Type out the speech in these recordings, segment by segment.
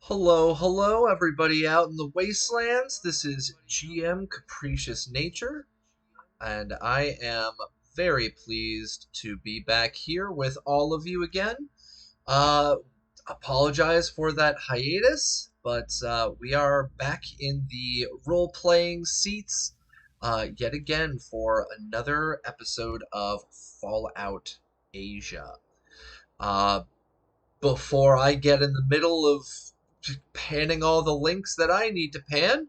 Hello, hello, everybody out in the wastelands. This is GM Capricious Nature, and I am very pleased to be back here with all of you again. Uh, Apologize for that hiatus, but we are back in the role-playing seats yet again for another episode of Fallout Asia. Uh, Before I get in the middle of panning all the links that I need to pan,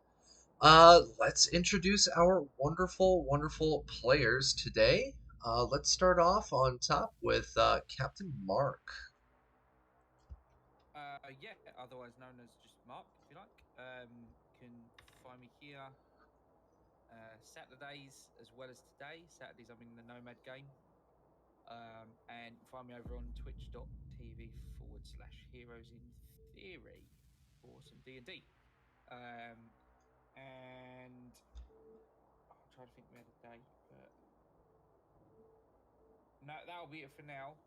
let's introduce our wonderful, wonderful players today. Let's start off on top with Captain Mark. Yeah, otherwise known as just Mark, if you like. Can find me here Saturdays as well as today. Saturdays I'm in the Nomad game. And find me over on twitch.tv/heroes in theory for some D&D. Um, and I'll try to think of the day, but no, that'll be it for now.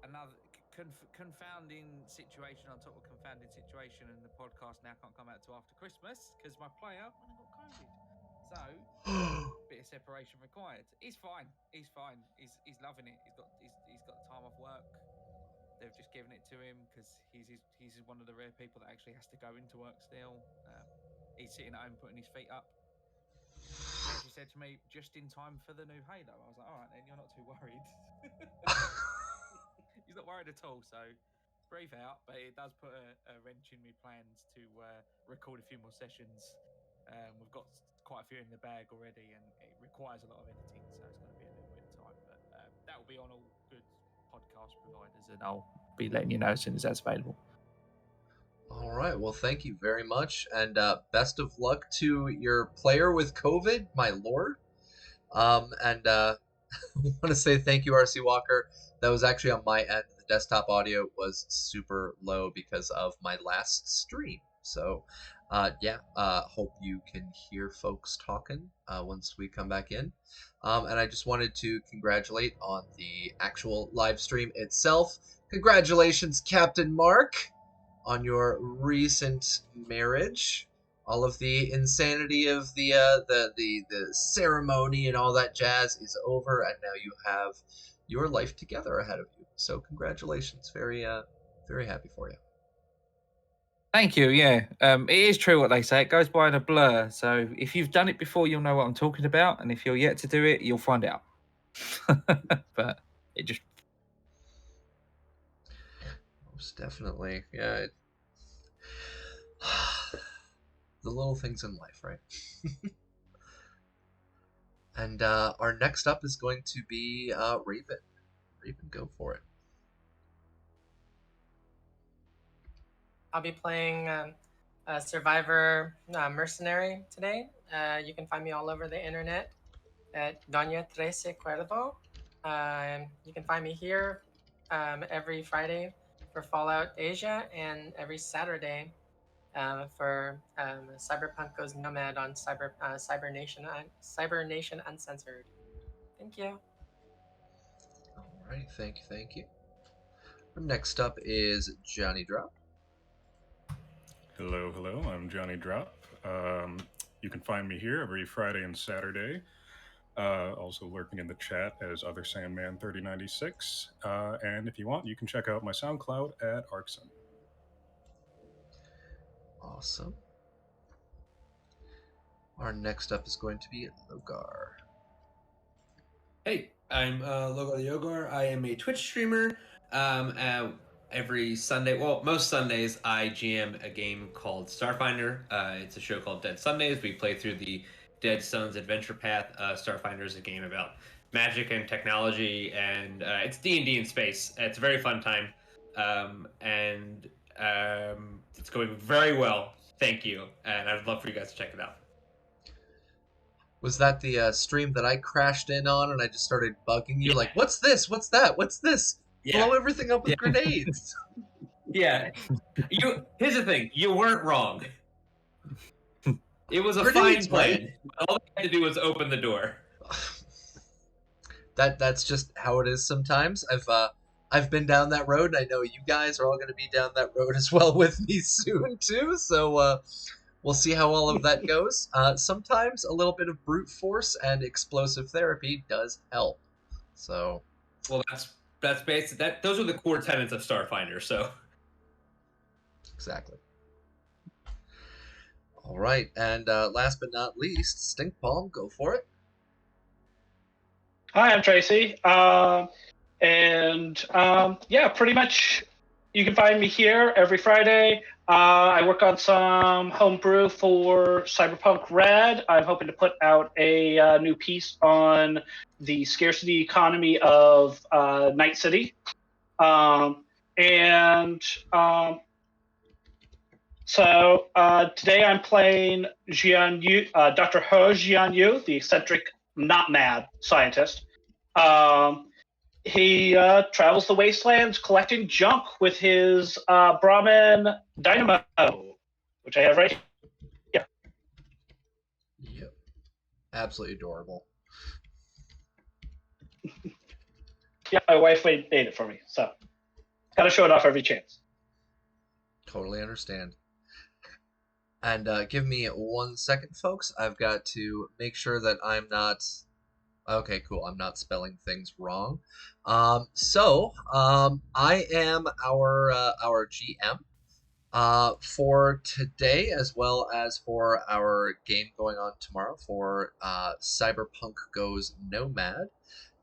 Another confounding situation on top of confounding situation, and the podcast now can't come out till after Christmas because my player went and got COVID. So, bit of separation required. He's fine. He's fine. He's loving it. He's got the time off work. They've just given it to him because he's one of the rare people that actually has to go into work still. He's sitting at home putting his feet up. He actually said to me, just in time for the new Halo. I was like, all right, then you're not too worried. He's not worried at all, so breathe out. But it does put a wrench in my plans to record a few more sessions. We've got quite a few in the bag already, and it requires a lot of editing, so it's going to be a little bit of time. But that will be on all good podcast providers, and I'll be letting you know as soon as that's available. All right, well, thank you very much, and best of luck to your player with COVID, my lord. And I want to say thank you, RC Walker. That was actually on my end. The desktop audio was super low because of my last stream. So, hope you can hear folks talking once we come back in. And I just wanted to congratulate on the actual live stream itself. Congratulations, Captain Mark, on your recent marriage. All of the insanity of the ceremony and all that jazz is over, and now you have your life together ahead of you. So congratulations, very happy for you. Thank you. Yeah, it is true what they say. It goes by in a blur. So if you've done it before, you'll know what I'm talking about, and if you're yet to do it, you'll find out. But it just Most definitely, yeah. The little things in life, right? And our next up is going to be Raven. Raven, go for it. I'll be playing Survivor Mercenary today. You can find me all over the internet at Doña Trece Cuervo. You can find me here every Friday for Fallout Asia and every Saturday for Cyberpunk Goes Nomad on Cyber Nation Uncensored. Thank you. All right, thank you. Next up is Johnny Drop. Hello, I'm Johnny Drop. You can find me here every Friday and Saturday. Also lurking in the chat as Other Sandman 3096. And if you want, you can check out my SoundCloud at Arcson. Awesome. Our next up is going to be Logar. Hey, I'm Logar the Yogar. I am a Twitch streamer. Every Sunday, well, most Sundays, I GM a game called Starfinder. It's a show called Dead Sundays. We play through the Dead Suns adventure path. Starfinder is a game about magic and technology, and it's D&D in space. It's a very fun time, and it's going very well. Thank you, and I'd love for you guys to check it out. Was that the stream that I crashed in on and I just started bugging you? Yeah. Like, what's this? What's that? What's this? Yeah. Blow everything up with grenades. Yeah. Here's the thing. You weren't wrong. It was a fine plan. Right? All I had to do was open the door. That's just how it is sometimes. I've been down that road, and I know you guys are all going to be down that road as well with me soon too. So we'll see how all of that goes. Sometimes a little bit of brute force and explosive therapy does help. So, well, that's basic. Those are the core tenets of Starfinder. So, exactly. All right, and last but not least, Stink Palm, go for it. Hi, I'm Tracy. Yeah, pretty much you can find me here every Friday. I work on some homebrew for Cyberpunk Red. I'm hoping to put out a new piece on the scarcity economy of Night City. So today I'm playing Dr. He Jianyu, the eccentric, not mad scientist. He travels the wastelands collecting junk with his Brahmin dynamo, which I have right here. Yep. Absolutely adorable. Yeah, my wife made it for me, so gotta show it off every chance. Totally understand. And give me 1 second, folks. I've got to make sure that I'm not... Okay, cool. I'm not spelling things wrong. I am our GM for today, as well as for our game going on tomorrow for Cyberpunk Goes Nomad.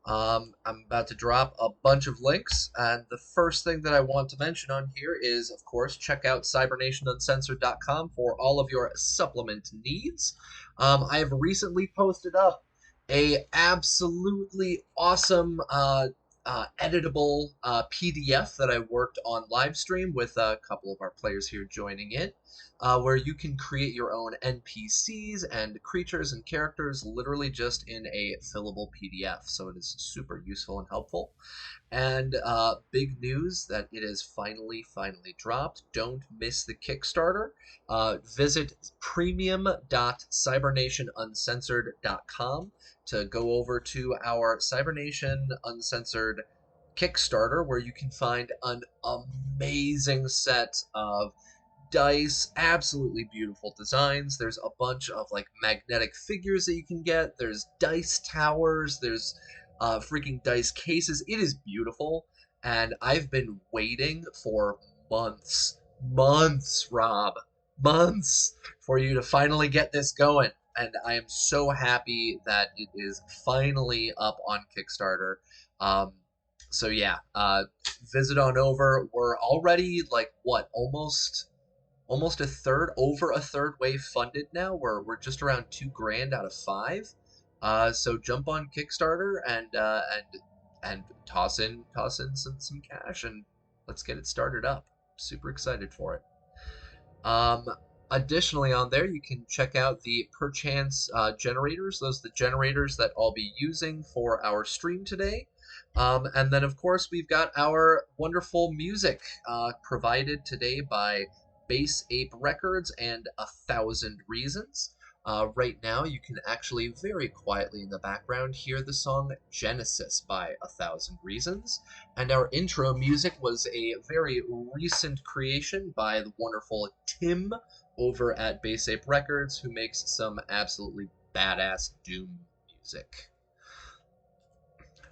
I'm about to drop a bunch of links, and the first thing that I want to mention on here is, of course, check out cybernationuncensored.com for all of your supplement needs. I have recently posted up a absolutely awesome editable PDF that I worked on live stream with a couple of our players here joining in, where you can create your own NPCs and creatures and characters literally just in a fillable PDF. So it is super useful and helpful. And big news that it is finally dropped. Don't miss the Kickstarter. Visit premium.cybernationuncensored.com to go over to our Cybernation Uncensored Kickstarter, where you can find an amazing set of dice, absolutely beautiful designs. There's a bunch of like magnetic figures that you can get. There's dice towers. There's freaking dice cases. It is beautiful, and I've been waiting for months, Rob, months for you to finally get this going. And I am so happy that it is finally up on Kickstarter. So yeah, visit on over. We're already like what, almost over a third way funded now. We're just around $2,000 out of 5. So jump on Kickstarter and toss in some cash, and let's get it started up. Super excited for it. Additionally, on there you can check out the perchance generators. Those are the generators that I'll be using for our stream today. And then, of course, we've got our wonderful music provided today by Bass Ape Records and 1,000 Reasons. Right now, you can actually very quietly in the background hear the song Genesis by 1,000 Reasons. And our intro music was a very recent creation by the wonderful Tim over at Bass Ape Records, who makes some absolutely badass Doom music.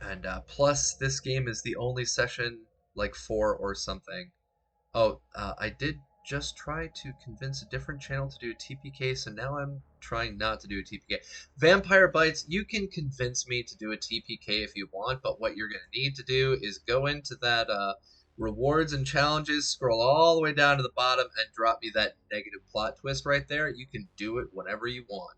And plus, this game is the only session, like 4 or something. Oh, I did just try to convince a different channel to do a TPK, so now I'm trying not to do a TPK. Vampire Bites, you can convince me to do a TPK if you want, but what you're going to need to do is go into that rewards and challenges, scroll all the way down to the bottom, and drop me that negative plot twist right there. You can do it whenever you want.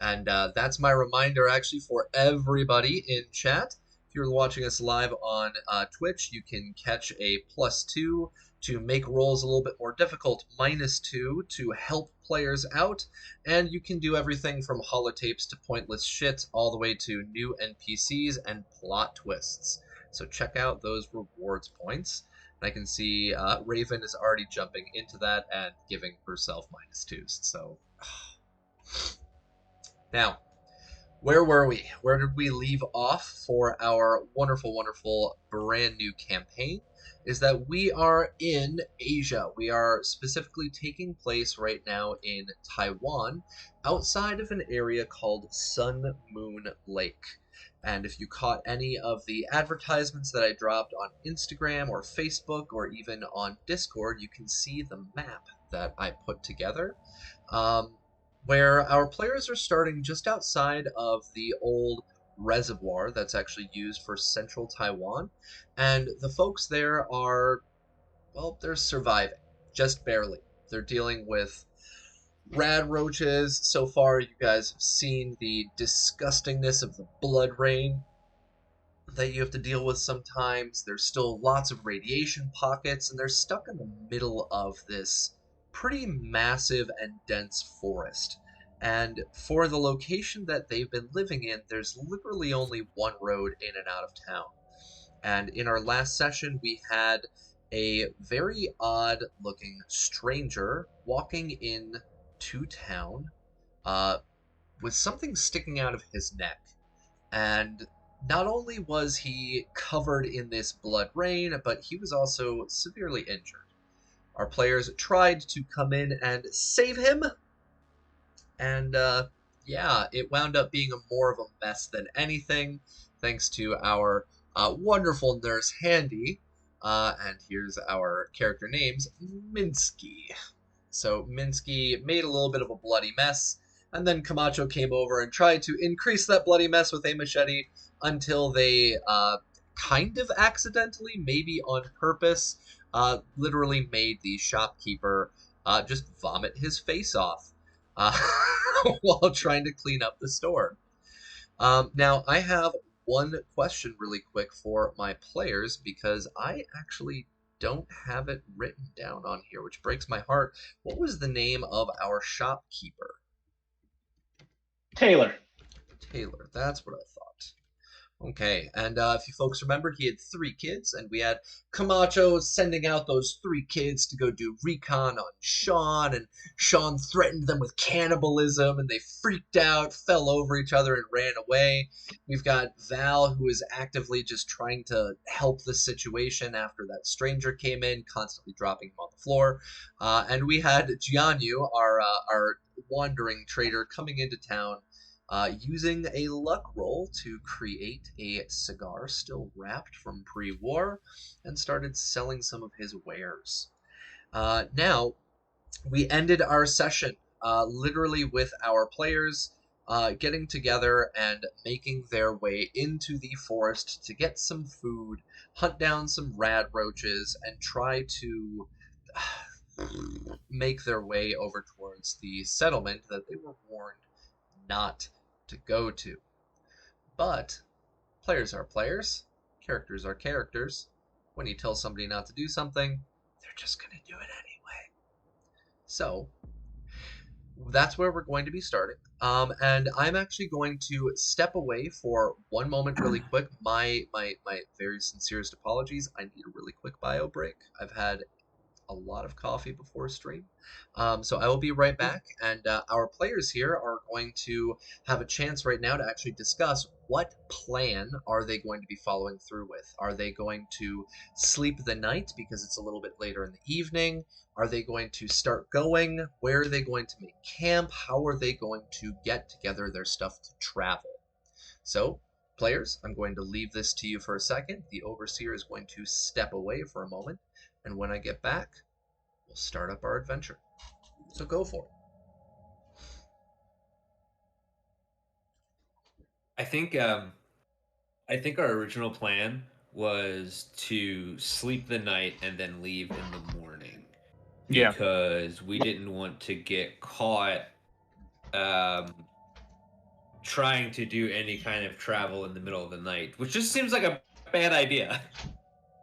And that's my reminder, actually, for everybody in chat. If you're watching us live on Twitch, you can catch a +2 to make rolls a little bit more difficult, -2 to help players out, and you can do everything from holotapes to pointless shit, all the way to new NPCs and plot twists. So check out those rewards points. And I can see Raven is already jumping into that and giving herself -2s. So now, where were we? Where did we leave off for our wonderful, wonderful brand new campaign? Is that we are in Asia. We are specifically taking place right now in Taiwan, outside of an area called Sun Moon Lake. And if you caught any of the advertisements that I dropped on Instagram or Facebook or even on Discord, you can see the map that I put together. Where our players are starting just outside of the old reservoir that's actually used for central Taiwan. And the folks there are, well, they're surviving, just barely. They're dealing with rad roaches. So far, you guys have seen the disgustingness of the blood rain that you have to deal with sometimes. There's still lots of radiation pockets, and they're stuck in the middle of this pretty massive and dense forest. And for the location that they've been living in, there's literally only one road in and out of town. And in our last session, we had a very odd looking stranger walking in to town with something sticking out of his neck. And not only was he covered in this blood rain, but he was also severely injured. Our players tried to come in and save him, and yeah, it wound up being more of a mess than anything, thanks to our wonderful nurse Handy. And here's our character names, Minsky. So Minsky made a little bit of a bloody mess, and then Camacho came over and tried to increase that bloody mess with a machete until they kind of accidentally, maybe on purpose, literally made the shopkeeper just vomit his face off uh, while trying to clean up the store. Now, I have one question really quick for my players because I actually don't have it written down on here, which breaks my heart. What was the name of our shopkeeper? Taylor. Taylor, that's what I thought. Okay, and if you folks remember, he had 3 kids, and we had Camacho sending out those 3 kids to go do recon on Sean, and Sean threatened them with cannibalism, and they freaked out, fell over each other, and ran away. We've got Val, who is actively just trying to help the situation after that stranger came in, constantly dropping him on the floor. And we had Jianyu, our wandering trader, coming into town, using a luck roll to create a cigar still wrapped from pre-war, and started selling some of his wares. Now, we ended our session literally with our players getting together and making their way into the forest to get some food, hunt down some rad roaches, and try to make their way over towards the settlement that they were warned not to go to. But players are players, characters are characters. When you tell somebody not to do something, they're just going to do it anyway. So that's where we're going to be starting. And I'm actually going to step away for one moment really quick. My very sincerest apologies. I need a really quick bio break. I've had a lot of coffee before stream. So I will be right back, and our players here are going to have a chance right now to actually discuss what plan are they going to be following through with. Are they going to sleep the night because it's a little bit later in the evening? Are they going to start going? Where are they going to make camp? How are they going to get together their stuff to travel? So, players, I'm going to leave this to you for a second. The Overseer is going to step away for a moment, and when I get back, we'll start up our adventure. So go for it. I think our original plan was to sleep the night and then leave in the morning. Yeah. Because we didn't want to get caught trying to do any kind of travel in the middle of the night, which just seems like a bad idea.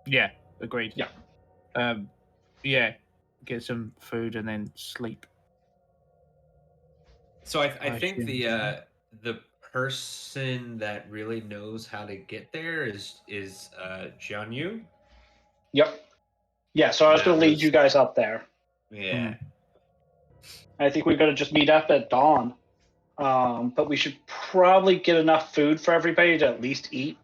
Yeah, agreed. Yeah. Yeah, get some food and then sleep. So I think the person that really knows how to get there is Jianyu. Yep. Yeah, so I was going to lead you guys up there. Yeah. I think we're going to just meet up at dawn. But we should probably get enough food for everybody to at least eat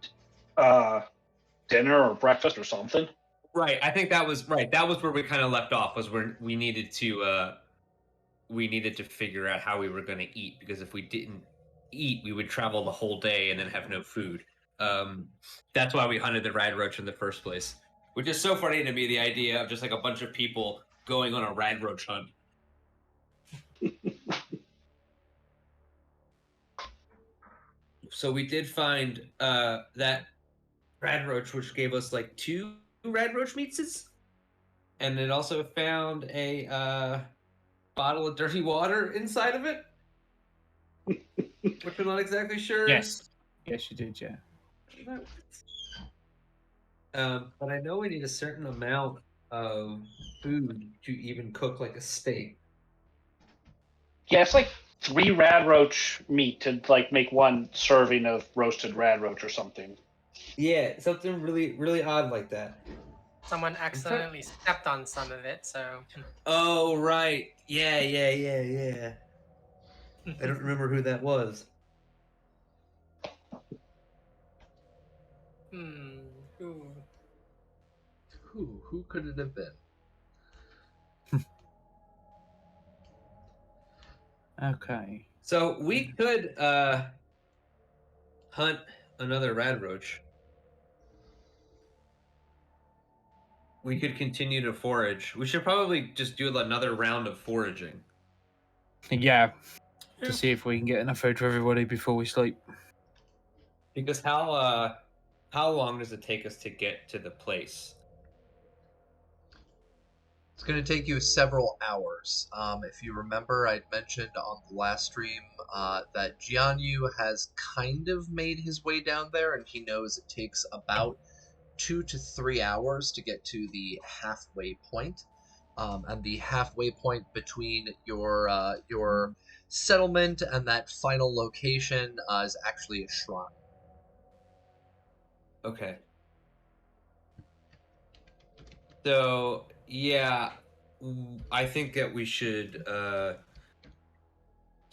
dinner or breakfast or something. Right. I think that was right. That was where we kind of left off. Was where we needed to figure out how we were going to eat, because if we didn't eat, we would travel the whole day and then have no food. That's why we hunted the rad roach in the first place. Which is so funny to me, the idea of just like a bunch of people going on a rad roach hunt. So we did find that rad roach, which gave us like 2 rad roach meatses, and it also found a bottle of dirty water inside of it, which we're not exactly sure. Yes, you did, yeah. But I know we need a certain amount of food to even cook like a steak. Yeah, it's like 3 rad roach meat to like make 1 serving of roasted rad roach or something. Yeah, something really, really odd like that. Someone accidentally stepped on some of it, so. Oh, right. Yeah. I don't remember who that was. Ooh. Who could it have been? Okay. So we could hunt another rad roach. We could continue to forage. We should probably just do another round of foraging. Yeah, to see if we can get enough food for everybody before we sleep. Because how long does it take us to get to the place? It's going to take you several hours. If you remember, I'd mentioned on the last stream that Jianyu has kind of made his way down there, and he knows it takes about 2 to 3 hours to get to the halfway point. And the halfway point between your settlement and that final location is actually a shrine. Okay. So yeah, I think that we should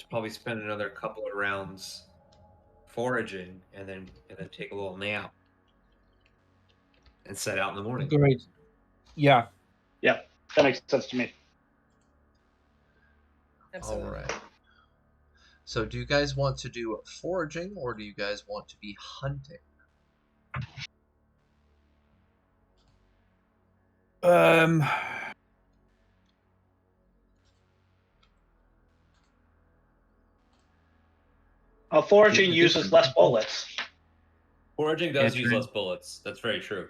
probably spend another couple of rounds foraging, and then take a little nap, and set out in the morning. Agreed. Yeah. Yeah, that makes sense to me. Absolutely. All right. So do you guys want to do foraging, or do you guys want to be hunting? Foraging uses less bullets. Foraging does use true. less bullets. That's very true.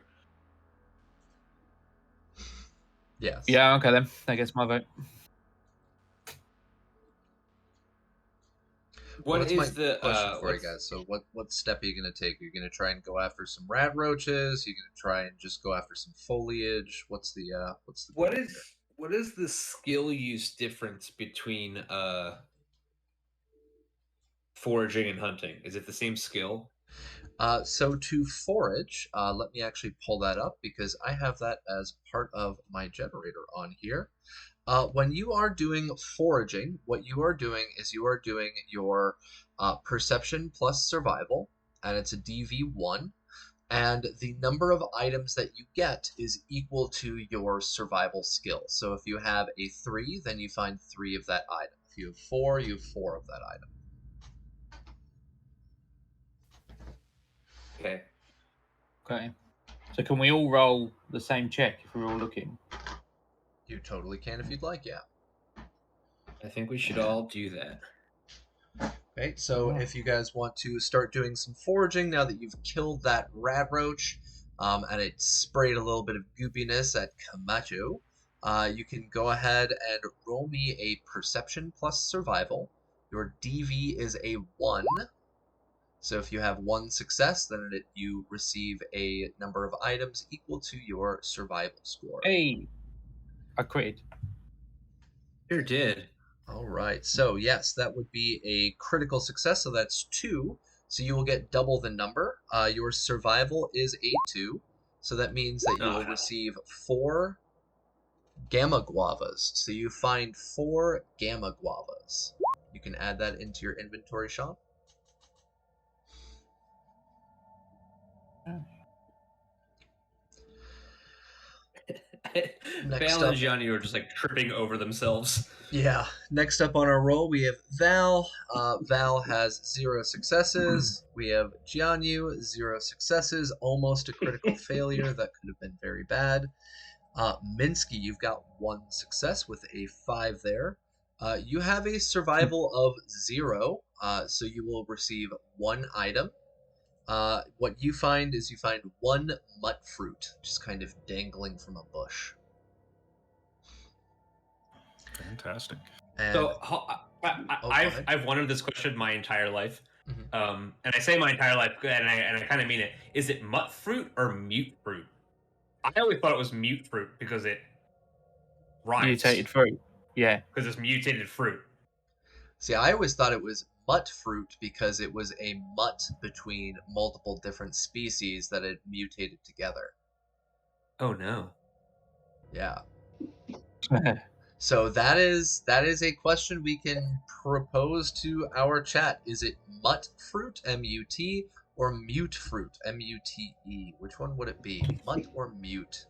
Yes. Yeah, okay then. I guess my vote. What is the question for you guys? So what step are you going to take? Are you going to try and go after some rad roaches? Are you going to try and just go after some foliage? What's the what is the skill use difference between foraging and hunting? Is it the same skill? So to forage, let me actually pull that up because I have that as part of my generator on here. When you are doing foraging, what you are doing is you are doing your perception plus survival, and it's a DV1, and the number of items that you get is equal to your survival skill. So if you have a 3, then you find 3 of that item. If you have 4, you have 4 of that item. Okay. Okay. So can we all roll the same check if we're all looking? You totally can if you'd like, yeah. I think we should all do that. Okay, so if you guys want to start doing some foraging now that you've killed that rad roach, and it sprayed a little bit of goopiness at Camacho, you can go ahead and roll me a perception plus survival. Your DV is a 1. So if you have 1 success, then you receive a number of items equal to your survival score. Hey, I critted. Sure did. All right, so yes, that would be a critical success, so that's 2. So you will get double the number. Your survival is a 2, so that means that you will receive 4 gamma guavas. So you find 4 gamma guavas. You can add that into your inventory, Sean. Next Val and up, Gianni are just like tripping over themselves. yeah. Next up on our roll, we have Val. Val has 0 successes. We have Jianyu, 0 successes, almost a critical failure. That could have been very bad. Minsky, you've got 1 success with a 5 there. You have a survival of 0, so you will receive 1 item. What you find is you find 1 mutt fruit, just kind of dangling from a bush. Fantastic. And So go I've ahead. I've wondered this question my entire life, Mhm. and I say my entire life, and I kind of mean it. Is it mutt fruit or mute fruit? I always thought it was mute fruit because it rhymes. Mutated fruit. Yeah. Because it's mutated fruit. See, I always thought it was mutt fruit because it was a mutt between multiple different species that had mutated together. Oh no. Yeah. So that is a question we can propose to our chat. Is it mutt fruit, M-U-T, or mute fruit, M-U-T-E? Which one would it be? Mutt or mute?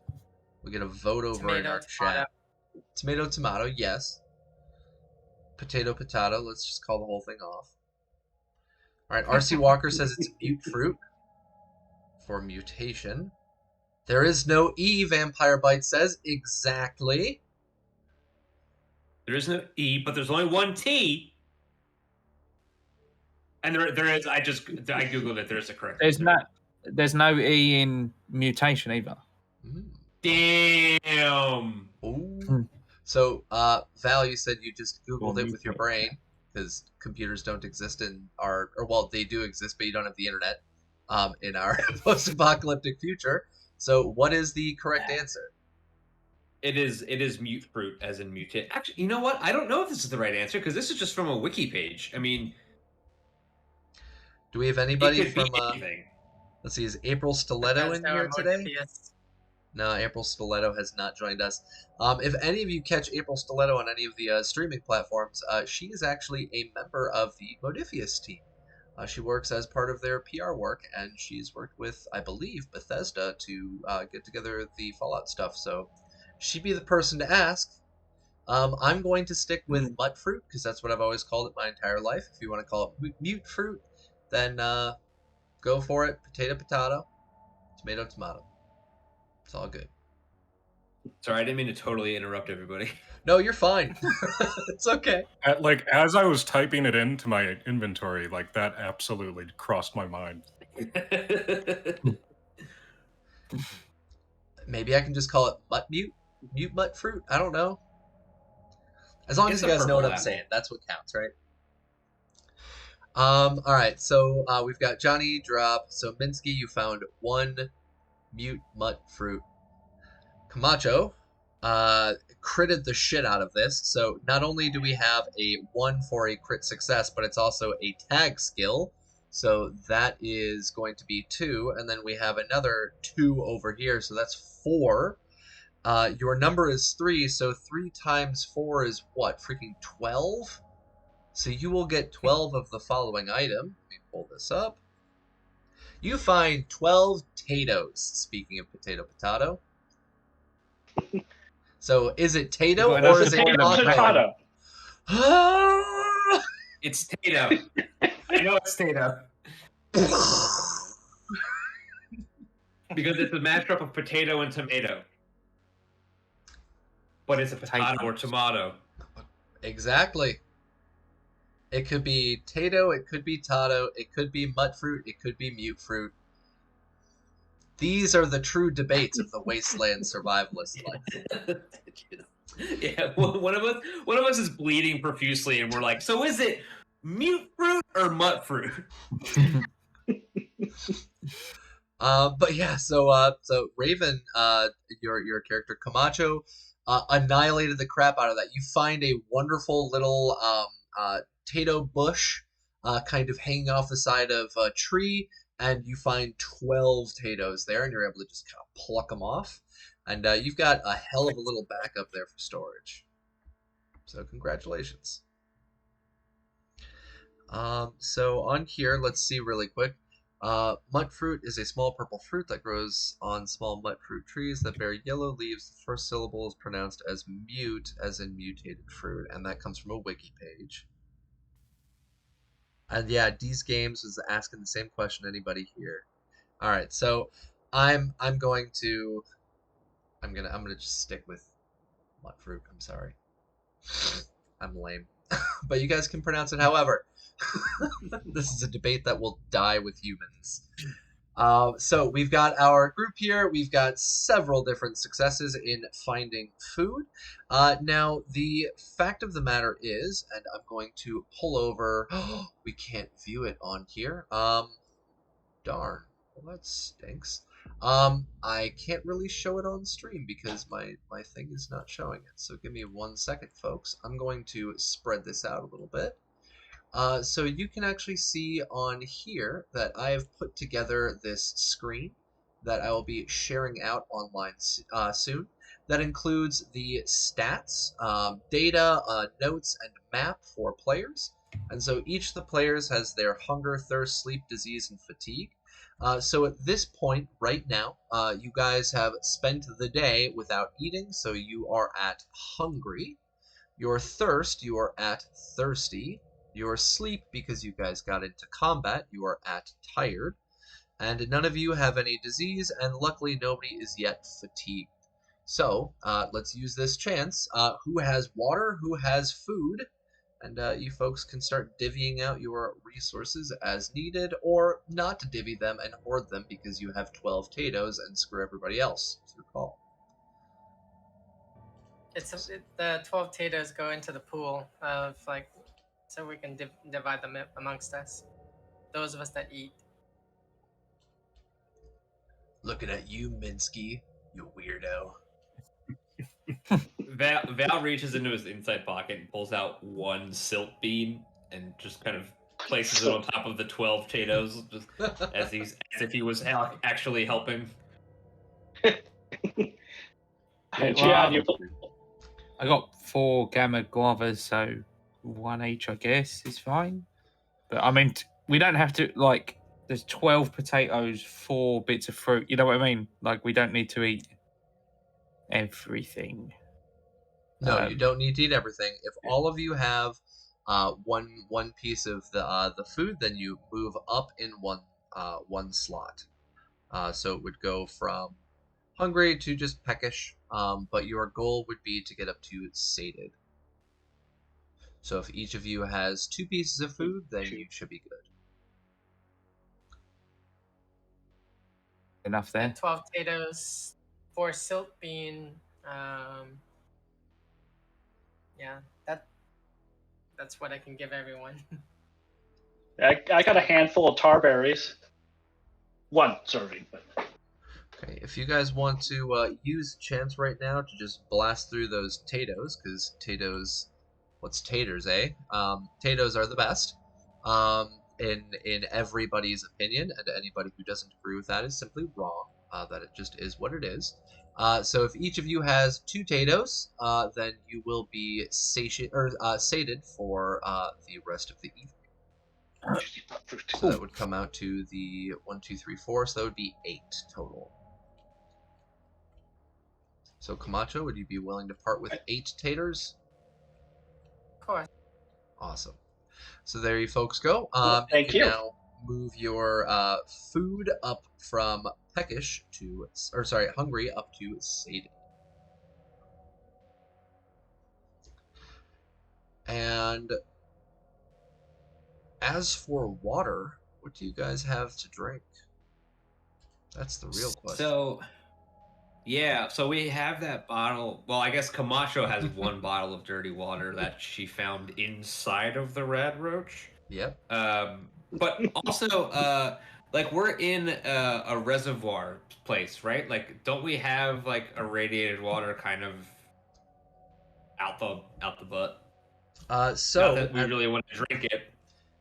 We get a vote over in our chat. Tomato, tomato, yes. Potato, potato. Let's just call the whole thing off. All right, RC Walker says it's mute fruit for mutation. There is no E, Vampire Bite says. Exactly. There is no E, but there's only 1 T. And there is. I googled it. There's a correct. There's no E in mutation either. Damn. Ooh. So, Val, you said you just Googled it with your mutate, brain because computers don't exist in our, or well, they do exist, but you don't have the internet in our post-apocalyptic future. So, what is the correct answer? It is mute fruit, as in mutate. Actually, you know what? I don't know if this is the right answer because this is just from a wiki page. I mean, do we have it anybody could from? be anything. Let's see, is April Stiletto in here today? Morpheus. No, April Stiletto has not joined us. If any of you catch April Stiletto on any of the streaming platforms, she is actually a member of the Modifius team. She works as part of their PR work, and she's worked with, I believe, Bethesda to get together the Fallout stuff. So she'd be the person to ask. I'm going to stick with mutt fruit because that's what I've always called it my entire life. If you want to call it mute fruit, then go for it. Potato, potato, tomato, tomato. It's all good. Sorry, I didn't mean to totally interrupt everybody. No, you're fine. It's okay. As I was typing it into my inventory, like that absolutely crossed my mind. Maybe I can just call it mutt mute mutt fruit. I don't know. As long as It's you a guys know what purple I'm apple. saying, that's what counts, right? All right. So we've got Johnny drop. So Minsky, you found 1 mute mutt fruit. Camacho critted the shit out of this. So not only do we have a 1 for a crit success, but it's also a tag skill. So that is going to be 2, and then we have another 2 over here. So that's 4. Your number is 3, so 3 times 4 is what? Freaking 12? So you will get 12 of the following item. Let me pull this up. You find 12 potatoes. Speaking of potato, potato. So is it Tato Well, or that's is it potato, Paco? potato. It's Tato. I know it's Tato. Because it's a mashup of potato and tomato. But it's a potato or tomato. Exactly. It could be Tato, it could be Tato, it could be mutt fruit, it could be mute fruit. These are the true debates of the wasteland survivalist life. Yeah, one of us is bleeding profusely, and we're like, so is it mute fruit or mutt fruit? But yeah, so Raven, your character Camacho, annihilated the crap out of that. You find a wonderful little Tato bush, kind of hanging off the side of a tree, and you find 12 Tatos there, and you're able to just kind of pluck them off, and you've got a hell of a little backup there for storage. So congratulations. So on here, let's see really quick. Mud fruit is a small purple fruit that grows on small mud fruit trees that bear yellow leaves. The first syllable is pronounced as mute, as in mutated fruit, and that comes from a wiki page. And yeah, D's Games was asking the same question. Anybody here? All right, so I'm going to I'm gonna just stick with mud fruit. I'm sorry, I'm lame, but you guys can pronounce it however. This is a debate that will die with humans. So we've got our group here. We've got several different successes in finding food. Now, the fact of the matter is, and I'm going to pull over. We can't view it on here. Darn. Well, that stinks. I can't really show it on stream because my thing is not showing it. So give me 1 second, folks. I'm going to spread this out a little bit. So you can actually see on here that I have put together this screen that I will be sharing out online soon. That includes the stats, data, notes, and map for players. And so each of the players has their hunger, thirst, sleep, disease, and fatigue. So at this point, right now, you guys have spent the day without eating, so you are at hungry. Your thirst, you are at thirsty. Your sleep, because you guys got into combat, you are at tired. And none of you have any disease, and luckily nobody is yet fatigued. So, let's use this chance. Who has water? Who has food? And you folks can start divvying out your resources as needed, or not to divvy them and hoard them because you have 12 potatoes and screw everybody else. It's your call. The 12 potatoes go into the pool of like, so we can divide them amongst us. Those of us that eat. Looking at you, Minsky, you weirdo. Val reaches into his inside pocket and pulls out one silt bean and just kind of places it on top of the 12 potatoes, just as if he was actually helping. Hey, Yeah, well, I got 4 gamma guavas, so 1 each, I guess, is fine. But I mean, we don't have to, like, there's 12 potatoes, 4 bits of fruit. You know what I mean? Like, we don't need to eat everything. No, you don't need to eat everything. If all of you have one piece of the food, then you move up in one slot. So it would go from hungry to just peckish. But your goal would be to get up to sated. So if each of you has 2 pieces of food, then you should be good. Enough there. 12 potatoes, 4 silt bean. Yeah, that's what I can give everyone. I got a handful of tar berries. 1 serving, but Okay, if you guys want to use chance right now to just blast through those potatoes, because potatoes, what's taters, eh? Potatoes are the best, in everybody's opinion, and anybody who doesn't agree with that is simply wrong. That it just is what it is. So if each of you has 2 potatoes, then you will be sated for the rest of the evening. So that would come out to the 1, 2, 3, 4. So that would be 8 total. So Camacho, would you be willing to part with 8 taters? Of course. Awesome. So there you folks go. Thank you. Now move your food up from peckish to, or sorry, hungry up to sated. And as for water, what do you guys have to drink? That's the real question. So, yeah, so we have that bottle. Well, I guess Camacho has 1 bottle of dirty water that she found inside of the rad roach. Yep. But also, like, we're in a reservoir place, right? Like, don't we have like irradiated water kind of out the butt? So not that we really want to drink it.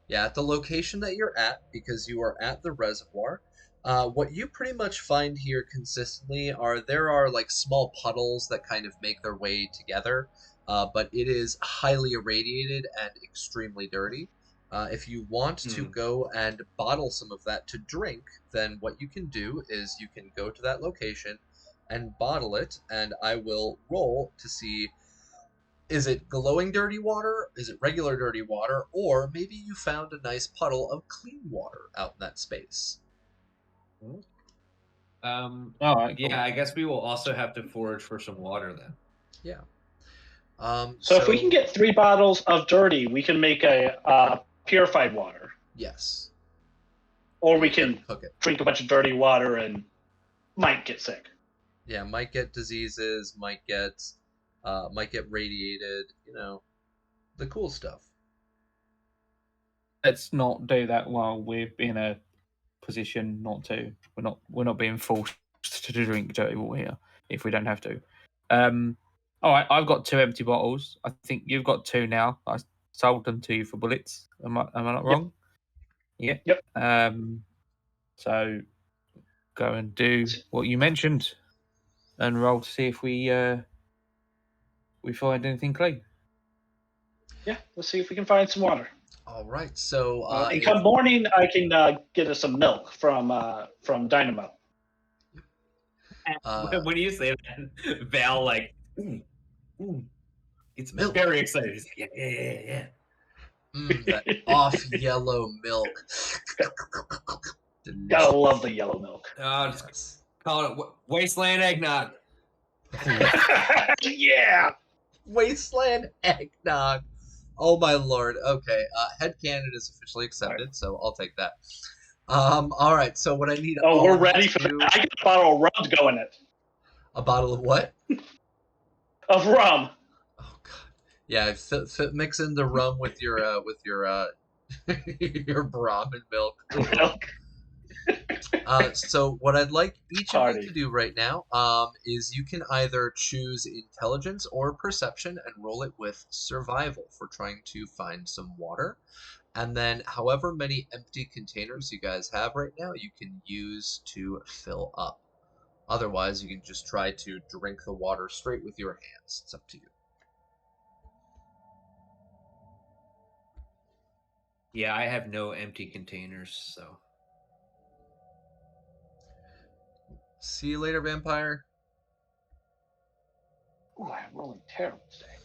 Yeah, at the location that you're at, because you are at the reservoir, what you pretty much find here consistently there are like small puddles that kind of make their way together, but it is highly irradiated and extremely dirty. If you want to go and bottle some of that to drink, then what you can do is you can go to that location and bottle it, and I will roll to see, is it glowing dirty water, is it regular dirty water, or maybe you found a nice puddle of clean water out in that space. All right, Yeah, cool. I guess we will also have to forage for some water then. Yeah. So if we can get 3 bottles of dirty, we can make a purified water. Yes. Or we You gotta can cook it. drink a bunch of dirty water and might get sick. Yeah, might get diseases, might get radiated, the cool stuff. Let's not do that while we're in a position not to. We're not being forced to drink dirty water here if we don't have to. All right, I've got 2 empty bottles. I think you've got 2 now. I sold them to you for bullets. Am I not wrong? Yeah. Yep. So go and do what you mentioned, and roll to see if we find anything clean. Yeah, let's see if we can find some water. All right, so And come morning, I can get us some milk from Dynamo. When you say that, Val it's very excited. He's like, yeah. That off yellow milk. Gotta love the yellow milk. Just call it Wasteland Eggnog. Yeah. Wasteland eggnog. Oh my lord. Okay. Headcanon is officially accepted, so I'll take that. All right. So what I need. Oh, we're ready for that. I got a bottle of rum to go in it. A bottle of what? Of rum. Oh god. Yeah, mix in the rum with your your Brahmin milk. So what I'd like each of you to do right now is you can either choose intelligence or perception and roll it with survival for trying to find some water. And then however many empty containers you guys have right now, you can use to fill up. Otherwise, you can just try to drink the water straight with your hands. It's up to you. Yeah, I have no empty containers, so. See you later, vampire. Ooh, I'm rolling terrible today.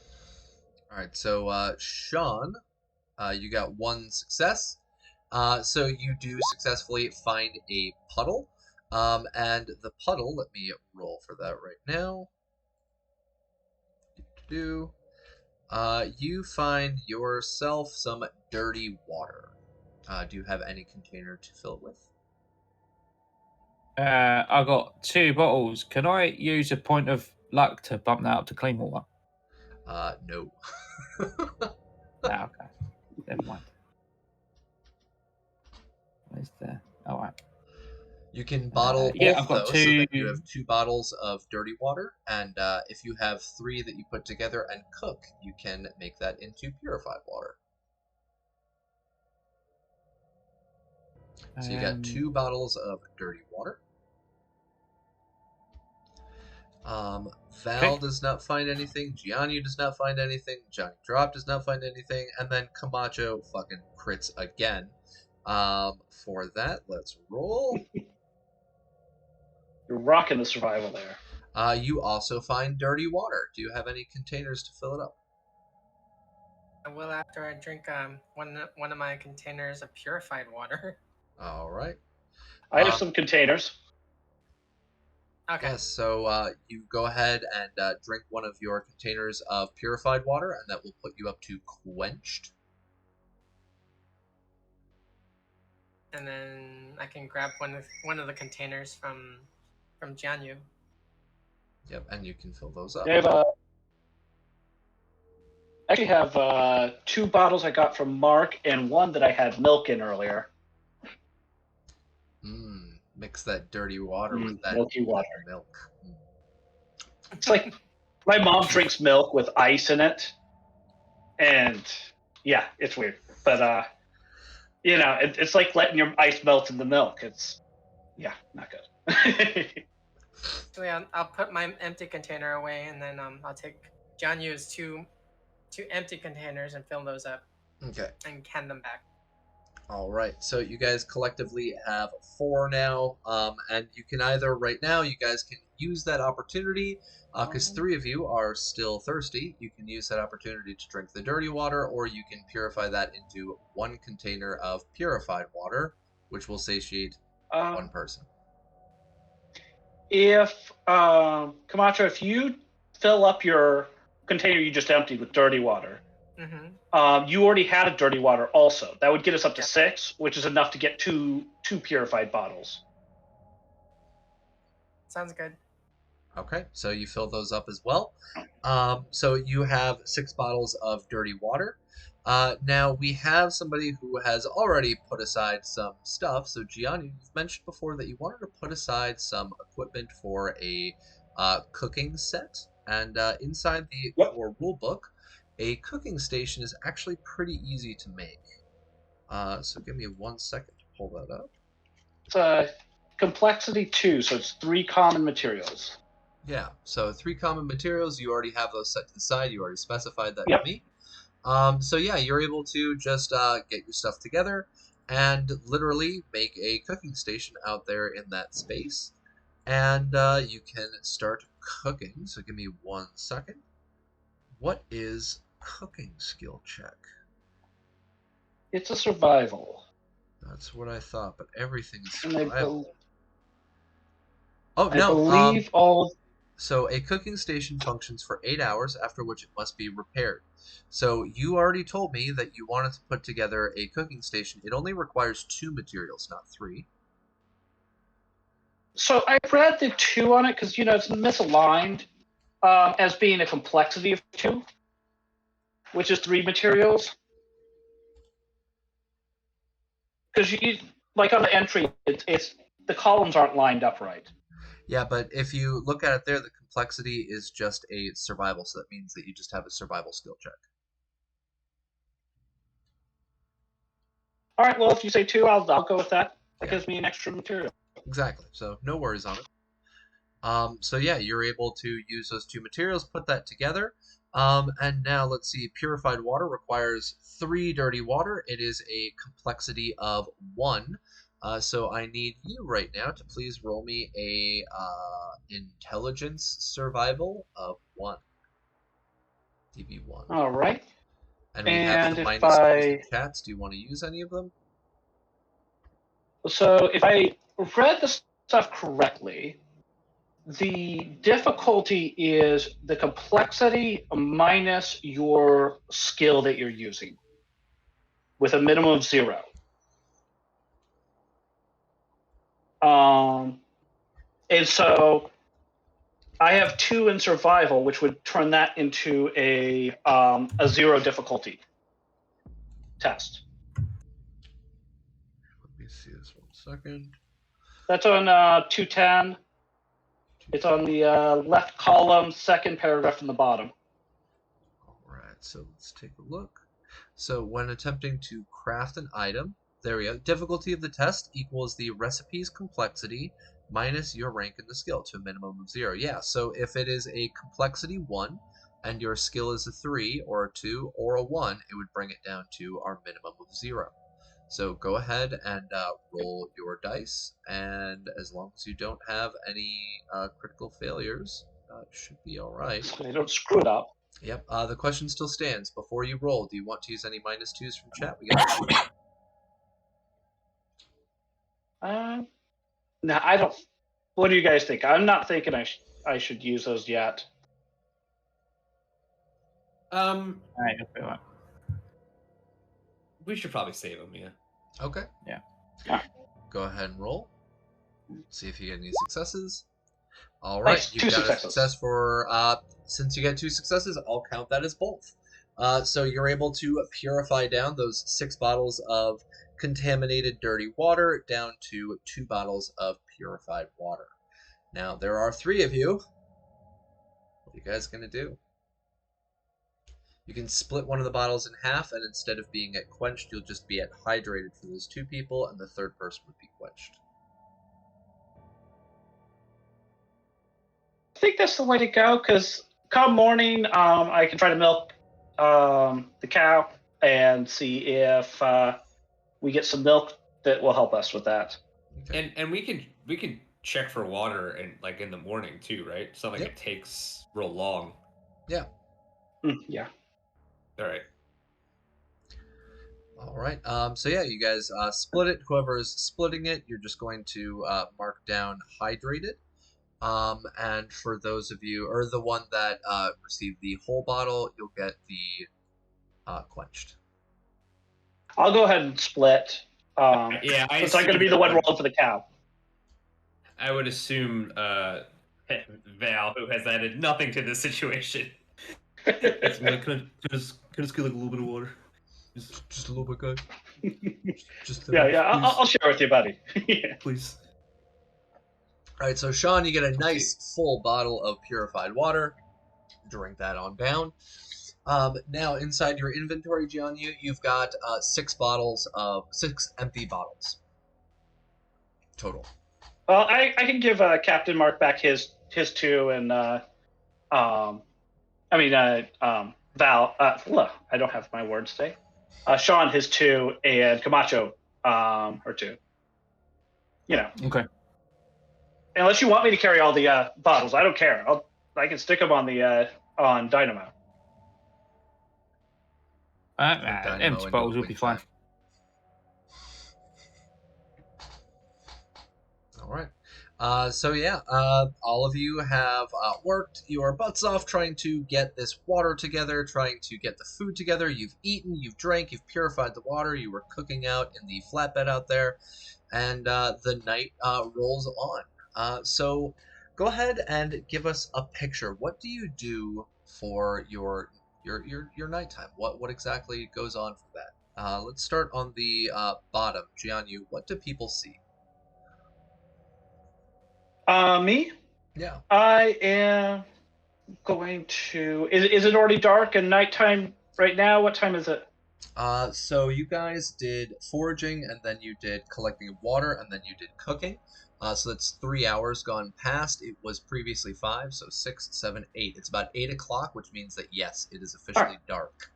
All right, so Sean, you got 1 success. So you do successfully find a puddle. And the puddle, let me roll for that right now. You find yourself some dirty water. Do you have any container to fill it with? I got 2 bottles. Can I use a point of luck to bump that up to clean water? No. Okay. Never mind. Where's the... All right. You can bottle yeah, both I've got those, so 2. that you have 2 bottles of dirty water, and if you have 3 that you put together and cook, you can make that into purified water. So you got 2 bottles of dirty water. Val does not find anything. Gianni does not find anything. Johnny Drop does not find anything. And then Camacho fucking crits again. For that, let's roll. You're rocking the survival there. You also find dirty water. Do you have any containers to fill it up? I will after I drink one of my containers of purified water. All right. I have some containers. Okay. Yes, so you go ahead and drink one of your containers of purified water, and that will put you up to quenched. And then I can grab one of the containers from Jianyu. Yep, and you can fill those up. I actually have 2 bottles I got from Mark and 1 that I had milk in earlier. Mix that dirty water with that milky water. Milk. It's like my mom drinks milk with ice in it, and yeah, it's weird. But it's like letting your ice melt in the milk. It's not good. So yeah, I'll put my empty container away, and then I'll take Jianyu's two empty containers and fill those up. Okay. And can them back. All right, so you guys collectively have 4 now, and you can either right now you guys can use that opportunity because 3 of you are still thirsty. You can use that opportunity to drink the dirty water, or you can purify that into 1 container of purified water, which will satiate 1 person. If Camacho, if you fill up your container you just emptied with dirty water, you already had a dirty water also. That would get us up to 6, which is enough to get two purified bottles. Sounds good. Okay, so you fill those up as well. So you have 6 bottles of dirty water. Now we have somebody who has already put aside some stuff. So Gianni, you've mentioned before that you wanted to put aside some equipment for a cooking set, and inside the core rule book, a cooking station is actually pretty easy to make. So give me 1 second to pull that up. It's complexity 2, so it's 3 common materials. Yeah, so 3 common materials, you already have those set to the side. You already specified that Yep. to me. So yeah, you're able to just get your stuff together and literally make a cooking station out there in that space. And you can start cooking. So give me 1 second. What is cooking skill check? It's a survival. That's what I thought, but everything is And I survival. Oh, no. believe all. So a cooking station functions for 8 hours, after which it must be repaired. So you already told me that you wanted to put together a cooking station. It only requires 2 materials, not 3. So I read the 2 on it because it's misaligned as being a complexity of 2, which is 3 materials. Because you like on the entry, it's the columns aren't lined up right. Yeah, but if you look at it there, the complexity is just a survival, so that means that you just have a survival skill check. All right, well, if you say 2, I'll go with that. That gives me an extra material. Exactly, so no worries on it. So yeah, you're able to use those 2 materials, put that together. And now let's see, purified water requires 3 dirty water. It is a complexity of 1. So I need you right now to please roll me a intelligence survival of 1. DB1. All right. And we have the if minus twos in chats. Do you want to use any of them? So if I read the stuff correctly, the difficulty is the complexity minus your skill that you're using, with a minimum of 0. And so I have 2 in survival, which would turn that into a 0 difficulty test. Let me see this 1 second. That's on 210. It's on the left column, 2nd paragraph from the bottom. All right, so let's take a look. So when attempting to craft an item, there we go. Difficulty of the test equals the recipe's complexity minus your rank in the skill to a minimum of 0. Yeah, so if it is a complexity 1 and your skill is a 3 or a 2 or a 1, it would bring it down to our minimum of 0. So go ahead and roll your dice, and as long as you don't have any critical failures, it should be all right. So they don't screw it up. Yep. The question still stands. Before you roll, do you want to use any minus 2s from chat? We got No, I don't. What do you guys think? I'm not thinking I should use those yet. We should probably save them, yeah. Okay. Yeah. Go ahead and roll. See if you get any successes. All right, Nice. you 2 got a successes. success for. Since you get 2 successes, I'll count that as both. So you're able to purify down those 6 bottles of contaminated dirty water down to 2 bottles of purified water. Now there are 3 of you. What are you guys gonna do? You can split one of the bottles in half, and instead of being at quenched, you'll just be at hydrated for those 2 people, and the 3rd person would be quenched. I think that's the way to go, because come morning, I can try to milk the cow and see if we get some milk that will help us with that. Okay. And we can check for water and like in the morning too, right? It's not like Yep. it takes real long. Yeah. Yeah. All right. All right. So yeah, you guys split it. Whoever is splitting it, you're just going to mark down hydrated. And for those of you, or the one that received the whole bottle, you'll get the quenched. I'll go ahead and split. Yeah, Since I'm going to be the one rolling for the cow. I would assume Val, who has added nothing to this situation. It's like, can I just get like a little bit of water? Just a little bit, guys. Just Yeah. I'll share with you, buddy. Yeah. Please. All right, so Sean, you get a nice full bottle of purified water. Drink that on down. Now, inside your inventory, John, you've got 6 empty bottles total. Well, I can give Captain Mark back his 2, and Val. Look, I don't have my words today. Sean his 2, and Camacho her 2. You know. Okay. Unless you want me to carry all the bottles, I don't care. I can stick them on the on Dynamo. Dynamo Empty into bottles a will be fine. wing All right. So yeah, all of you have worked your butts off trying to get this water together, trying to get the food together. You've eaten, you've drank, you've purified the water. You were cooking out in the flatbed out there, and the night rolls on. So go ahead and give us a picture. What do you do for your nighttime? What exactly goes on for that? Let's start on the bottom. Jianyu, what do people see? Me? Yeah. I am going to. Is it already dark and nighttime right now? What time is it? So you guys did foraging, and then you did collecting water, and then you did cooking. So that's 3 hours gone past. It was previously 5, so 6, 7, 8. It's about 8 o'clock, which means that yes, it is officially dark.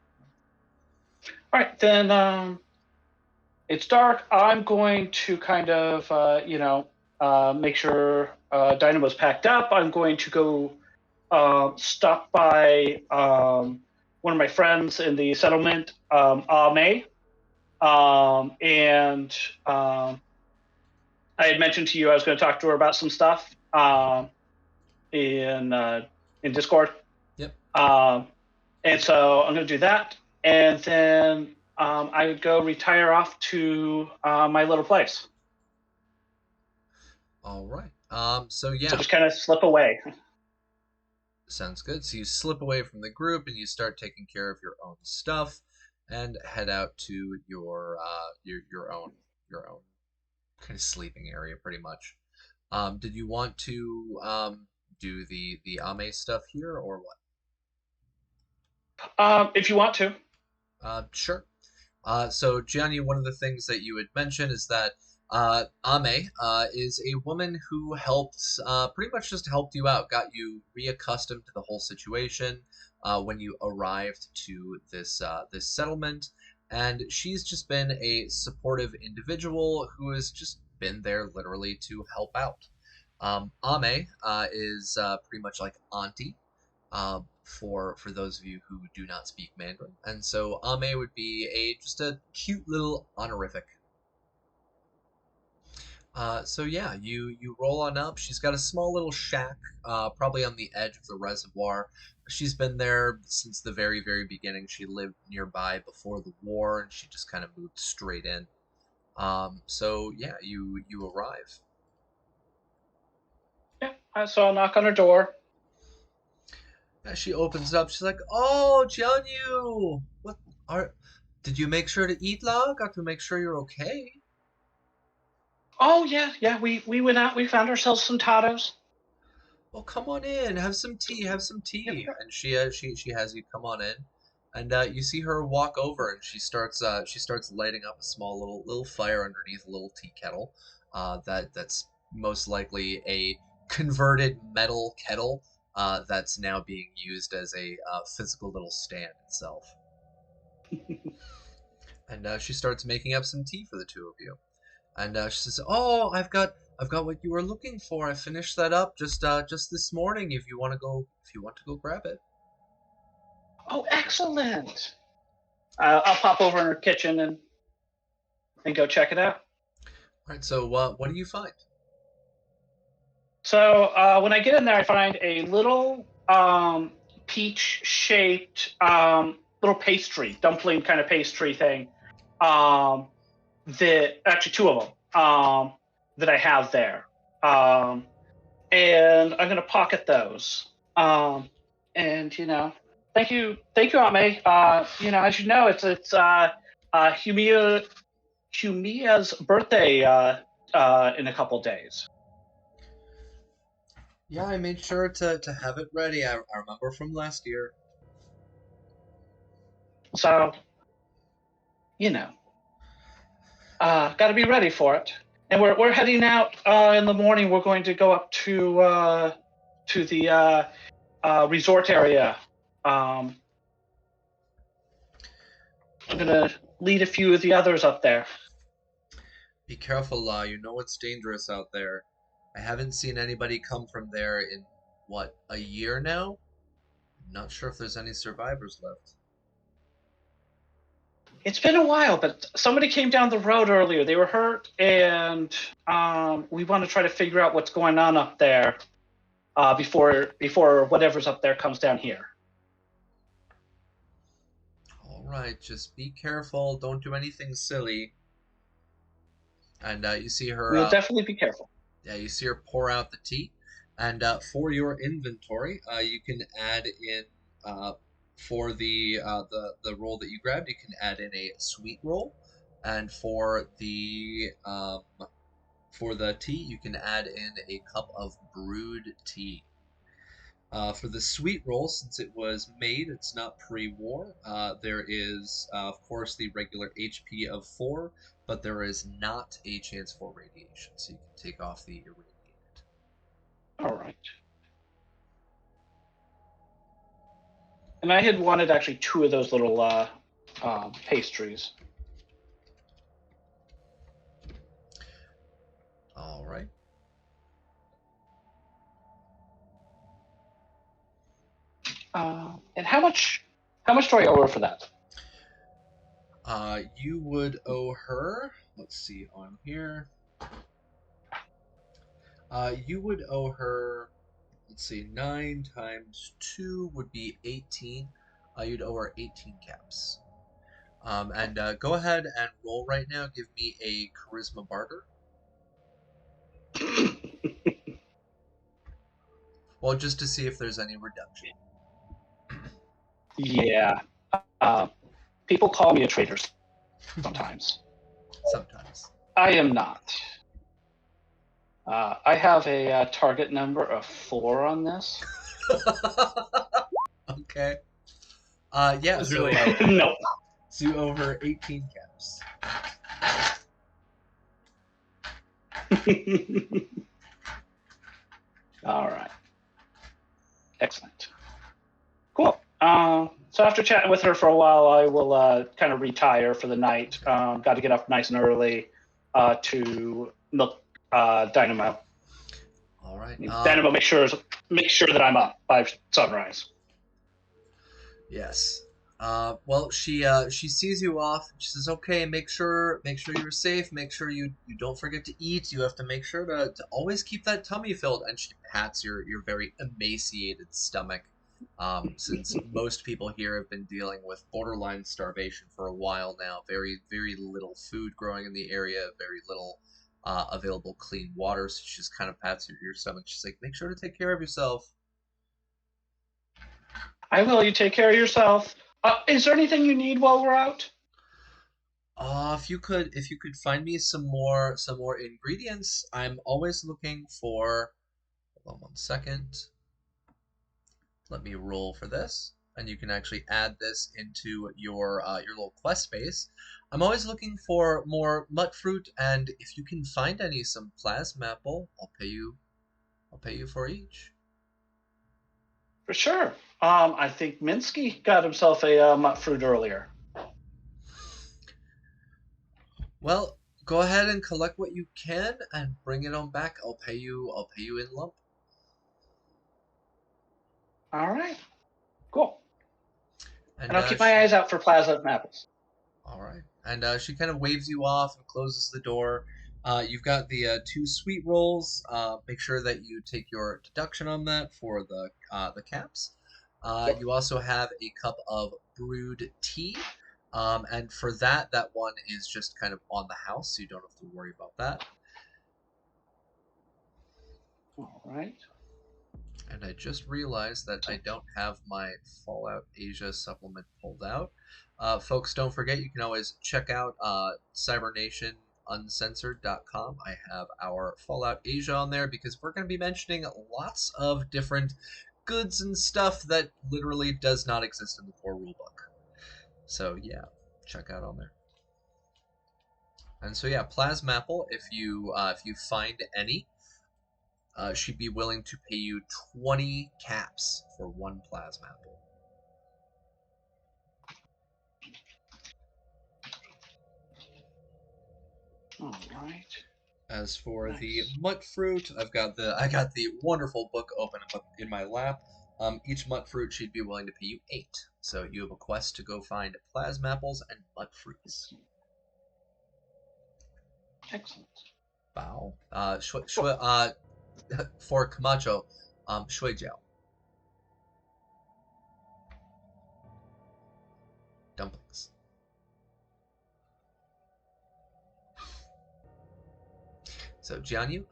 All right, then it's dark. I'm going to kind of, make sure Dynamo's packed up. I'm going to go stop by one of my friends in the settlement, May. I had mentioned to you I was going to talk to her about some stuff in Discord. Yep. And so I'm going to do that, and then I would go retire off to my little place. All right. So yeah. So just kind of slip away. Sounds good. So you slip away from the group and you start taking care of your own stuff and head out to your own kind of sleeping area, pretty much. Did you want to do the Ame stuff here or what? If you want to. Sure. So Gianni, one of the things that you had mentioned is that Ame is a woman who helps, pretty much just helped you out, got you reaccustomed to the whole situation when you arrived to this settlement, and she's just been a supportive individual who has just been there literally to help out. Ame is pretty much like auntie for those of you who do not speak Mandarin, and so Ame would be just a cute little honorific. So yeah, you roll on up. She's got a small little shack, probably on the edge of the reservoir. She's been there since the very, very beginning. She lived nearby before the war, and she just kind of moved straight in. So yeah, you arrive. Yeah, so I'll knock on her door. Yeah, she opens up. She's like, "Oh, Jianyu, did you make sure to eat, La? Got to make sure you're okay." Oh yeah. We went out. We found ourselves some tatos. Well, come on in. Have some tea. Have some tea. Yep. And she has you come on in, and you see her walk over, and she starts lighting up a small little fire underneath a little tea kettle. That's most likely a converted metal kettle. That's now being used as a physical little stand itself. And she starts making up some tea for the two of you. And she says, "Oh, I've got what you were looking for. I finished that up just this morning. If you want to go grab it." Oh, excellent! I'll pop over in her kitchen and go check it out. All right. So what do you find? So when I get in there, I find a little peach-shaped little pastry, dumpling kind of pastry thing. That actually two of them that I have there, and I'm gonna pocket those. And thank you, Aunt May. As you know, it's Humia's birthday in a couple days. Yeah, I made sure to have it ready. I remember from last year. So, got to be ready for it. And we're heading out in the morning. We're going to go up to the resort area. I'm gonna lead a few of the others up there. Be careful, you know it's dangerous out there. I haven't seen anybody come from there in, what, a year now? I'm not sure if there's any survivors left. It's been a while, but somebody came down the road earlier. They were hurt, and we want to try to figure out what's going on up there before whatever's up there comes down here. All right, just be careful. Don't do anything silly. And you see her. We'll definitely be careful. Yeah, you see her pour out the tea, and for your inventory, you can add in for the roll that you grabbed, you can add in a sweet roll, and for the tea, you can add in a cup of brewed tea. For the sweet roll, since it was made, it's not pre-war. There is, of course, the regular HP of 4, but there is not a chance for radiation, so you can take off the irradiated. All right. And I had wanted actually 2 of those little pastries. All right. And how much do I owe her for that? You would owe her, let's see on here. You would owe her, let's see, 9 times 2 would be 18. You'd owe her 18 caps. And go ahead and roll right now. Give me a charisma barter. Well, just to see if there's any reduction. Yeah. People call me a traitor sometimes. Sometimes. I am not. I have a target number of 4 on this. Okay. Yeah, so, No. so you owe her 18 caps. All right. Excellent. Cool. So after chatting with her for a while, I will kind of retire for the night. Got to get up nice and early to milk Dynamo. All right. Dynamo, make sure that I'm up by sunrise. Yes. Well, she sees you off. She says, "Okay, make sure you're safe. Make sure you don't forget to eat. You have to make sure to always keep that tummy filled." And she pats your very emaciated stomach. Since most people here have been dealing with borderline starvation for a while now, very little food growing in the area, very little available clean water. So she just kind of pats your stomach. She's like, "Make sure to take care of yourself." I will. You take care of yourself. Is there anything you need while we're out? If you could find me some more ingredients. I'm always looking for. Hold on one second. Let me roll for this, and you can actually add this into your little quest space. I'm always looking for more mut fruit, and if you can find some plasma apple, I'll pay you for each. For sure. I think Minsky got himself a mut fruit earlier. Well, go ahead and collect what you can and bring it on back. I'll pay you in lump. All right. Cool. And And I'll keep my eyes out for plasma apples. all right. And she kind of waves you off and closes the door. You've got the 2 sweet rolls. Make sure that you take your deduction on that for the caps. Yep. You also have a cup of brewed tea. And for that one is just kind of on the house, so you don't have to worry about that. All right. And I just realized that I don't have my Fallout Asia supplement pulled out. Folks, don't forget, you can always check out CybernationUncensored.com. I have our Fallout Asia on there because we're going to be mentioning lots of different goods and stuff that literally does not exist in the core rulebook. So yeah, check out on there. And so yeah, Plasmapple, if you find any, she'd be willing to pay you 20 caps for 1 Plasmapple. All right. As for Nice. the mutt fruit, I got the wonderful book open in my lap. Each mutt fruit she'd be willing to pay you 8. So you have a quest to go find Plasmapples and mutt fruits. Excellent. Wow. For Camacho, shui jiao. Dumplings. So Jianyu,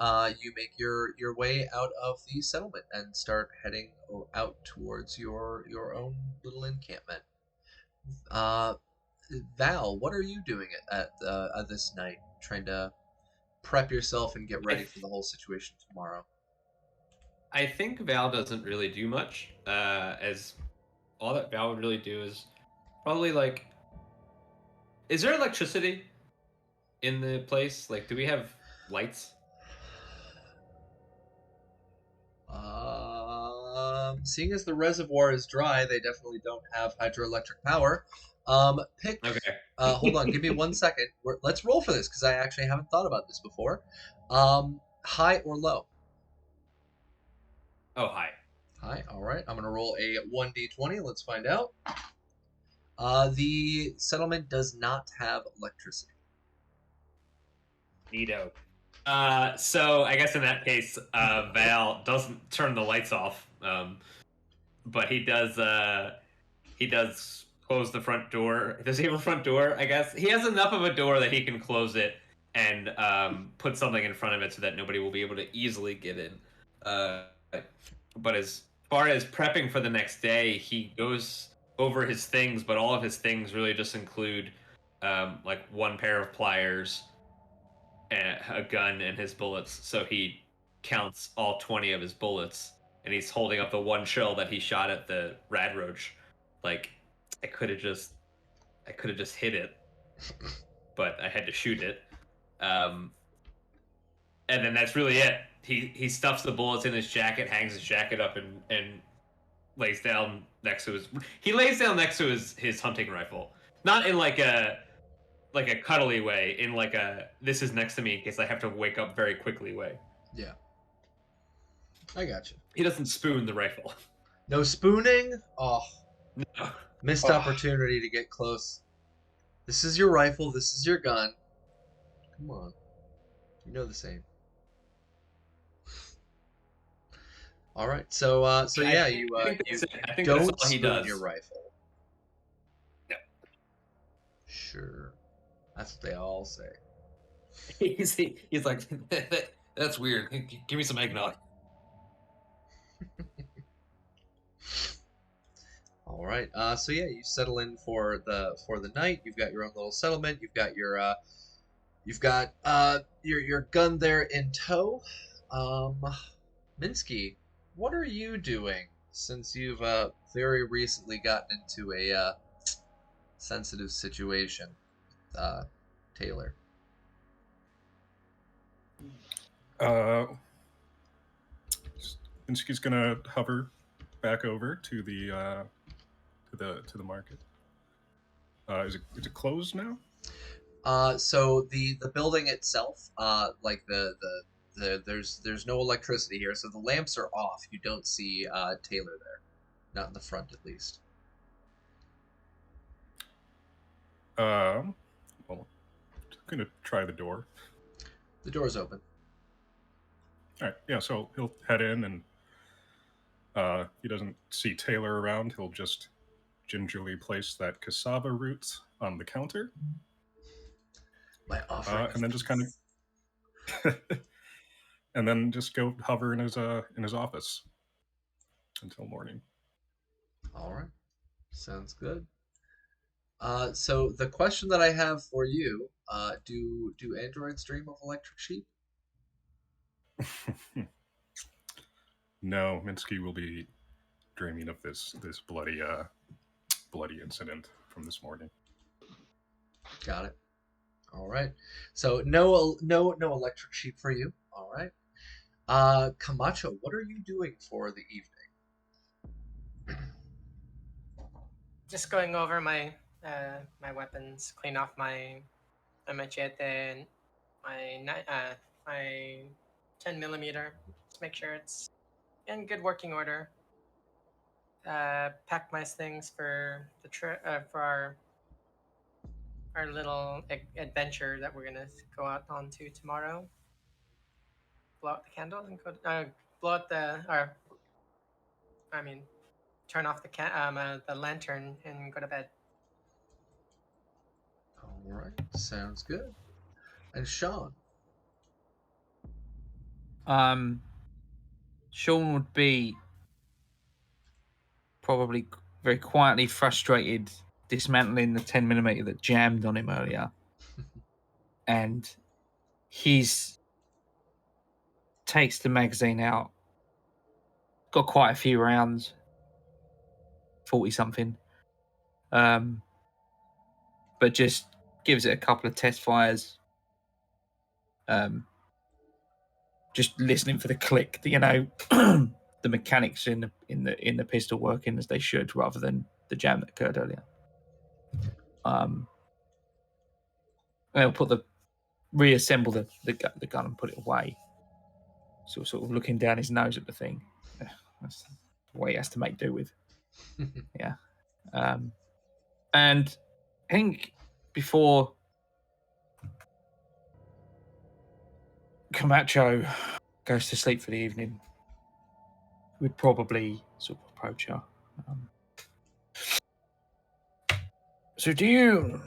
you make your way out of the settlement and start heading out towards your own little encampment. Val, what are you doing at this night? Trying to prep yourself and get ready for the whole situation tomorrow. I think Val doesn't really do much. As all that Val would really do is probably like, is there electricity in the place? Like, do we have lights? Seeing as the reservoir is dry, they definitely don't have hydroelectric power. Pick. Okay. Hold on, give me 1 second. Let's roll for this because I actually haven't thought about this before. High or low? Oh, hi. High. All right. I'm gonna roll a 1d20. Let's find out. The settlement does not have electricity. Neato. So I guess in that case, Val doesn't turn the lights off, but he does close the front door. Does he have a front door? I guess he has enough of a door that he can close it and put something in front of it so that nobody will be able to easily get in. But as far as prepping for the next day, he goes over his things, but all of his things really just include like 1 pair of pliers, a gun, and his bullets. So he counts all 20 of his bullets, and he's holding up the 1 shell that he shot at the radroach. Like, I could have just hit it, but I had to shoot it. And then that's really it. He stuffs the bullets in his jacket, hangs his jacket up, and lays down next to his hunting rifle. Not in like a cuddly way, in like a this is next to me in case I have to wake up very quickly way. Yeah. I got you. He doesn't spoon the rifle. No spooning? Oh. No. Missed opportunity to get close. This is your rifle. This is your gun. Come on. You know the same. All right. So yeah, you don't spoon your rifle. No. Sure. That's what they all say. He's like, that's weird. Give me some eggnog. All right. So yeah, you settle in for the night. You've got your own little settlement. You've got your gun there in tow. Minsky, what are you doing since you've very recently gotten into a sensitive situation, Taylor? Minsky's gonna hover back over to the market. Is it closed now? So the building itself, like there's no electricity here, so the lamps are off. You don't see Taylor there, not in the front at least. Well, just gonna try the door. The door's open. All right, yeah. So he'll head in, and he doesn't see Taylor around. He'll just gingerly place that cassava root on the counter, My offering, and then just kind of, and then just go hover in his office until morning. All right, sounds good. So the question that I have for you, do androids dream of electric sheep? No, Minsky will be dreaming of this bloody incident from this morning. Got it. All right. So no electric sheep for you. All right. Camacho, what are you doing for the evening? Just going over my my weapons, clean off my machete and my 10 millimeter. Just make sure it's in good working order. Pack my things for the trip for our little adventure that we're gonna go out onto tomorrow. Blow out the candles and go. Blow out or I mean, turn off the lantern and go to bed. All right. Sounds good. And Sean. Sean would be probably very quietly frustrated dismantling the 10mm that jammed on him earlier. And he's takes the magazine out. Got quite a few rounds. 40 something. But just gives it a couple of test fires. Just listening for the click, the mechanics in the pistol working as they should, rather than the jam that occurred earlier. They'll reassemble the gun and put it away. So sort of looking down his nose at the thing. That's what he has to make do with. Yeah. And I think before Camacho goes to sleep for the evening, we'd probably sort of approach her. So do you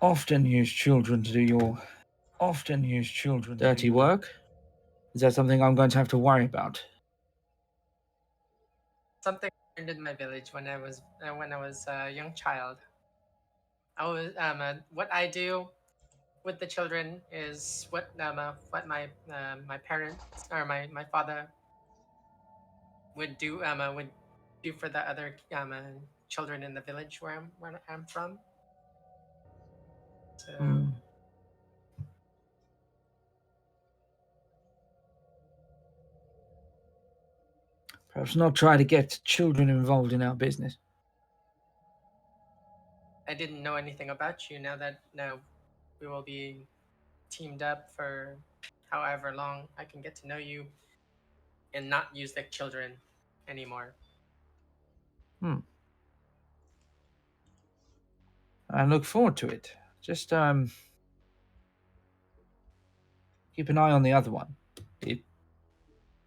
often use children to do your dirty work? Is that something I'm going to have to worry about? Something I learned in my village when I was a young child. I was what I do with the children is what my parents or my father would do for the other children in the village where I'm from. So Perhaps not try to get children involved in our business. I didn't know anything about you. Now we will be teamed up for however long. I can get to know you and not use the children anymore. I look forward to it. Just keep an eye on the other one. He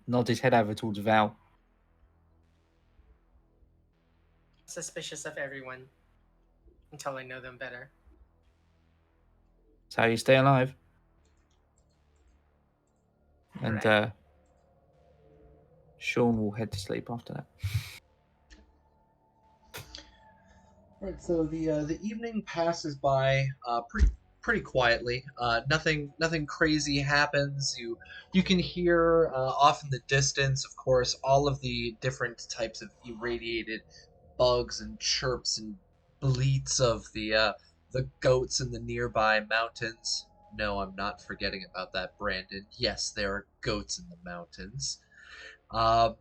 nods his head over towards Val. Suspicious of everyone until I know them better. That's how you stay alive. And Correct. Sean will head to sleep after that. Right, so the evening passes by pretty quietly. Nothing crazy happens. You can hear off in the distance, of course, all of the different types of irradiated bugs and chirps and bleats of the goats in the nearby mountains. No, I'm not forgetting about that, Brandon. Yes, there are goats in the mountains.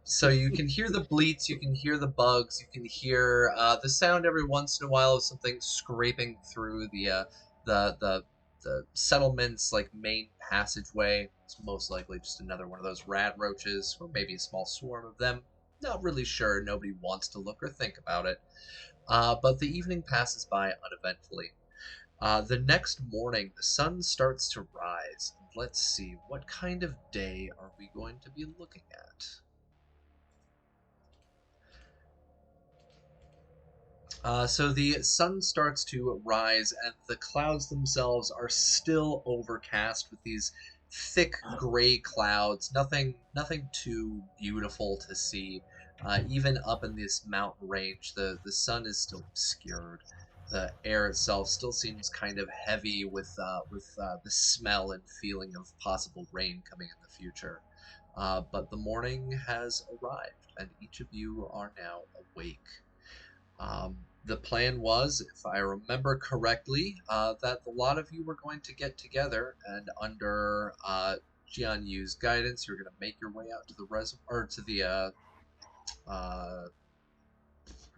So you can hear the bleats, you can hear the bugs, you can hear the sound every once in a while of something scraping through the the the settlement's like main passageway. It's most likely just another one of those rad roaches, or maybe a small swarm of them. Not really sure. Nobody wants to look or think about it. But the evening passes by uneventfully. The next morning, the sun starts to rise. Let's see, what kind of day are we going to be looking at? So the sun starts to rise, and the clouds themselves are still overcast with these thick gray clouds. Nothing too beautiful to see. Even up in this mountain range, the sun is still obscured. The air itself still seems kind of heavy with the smell and feeling of possible rain coming in the future. But the morning has arrived, and each of you are now awake. The plan was, if I remember correctly, that a lot of you were going to get together, and under Jian Yu's guidance, you're going to make your way out to the reservoir, or to the uh,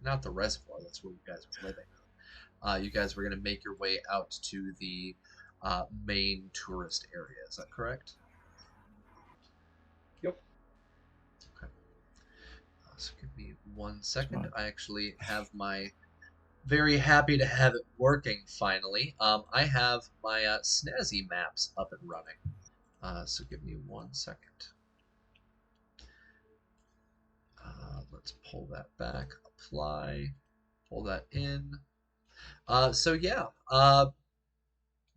not the reservoir. That's where you guys were living. You guys were going to make your way out to the main tourist area. Is that correct? Yep. Okay. So give me 1 second. Fine. I actually have my very happy to have it working finally. I have my snazzy maps up and running. So give me 1 second. Let's pull that back, apply, pull that in. So yeah,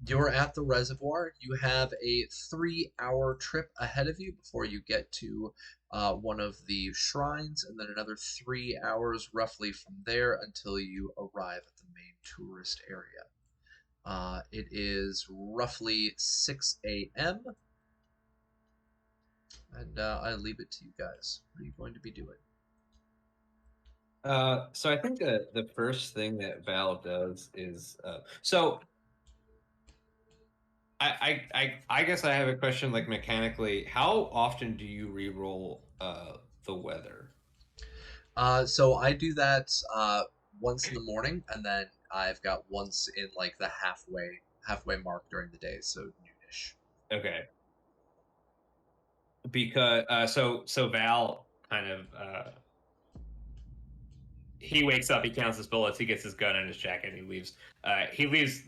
you're at the reservoir. You have a 3-hour trip ahead of you before you get to one of the shrines, and then another 3 hours roughly from there until you arrive at the main tourist area. It is roughly 6 a.m., and I leave it to you guys. What are you going to be doing? So I think the first thing that Val does is so I guess I have a question like mechanically. How often do you re-roll the weather? So I do that once in the morning, and then I've got once in like the halfway mark during the day, so noonish. Okay. Because so Val kind of he wakes up, he counts his bullets, he gets his gun and his jacket, and he leaves. He leaves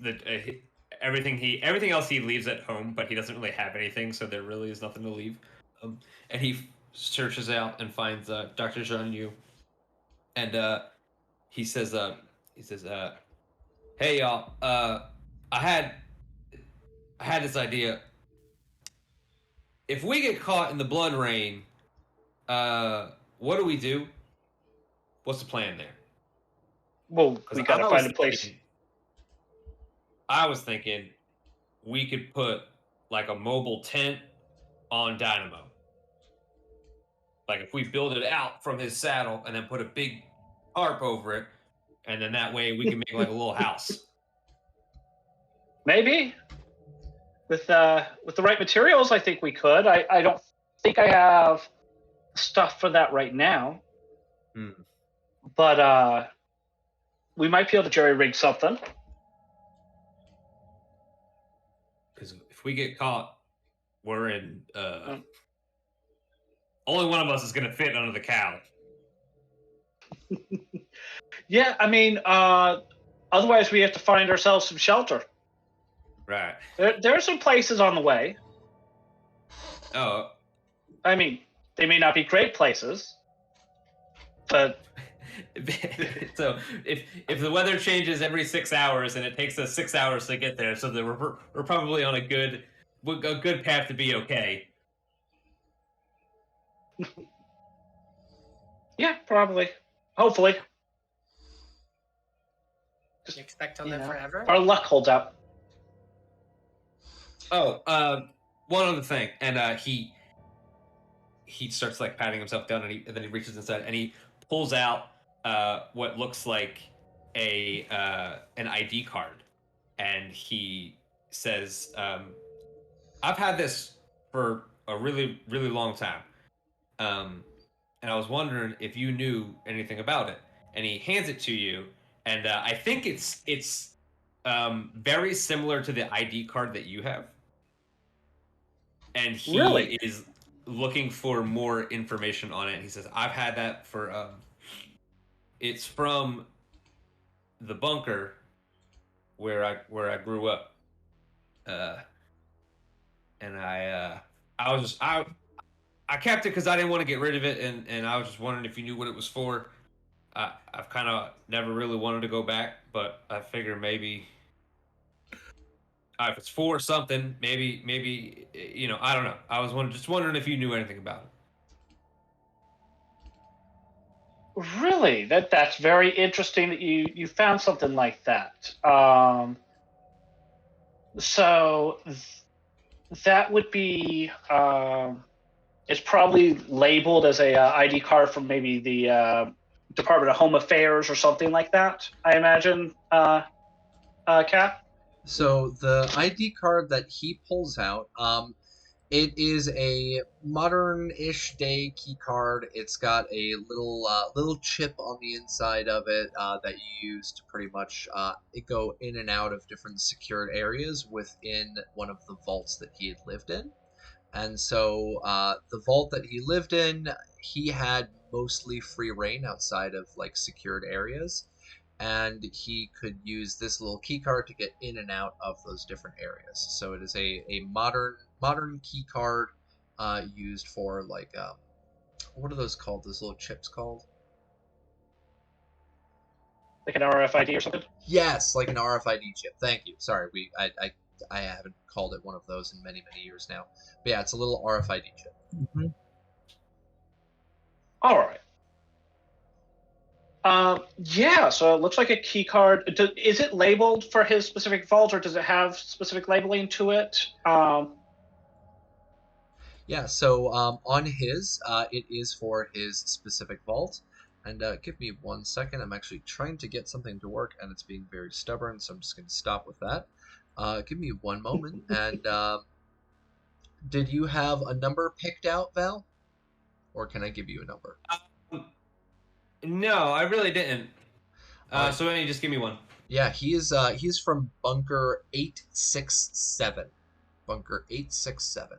everything else he leaves at home, but he doesn't really have anything, so there really is nothing to leave. And he searches out and finds Dr. Jean Yu, and he says, "Hey y'all, I had this idea. If we get caught in the blood rain, what do we do? What's the plan there?" Well, we gotta find a place. I was thinking we could put like a mobile tent on Dynamo. Like if we build it out from his saddle and then put a big tarp over it, and then that way we can make like a little house. Maybe with the right materials, I think we could. I don't think I have stuff for that right now, but we might be able to jerry rig something. Because if we get caught, we're in. Only one of us is going to fit under the cow. Yeah, I mean, otherwise we have to find ourselves some shelter. Right. There are some places on the way. Oh. I mean, they may not be great places, but so if the weather changes every 6 hours and it takes us 6 hours to get there, so that we're probably on a good path to be okay. Yeah, probably. Hopefully. You expect to live forever? Our luck holds out. Oh, one other thing, and he starts like patting himself down, and then he reaches inside and he pulls out what looks like an ID card, and he says, "I've had this for a really, really long time. and I was wondering if you knew anything about it. And he hands it to you, and I think it's very similar to the ID card that you have. And he Really? is looking for more information on it. He says, "I've had that for it's from the bunker where I grew up, uh, and I kept it because I didn't want to get rid of it, and I was just wondering if you knew what it was for. I've kind of never really wanted to go back, but I figure maybe if it's for something, maybe I don't know. I was just wondering if you knew anything about Really? That's very interesting that you found something like that. So that would be it's probably labeled as a ID card from maybe the Department of Home Affairs or something like that. I imagine, Cap. So the ID card that he pulls out, it is a modern-ish day key card. It's got a little chip on the inside of it that you use to pretty much go in and out of different secured areas within one of the vaults that he had lived in. And so the vault that he lived in, he had mostly free reign outside of like secured areas, and he could use this little key card to get in and out of those different areas. So it is a modern key card used for like what are those called? Those little chips called? Like an RFID or something. Yes, like an RFID chip. Thank you. Sorry, I haven't called it one of those in many years now. But yeah, it's a little RFID chip. Mm-hmm. All right. Yeah, so it looks like a key card. Is it labeled for his specific vault, or does it have specific labeling to it? Yeah, so on his, it is for his specific vault. And give me 1 second. I'm actually trying to get something to work, and it's being very stubborn, so I'm just going to stop with that. Give me one moment. And did you have a number picked out, Val? Or can I give you a number? No, I really didn't. All right. So why don't you just give me one? Yeah, he's from Bunker 867. Bunker 867.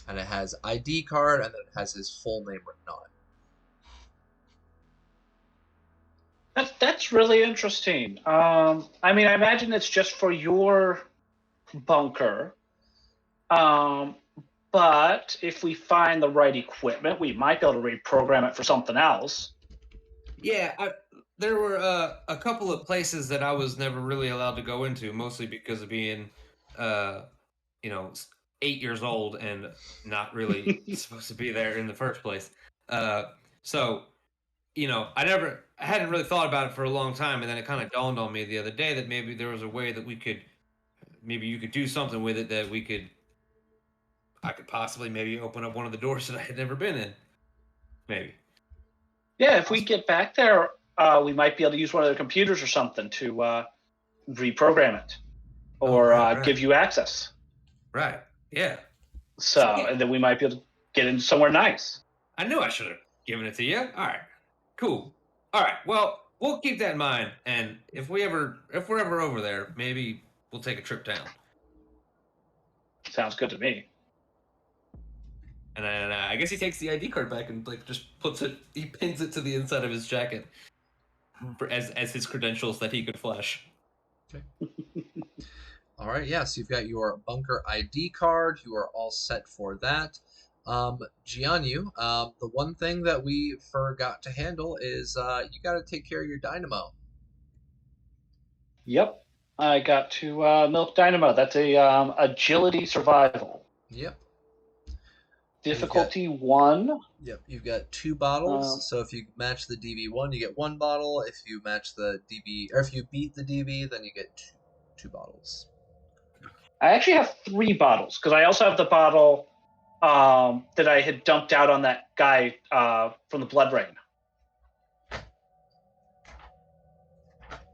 And it has ID card, and then it has his full name written on it. That's really interesting. I mean, I imagine it's just for your bunker. But if we find the right equipment, we might be able to reprogram it for something else. Yeah, there were a couple of places that I was never really allowed to go into, mostly because of being, 8 years old and not really supposed to be there in the first place. So, I hadn't really thought about it for a long time, and then it kind of dawned on me the other day that maybe there was a way that maybe you could do something with it that I could possibly maybe open up one of the doors that I had never been in. Maybe. Yeah, if we get back there, we might be able to use one of the computers or something to reprogram it or right. give you access. Right. Yeah. So, and then we might be able to get into somewhere nice. I knew I should have given it to you. All right. Cool. All right. Well, we'll keep that in mind, and if we're ever over there, maybe we'll take a trip down. Sounds good to me. And then I guess he takes the ID card back and like just he pins it to the inside of his jacket as his credentials that he could flash. Okay. All right, yeah, so you've got your bunker ID card. You are all set for that. Jianyu, the one thing that we forgot to handle is you got to take care of your dynamo. Yep, I got to milk dynamo. That's a agility survival. Yep. Difficulty 1. Yep, you've got 2 bottles. So if you match the DB1, you get 1 bottle. If you match the DB, or if you beat the DB, then you get 2 bottles. I actually have 3 bottles because I also have the bottle that I had dumped out on that guy from the Blood Rain.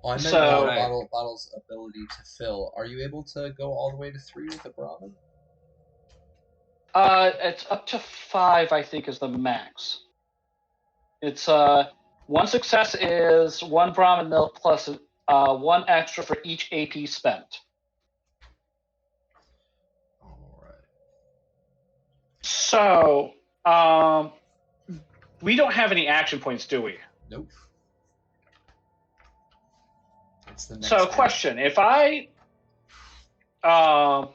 Oh, I meant bottle's ability to fill. Are you able to go all the way to 3 with the Brahmin? It's up to 5, I think, is the max. It's 1 success is 1 Brahmin milk plus 1 extra for each AP spent. All right. So, we don't have any action points, do we? Nope. It's the next So, turn. question: if I, to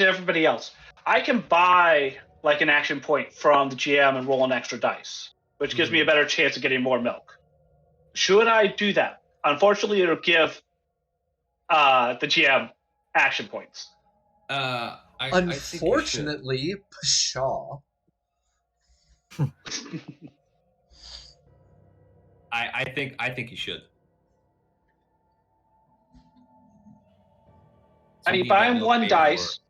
everybody else, I can buy like an action point from the GM and roll an extra dice, which gives me a better chance of getting more milk. Should I do that? Unfortunately, it'll give the GM action points. Unfortunately, pshaw. I think you should. I mean, buying 1 dice.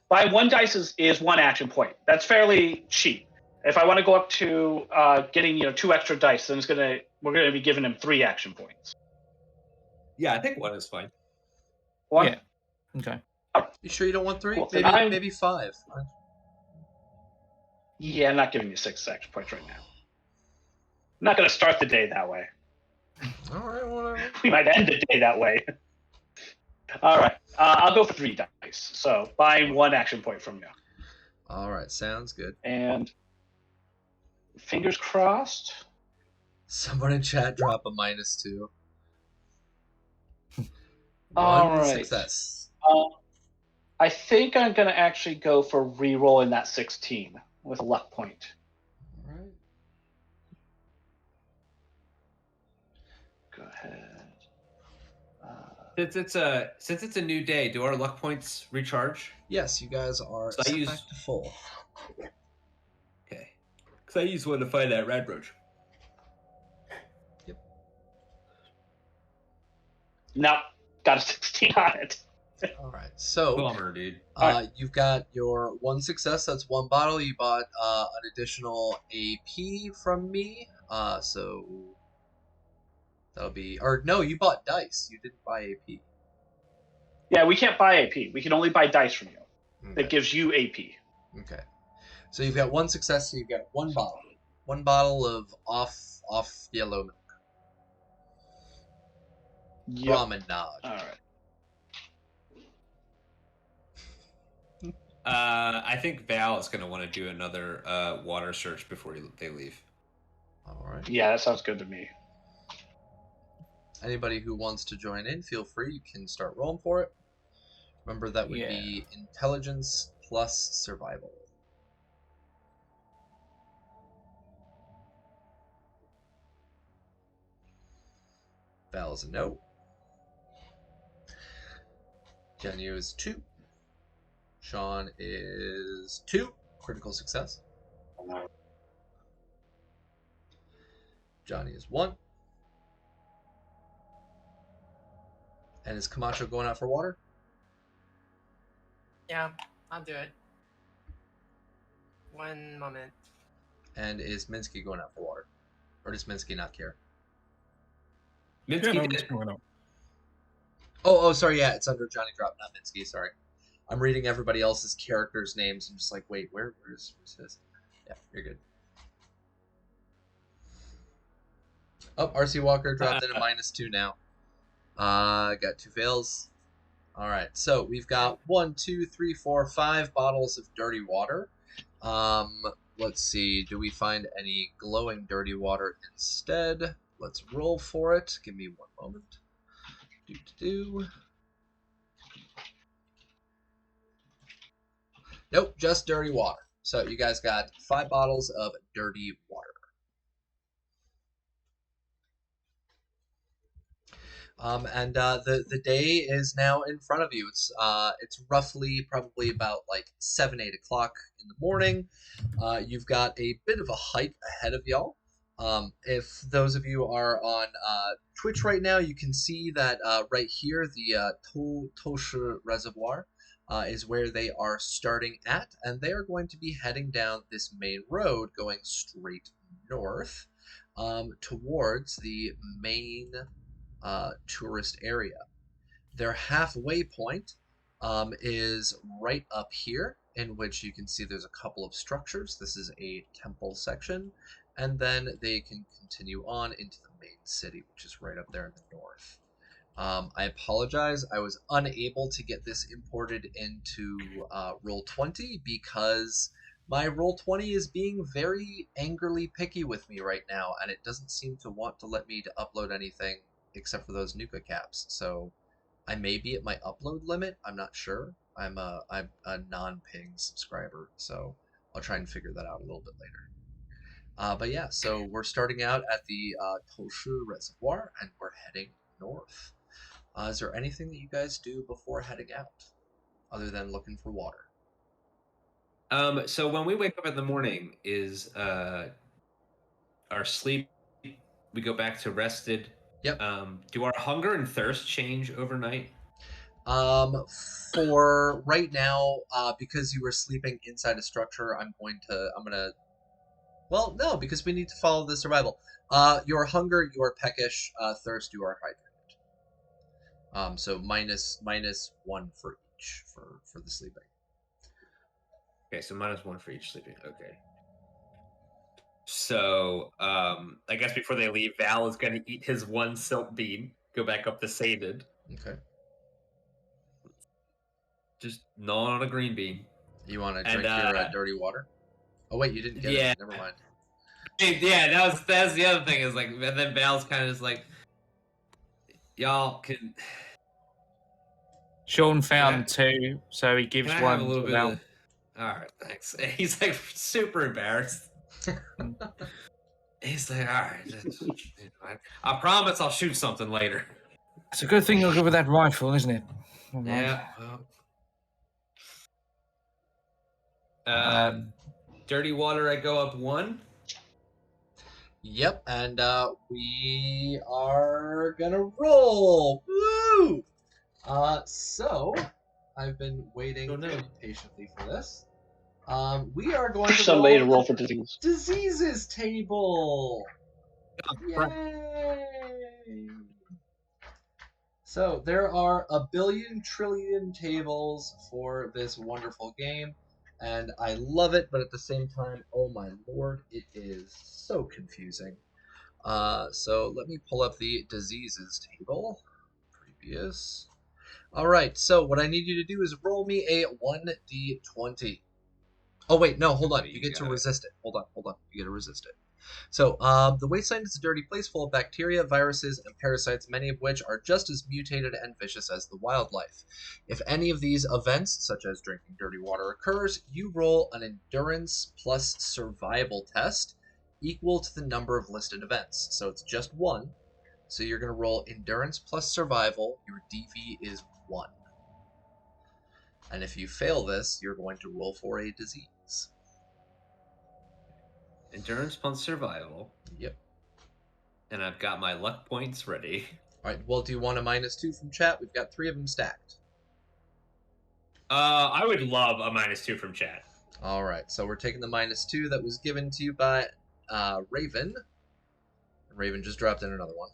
Buying 1 dice is 1 action point. That's fairly cheap. If I want to go up to getting 2 extra dice, then we're gonna be giving him 3 action points. Yeah, I think 1 is fine. 1. Yeah. Okay. You sure you don't want 3? Cool. Maybe 5. Yeah, I'm not giving you 6 action points right now. I'm not gonna start the day that way. All right, whatever. We might end the day that way. All right, I'll go for 3 dice. So buying 1 action point from you. All right, sounds good. And fingers crossed. Someone in chat drop a -2. All 1 right. success. I think I'm gonna actually go for re-rolling that 16 with a luck point. All right. Go ahead. Since it's a new day, do our luck points recharge? Yes, you guys are So I set use- back to full. Okay. Because I used 1 to find that red roach. No, got a 16 on it. All right, so Bummer, dude. you've got your 1 success. That's 1 bottle. You bought an additional AP from me. So that'll be, or no, you bought dice. You didn't buy AP. Yeah, we can't buy AP. We can only buy dice from you. Okay. That gives you AP. Okay. So you've got 1 success. So you've got 1 bottle. 1 bottle of off yellow milk. Yep. Promenade. All right. I think Val is going to want to do another water search before they leave. All right. Yeah, that sounds good to me. Anybody who wants to join in, feel free. You can start rolling for it. Remember, that would be intelligence plus survival. Val is a no. Jenny is 2. Sean is 2. Critical success. Johnny is 1. And is Camacho going out for water? Yeah, I'll do it. 1 moment. And is Minsky going out for water? Or does Minsky not care? Yeah, Minsky no, did. it's going up. Oh, sorry, yeah, it's under Johnny Drop, not Minsky, sorry. I'm reading everybody else's characters' names. I'm just like, wait, where's his? Yeah, you're good. Oh, RC Walker dropped in a -2 now. Got 2 fails. All right, so we've got 1, 2, 3, 4, 5 bottles of dirty water. Let's see, do we find any glowing dirty water instead? Let's roll for it. Give me 1 moment. Nope, just dirty water. So you guys got 5 bottles of dirty water. And the day is now in front of you. It's roughly probably about like 7-8 o'clock in the morning. You've got a bit of a hike ahead of y'all. If those of you are on Twitch right now, you can see that right here, the Tosche Reservoir is where they are starting at, and they are going to be heading down this main road going straight north towards the main tourist area. Their halfway point is right up here in which you can see there's a couple of structures. This is a temple section, and then they can continue on into the main city, which is right up there in the north. I apologize, I was unable to get this imported into Roll20 because my Roll20 is being very angrily picky with me right now, and it doesn't seem to want to let me to upload anything except for those Nuka caps. So I may be at my upload limit. I'm not sure. I'm a non-ping subscriber, so I'll try and figure that out a little bit later. But yeah, so we're starting out at the Toshu Reservoir, and we're heading north. Is there anything that you guys do before heading out, other than looking for water? So when we wake up in the morning, is our sleep? We go back to rested. Yep. Do our hunger and thirst change overnight? For right now, because you were sleeping inside a structure, I'm gonna. Well, no, because we need to follow the survival. Your hunger, you are peckish. Thirst, you are hydrated. So minus 1 for each for the sleeping. Okay, so -1 for each sleeping. Okay. So, I guess before they leave, Val is going to eat his 1 silk bean, go back up to sated. Okay. Just gnaw on a green bean. You want to drink your dirty water? Oh wait, you didn't get it. Never mind. Yeah, that's the other thing is like, and then Val's kind of just like, y'all can. Sean found 2, so he gives Can I one have a little to bit Val. of? All right, thanks. He's like super embarrassed. He's like, all right, I promise I'll shoot something later. It's a good thing you'll go with that rifle, isn't it? Oh, Yeah. Well. Dirty water, I go up 1. Yep, and we are gonna roll. Woo! So I've been waiting very patiently for this. We are going to Somebody to roll the for disease. diseases table. crap. Yay! So there are a billion trillion tables for this wonderful game, and I love it, but at the same time, oh my lord, it is so confusing. So let me pull up the diseases table. Previous. All right, so what I need you to do is roll me a 1d20. Oh wait, no, hold on. You get to resist it. Hold on. You get to resist it. So, the wasteland is a dirty place full of bacteria, viruses, and parasites, many of which are just as mutated and vicious as the wildlife. If any of these events, such as drinking dirty water, occurs, you roll an endurance plus survival test equal to the number of listed events. So it's just 1. So you're going to roll endurance plus survival. Your DV is 1. And if you fail this, you're going to roll for a disease. Endurance plus survival. Yep. And I've got my luck points ready. All right. Well, do you want a -2 from chat? We've got 3 of them stacked. I would love a -2 from chat. All right. So we're taking the -2 that was given to you by Raven. Raven just dropped in another one.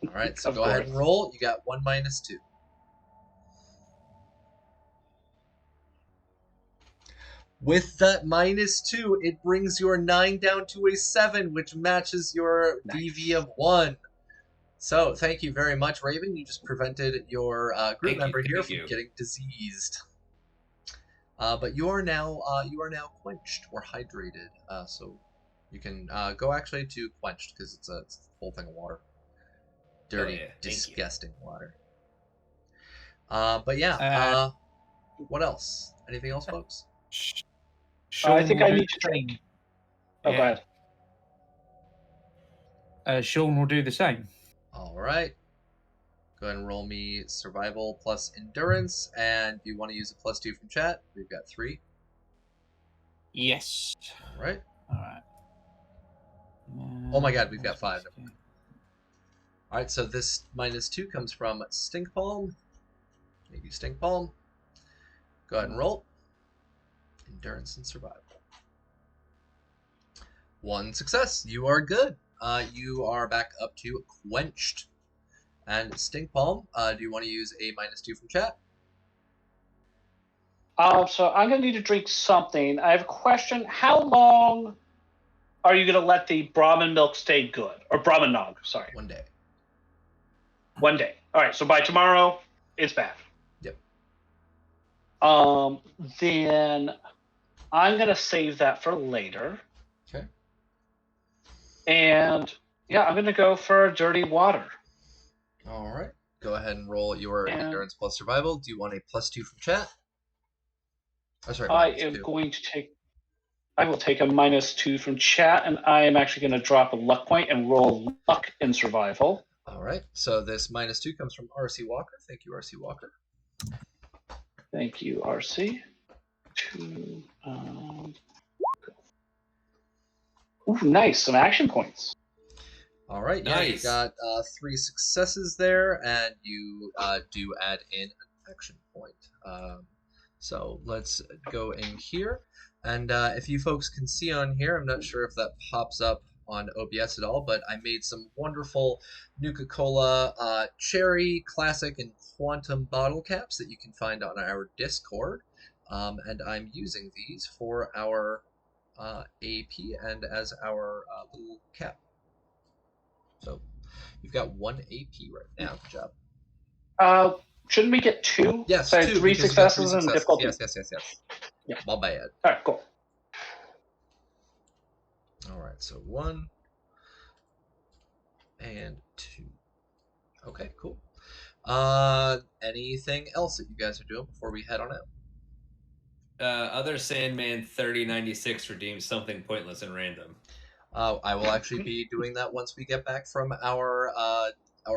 All right. So go ahead and roll. You got 1 -2. With that -2, it brings your 9 down to a 7, which matches your DV of 1. So, thank you very much, Raven. You just prevented your group member here from getting diseased. But you are now quenched or hydrated. So you can go actually to quenched because it's a whole thing of water. Dirty, disgusting water. But yeah. What else? Anything else, folks? I think I need to drink. Oh, go ahead. Sean will do the same. All right. Go ahead and roll me survival plus endurance, and do you want to use a +2 from chat? We've got 3. Yes. All right. All right. Oh my God, we've got 5. All right, so this -2 comes from Stink Palm. Maybe Stink Palm. Go ahead and roll. Endurance and survival. 1 success. You are good. You are back up to quenched. And Stink Palm, do you want to use a -2 from chat? So I'm going to need to drink something. I have a question. How long are you going to let the Brahmin milk stay good? Or Brahmin nog, sorry. 1 day. 1 day. All right, so by tomorrow, it's bad. Yep. Then I'm going to save that for later. Okay. And yeah, I'm going to go for dirty water. All right. Go ahead and roll your And- endurance plus survival. Do you want a +2 from chat? Oh, sorry. I -2. am going to take. I will take a -2 from chat, and I am actually going to drop a luck point and roll luck in survival. All right. So this -2 comes from RC Walker. Thank you, RC Walker. Thank you, RC. Ooh, nice. Some action points. All right. Yeah, you Nice. got 3 successes there, and you do add in an action point. So let's go in here. And if you folks can see on here, I'm not sure if that pops up on OBS at all, but I made some wonderful Nuka-Cola Cherry, Classic, and Quantum bottle caps that you can find on our Discord. And I'm using these for our AP and as our little cap. So you've got 1 AP right now. Good job. Shouldn't we get 2? Yes, so I had 2 3 because you got 3 successes and successes. difficulty. Yes. Yeah. My bad. All right, cool. All right, so 1 and 2. Okay, cool. Anything else that you guys are doing before we head on out? Other Sandman 3096 redeemed something pointless and random. I will actually be doing that once we get back from our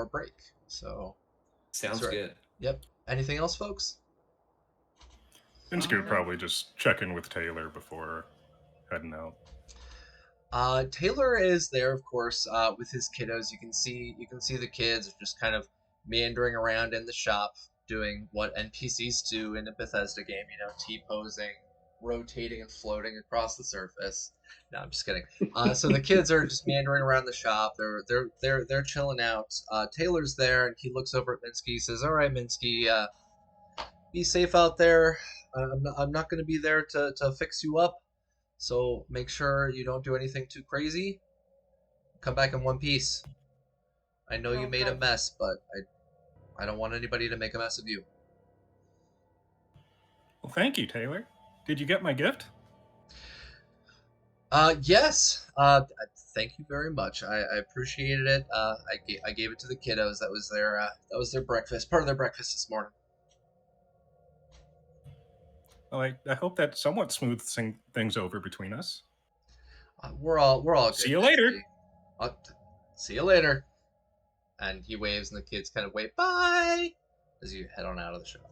break. So Sounds right. good. Yep. Anything else, folks? Finsky would probably just check in with Taylor before heading out. Taylor is there, of course, with his kiddos. You can see the kids just kind of meandering around in the shop, doing what NPCs do in a Bethesda game. T-posing, rotating, and floating across the surface. No, I'm just kidding. So the kids are just meandering around the shop. They're chilling out. Taylor's there, and he looks over at Minsky. He says, "All right, Minsky, be safe out there. I'm not going to be there to fix you up. So make sure you don't do anything too crazy. Come back in one piece. I know you made a mess, but I don't want anybody to make a mess of you." Well, thank you, Taylor. Did you get my gift? Yes. Thank you very much. I appreciated it. I gave it to the kiddos. That was their breakfast. Part of their breakfast this morning. Well, I hope that somewhat smooths things over between us. We're all good. See you later. See you later. And he waves, and the kids kind of wave bye as you head on out of the shop.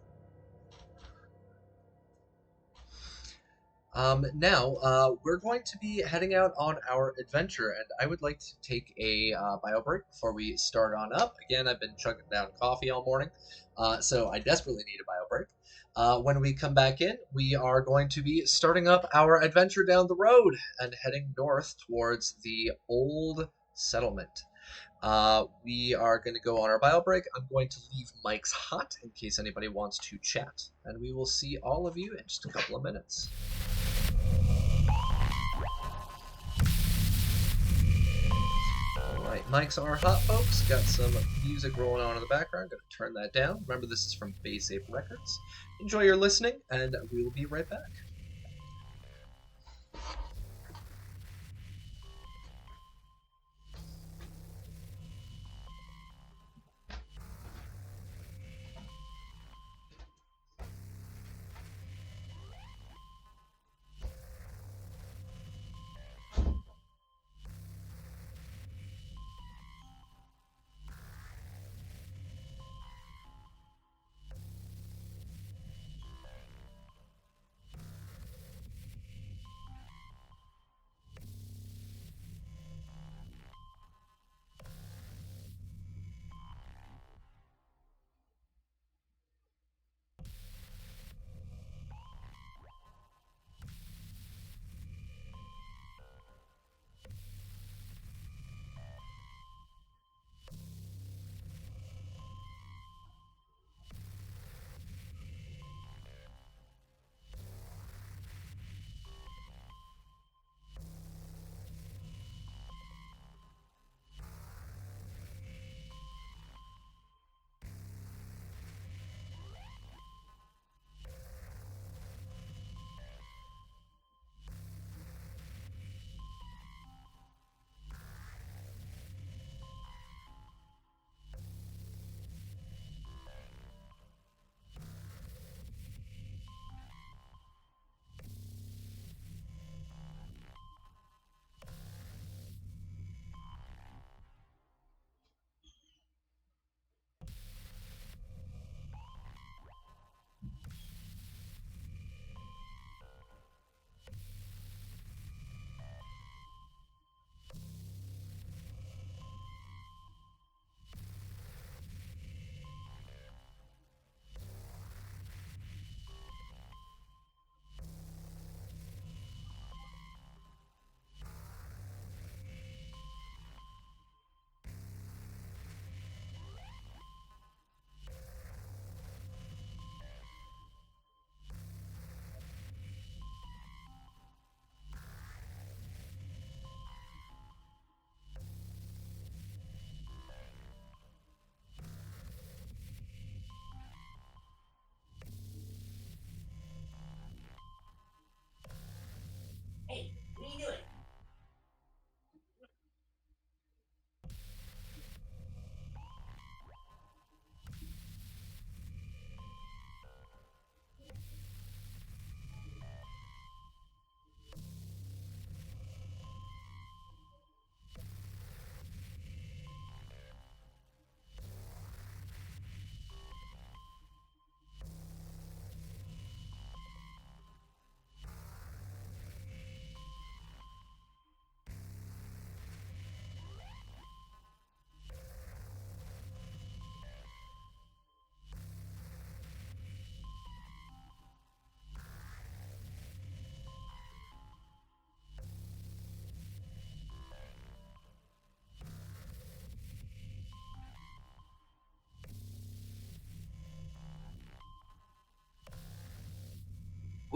Now, we're going to be heading out on our adventure, and I would like to take a bio break before we start on up. Again, I've been chugging down coffee all morning, so I desperately need a bio break. When we come back in, we are going to be starting up our adventure down the road and heading north towards the old settlement. We are going to go on our bio break. I'm going to leave mics hot in case anybody wants to chat, and we will see all of you in just a couple of minutes. Alright, mics are hot, folks. Got some music rolling on in the background. Gonna turn that down. Remember, this is from Base Ape Records. Enjoy your listening, and we will be right back.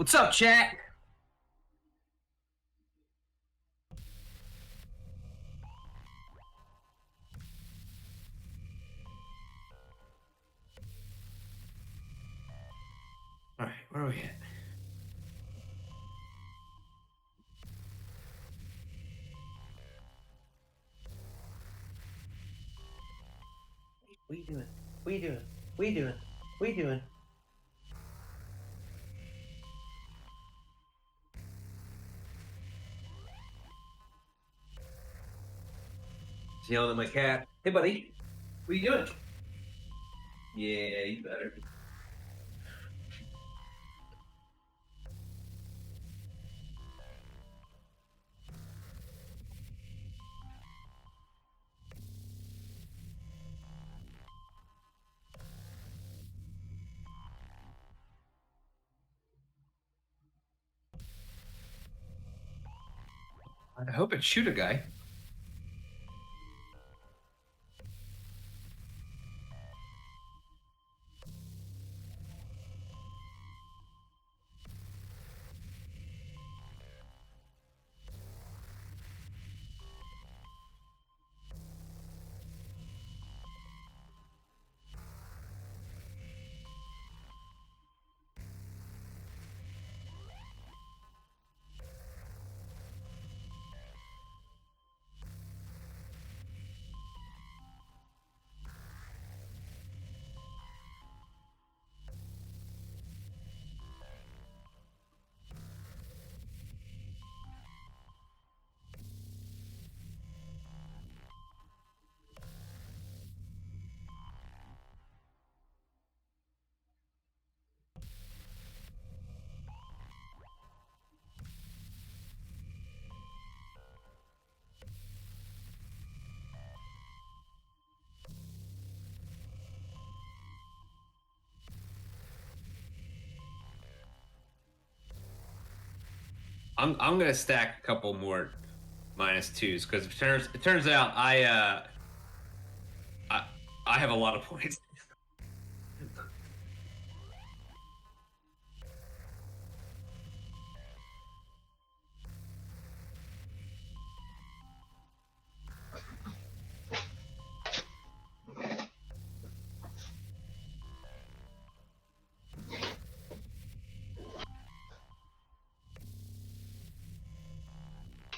What's up, chat? All right, where are we at? What are you doing? What are you doing? What are you doing? What are you doing? He's yelling at my cat. Hey, buddy. What are you doing? Yeah, you better. I hope it shoot a guy. I'm gonna stack a couple more -2s because it turns out I have a lot of points.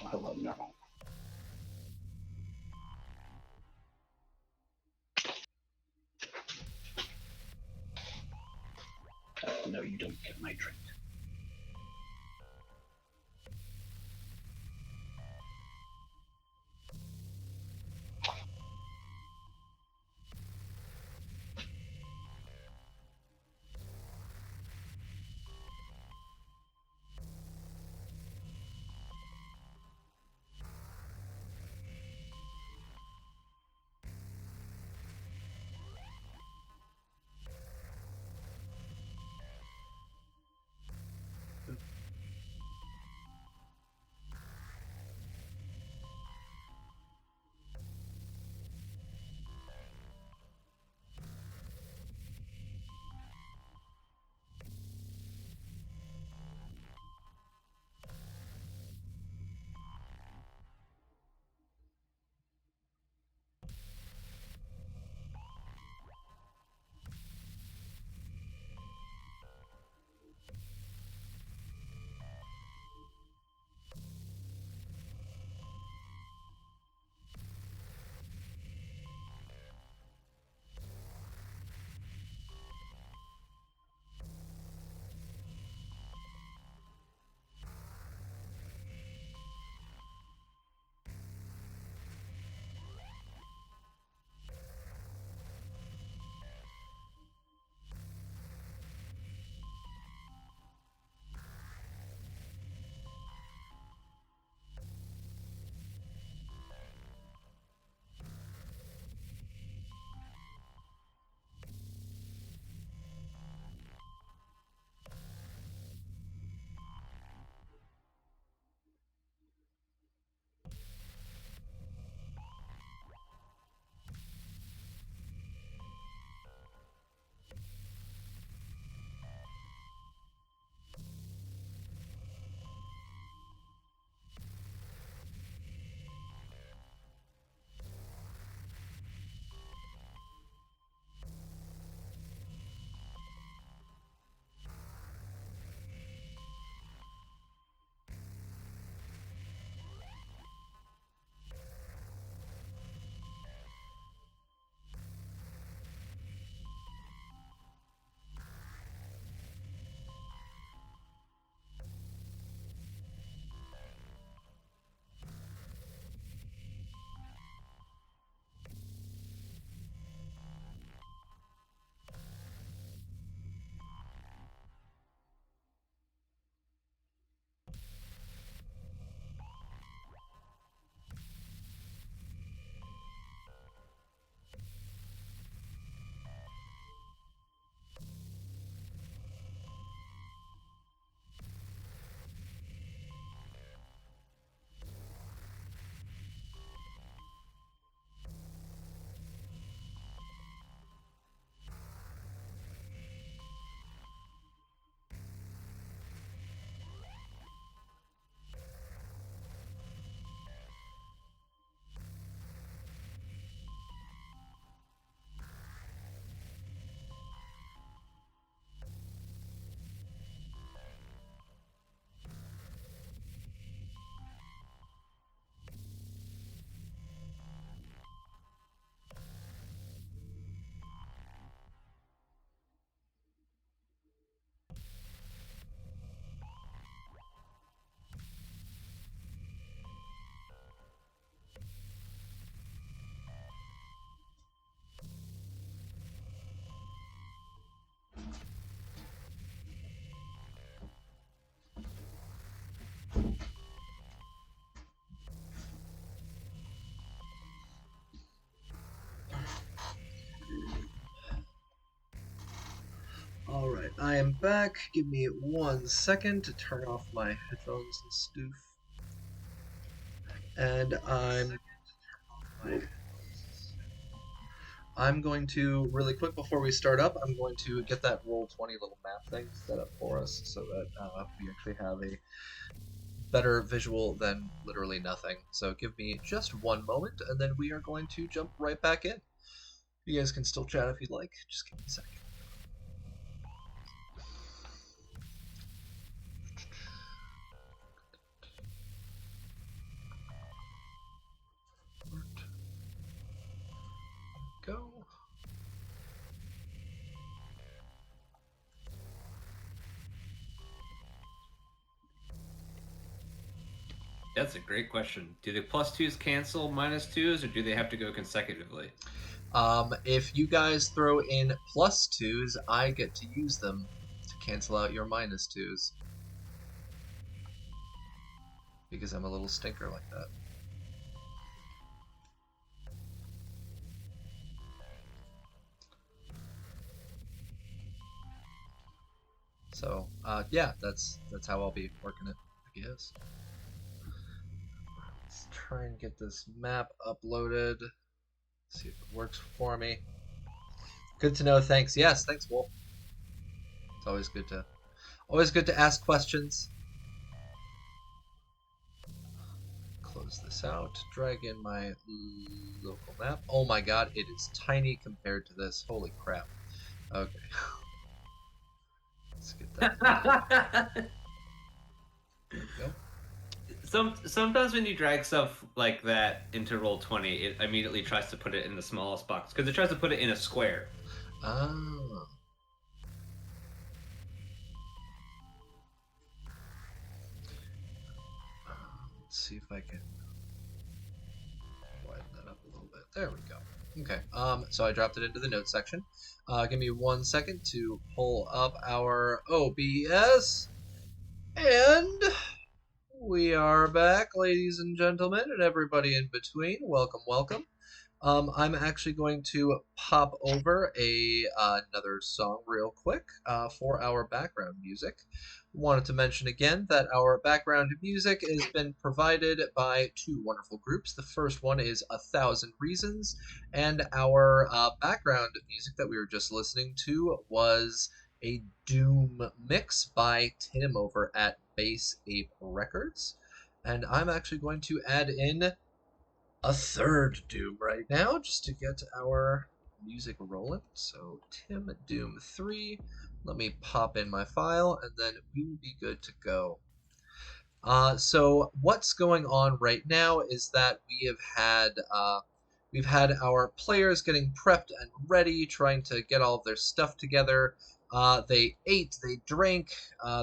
Hello, no. No, you don't get my drink. I am back. Give me 1 second to turn off my headphones and stoof. And I'm going to, really quick before we start up, I'm going to get that Roll20 little map thing set up for us so that we actually have a better visual than literally nothing. So give me just 1 moment, and then we are going to jump right back in. You guys can still chat if you'd like. Just give me a second. Go. That's a great question. Do the +2s cancel -2s, or do they have to go consecutively? If you guys throw in +2s, I get to use them to cancel out your -2s. Because I'm a little stinker like that. So, yeah, that's how I'll be working it, I guess. Let's try and get this map uploaded. See if it works for me. Good to know. Thanks. Yes, thanks, Wolf. It's always good to ask questions. Close this out. Drag in my local map. Oh my god, it is tiny compared to this. Holy crap. Okay. Let's get that. There we go. Sometimes when you drag stuff like that into Roll20, it immediately tries to put it in the smallest box because it tries to put it in a square. Ah. Let's see if I can widen that up a little bit. There we go. Okay. So I dropped it into the notes section. Give me 1 second to pull up our OBS, and we are back, ladies and gentlemen, and everybody in between. Welcome, welcome. I'm actually going to pop over another song real quick for our background music. Wanted to mention again that our background music has been provided by 2 wonderful groups. The first one is 1,000 Reasons, and our background music that we were just listening to was a Doom mix by Tim over at Bass Ape Records. And I'm actually going to add in a third Doom right now just to get our music rolling. So Tim Doom 3, let me pop in my file, and then we will be good to go. So what's going on right now is that we've had our players getting prepped and ready, trying to get all of their stuff together. They ate, they drank,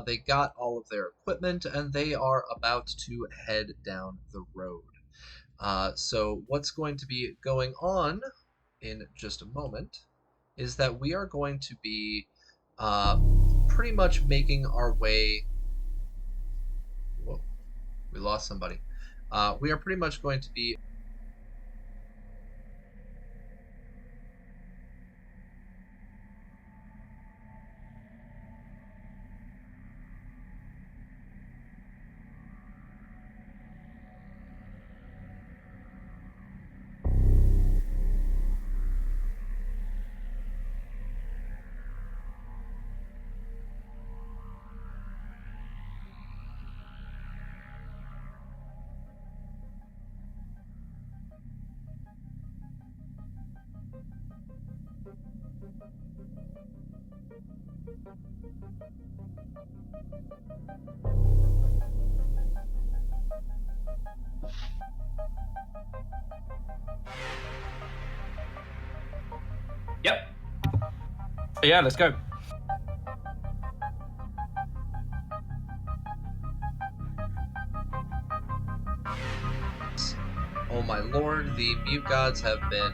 they got all of their equipment, and they are about to head down the road. So what's going to be going on in just a moment is that we are going to be pretty much making our way. Whoa, we lost somebody. We are pretty much going to be Yep. Yeah, let's go. Oh my lord, the mute gods have been.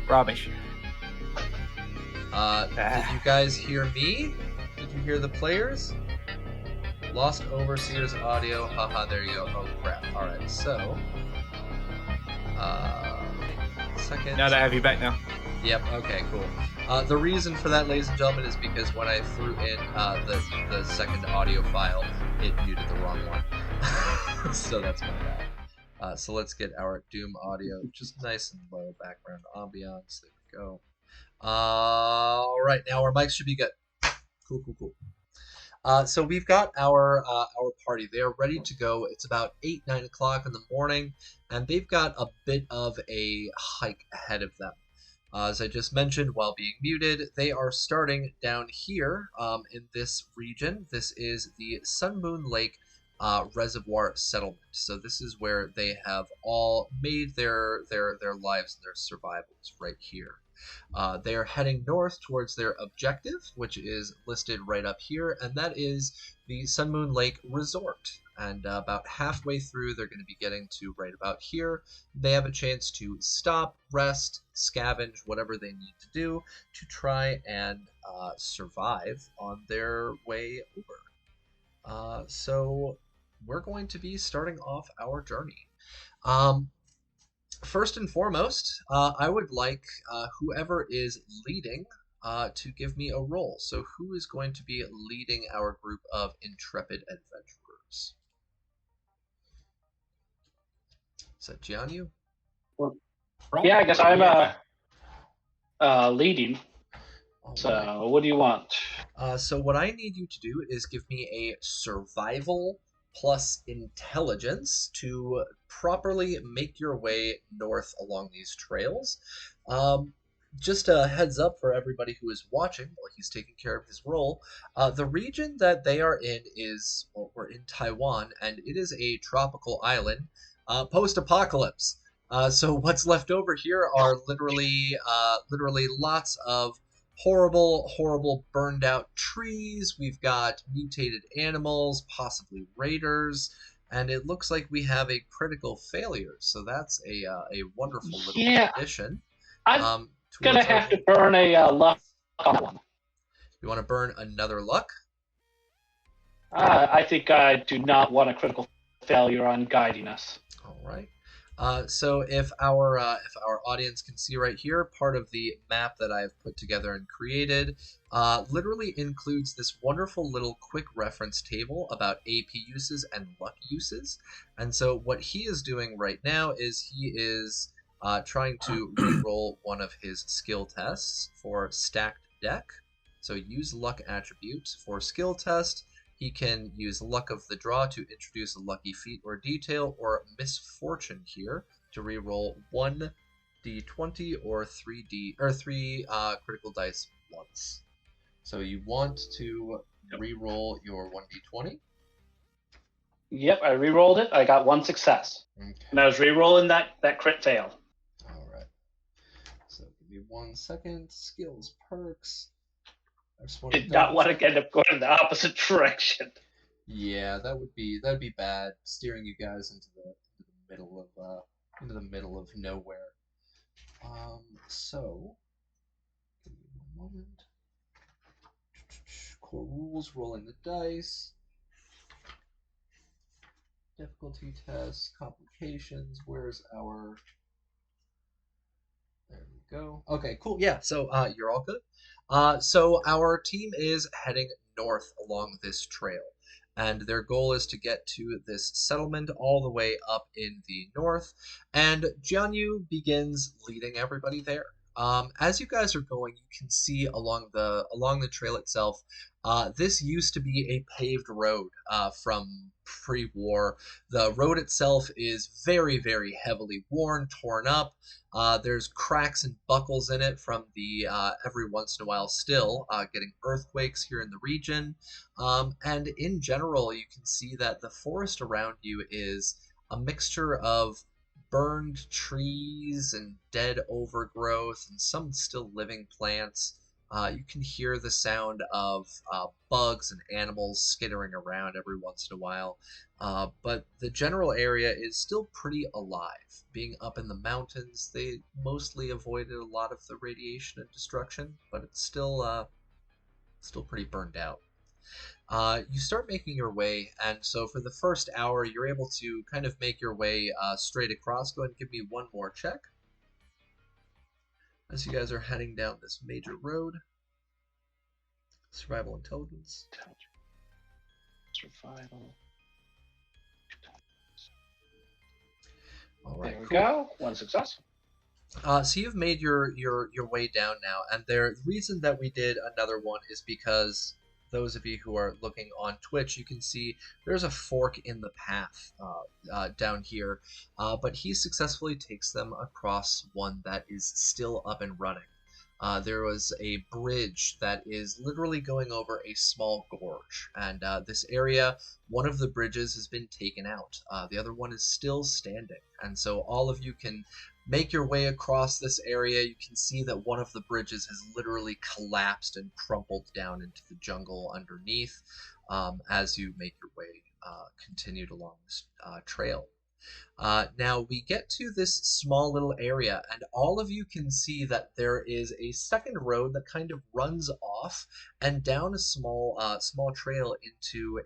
Rubbish. Did you guys hear me? Did you hear the players? Lost Overseer's audio. Haha, there you go. Oh crap. Alright, so. Second. Now they have you back now. Yep. Okay. Cool. The reason for that, ladies and gentlemen, is because when I threw in the second audio file, it muted the wrong one. So that's my bad. So let's get our Doom audio just nice and low, background ambiance. There we go. All right, now our mics should be good. Cool, cool, cool. So we've got our party. They are ready to go. It's about 8-9 o'clock in the morning, and they've got a bit of a hike ahead of them. As I just mentioned, while being muted, they are starting down here in this region. This is the Sun Moon Lake Reservoir Settlement. So this is where they have all made their lives and their survivals right here. They are heading north towards their objective, which is listed right up here, and that is the Sun Moon Lake Resort. And about halfway through, they're going to be getting to right about here. They have a chance to stop, rest, scavenge, whatever they need to do to try and survive on their way over. So we're going to be starting off our journey. First and foremost, I would like whoever is leading to give me a roll. So who is going to be leading our group of intrepid adventurers? Is that Jianyu? Yeah, I guess I'm leading. All So right. what do you want? So what I need you to do is give me a survival plus intelligence to properly make your way north along these trails. Just a heads up for everybody who is watching while he's taking care of his role. The region that they are in is, well, we're in Taiwan, and it is a tropical island, post-apocalypse. So what's left over here are literally lots of horrible burned out trees. We've got mutated animals, possibly raiders, and it looks like we have a critical failure. So that's a wonderful little addition. I'm gonna have to burn a luck on one. You want to burn another luck? I think I do not want a critical failure on guiding us. All right. So if our audience can see right here, part of the map that I've put together and created literally includes this wonderful little quick reference table about AP uses and luck uses. And so what he is doing right now is he is trying to re-roll one of his skill tests for stacked deck. So use luck attribute for skill test. He can use luck of the draw to introduce a lucky feat or detail, or misfortune here to re-roll 1d20 or 3 critical dice once. So you want to re-roll your 1d20. Yep, I re-rolled it. I got one success, and I was re-rolling that crit fail. All right. So give me 1 second. Skills, perks. Did not want to end up going in the opposite direction. Yeah, that'd be bad, steering you guys into the middle of nowhere. So give me 1 moment. Core rules, rolling the dice. Difficulty tests, complications. Where's our? There we go. Okay, cool. Yeah, so you're all good. So our team is heading north along this trail, and their goal is to get to this settlement all the way up in the north, and Jianyu begins leading everybody there. As you guys are going, you can see along the trail itself, this used to be a paved road from pre-war. The road itself is very heavily worn, torn up. There's cracks and buckles in it from the every once in a while still getting earthquakes here in the region. And in general, you can see that the forest around you is a mixture of burned trees and dead overgrowth and some still living plants. You can hear the sound of bugs and animals skittering around every once in a while. But the general area is still pretty alive. Being up in the mountains, they mostly avoided a lot of the radiation and destruction, but it's still pretty burned out. You start making your way, and so for the first hour, you're able to kind of make your way straight across. Go ahead and give me one more check. As you guys are heading down this major road. Survival intelligence. Survival. All right, There we cool. go. One success. So you've made your way down now, and the reason that we did another one is because those of you who are looking on Twitch, you can see there's a fork in the path down here, but he successfully takes them across one that is still up and running. There was a bridge that is literally going over a small gorge, and this area, one of the bridges has been taken out. The other one is still standing, and so all of you can make your way across this area. You can see that one of the bridges has literally collapsed and crumpled down into the jungle underneath as you make your way continued along this trail. Now we get to this small little area, and all of you can see that there is a second road that kind of runs off and down a small trail into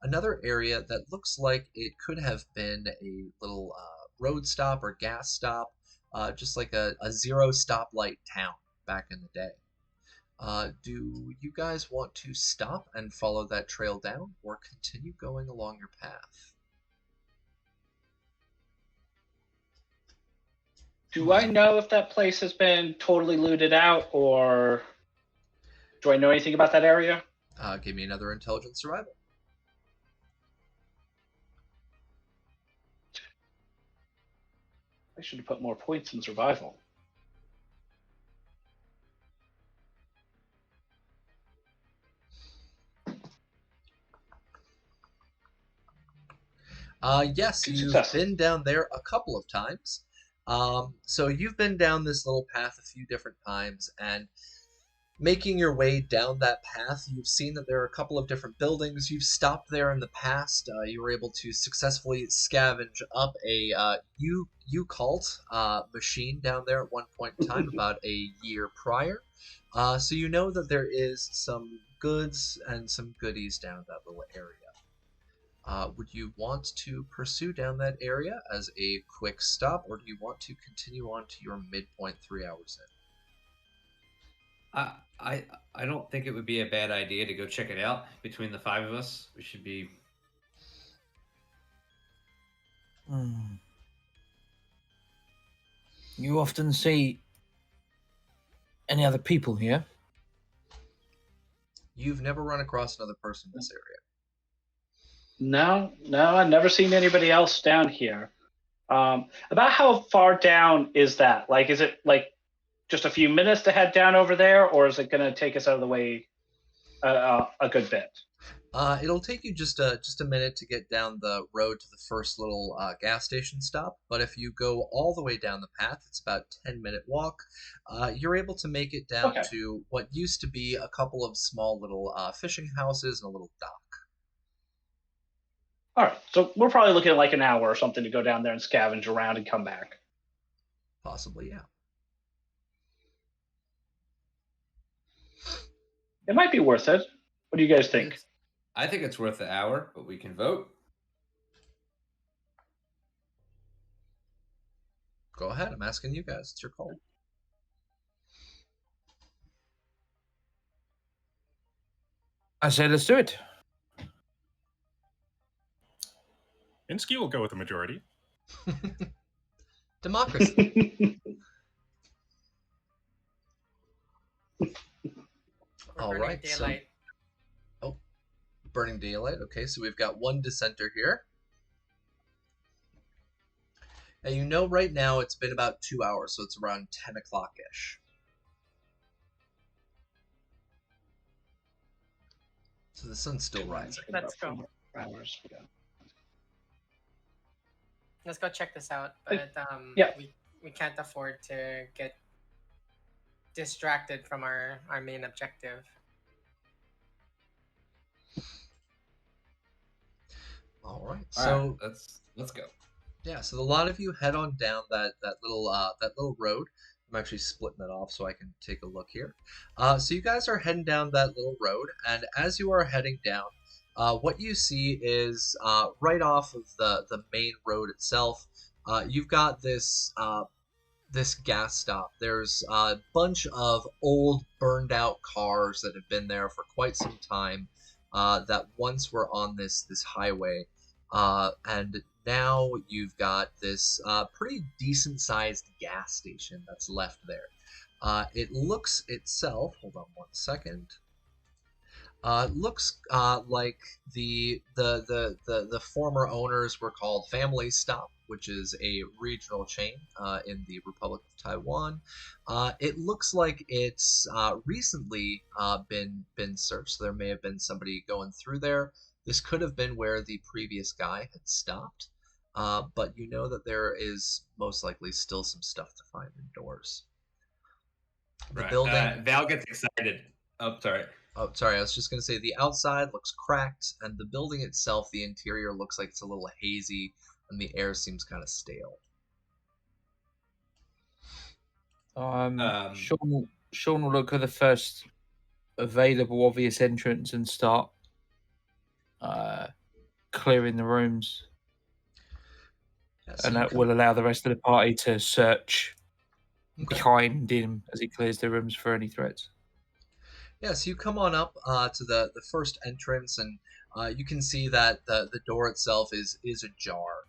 another area that looks like it could have been a little road stop or gas stop, just like a zero stoplight town back in the day. Do you guys want to stop and follow that trail down, or continue going along your path? Do I know if that place has been totally looted out, or do I know anything about that area? Give me another intelligence survival. I should have put more points in survival. Yes, Good you've success. been down there a couple of times. So you've been down this little path a few different times, and making your way down that path, you've seen that there are a couple of different buildings. You've stopped there in the past. You were able to successfully scavenge up a U-Cult machine down there at one point in time, about a year prior. So you know that there is some goods and some goodies down that little area. Would you want to pursue down that area as a quick stop, or do you want to continue on to your midpoint 3 hours in? I don't think it would be a bad idea to go check it out. Between the 5 of us, we should be. You often see any other people here? You've never run across another person in this area. No, I've never seen anybody else down here. About how far down is that? Like, is it like just a few minutes to head down over there, or is it going to take us out of the way a good bit? It'll take you just a minute to get down the road to the first little gas station stop, but if you go all the way down the path, it's about a 10-minute walk. You're able to make it down to what used to be a couple of small little fishing houses and a little dock. All right, so we're probably looking at like an hour or something to go down there and scavenge around and come back. Possibly, yeah. It might be worth it. What do you guys think? I think it's worth the hour, but we can vote. Go ahead. I'm asking you guys. It's your call. I say let's do it. Insky will go with the majority. Democracy. All right. Daylight. So, burning daylight. Okay, so we've got one dissenter here. And you know right now it's been about 2 hours, so it's around 10 o'clock-ish. So the sun's still rising. Let's go. Hours, yeah. Let's go check this out. But we can't afford to get distracted from our main objective. All right. So let's go. Yeah, so a lot of you head on down that little road. I'm actually splitting that off so I can take a look here. So you guys are heading down that little road, and as you are heading down, what you see is right off of the main road itself, you've got this this gas stop. There's a bunch of old, burned out cars that have been there for quite some time, that once were on this highway, and now you've got this pretty decent sized gas station that's left there. It looks itself. Hold on one second. Looks like the former owners were called Family Stop, which is a regional chain in the Republic of Taiwan. It looks like it's recently been searched. So there may have been somebody going through there. This could have been where the previous guy had stopped, but you know that there is most likely still some stuff to find indoors. The Right. building. Val gets excited. Oh, sorry. Oh, sorry, I was just going to say the outside looks cracked, and the building itself, the interior looks like it's a little hazy, and the air seems kind of stale. Sean will look at the first available obvious entrance and start clearing the rooms. Yeah, so And that will allow the rest of the party to search behind him as he clears the rooms for any threats. Yeah, so you come on up to the first entrance, and you can see that the door itself is ajar.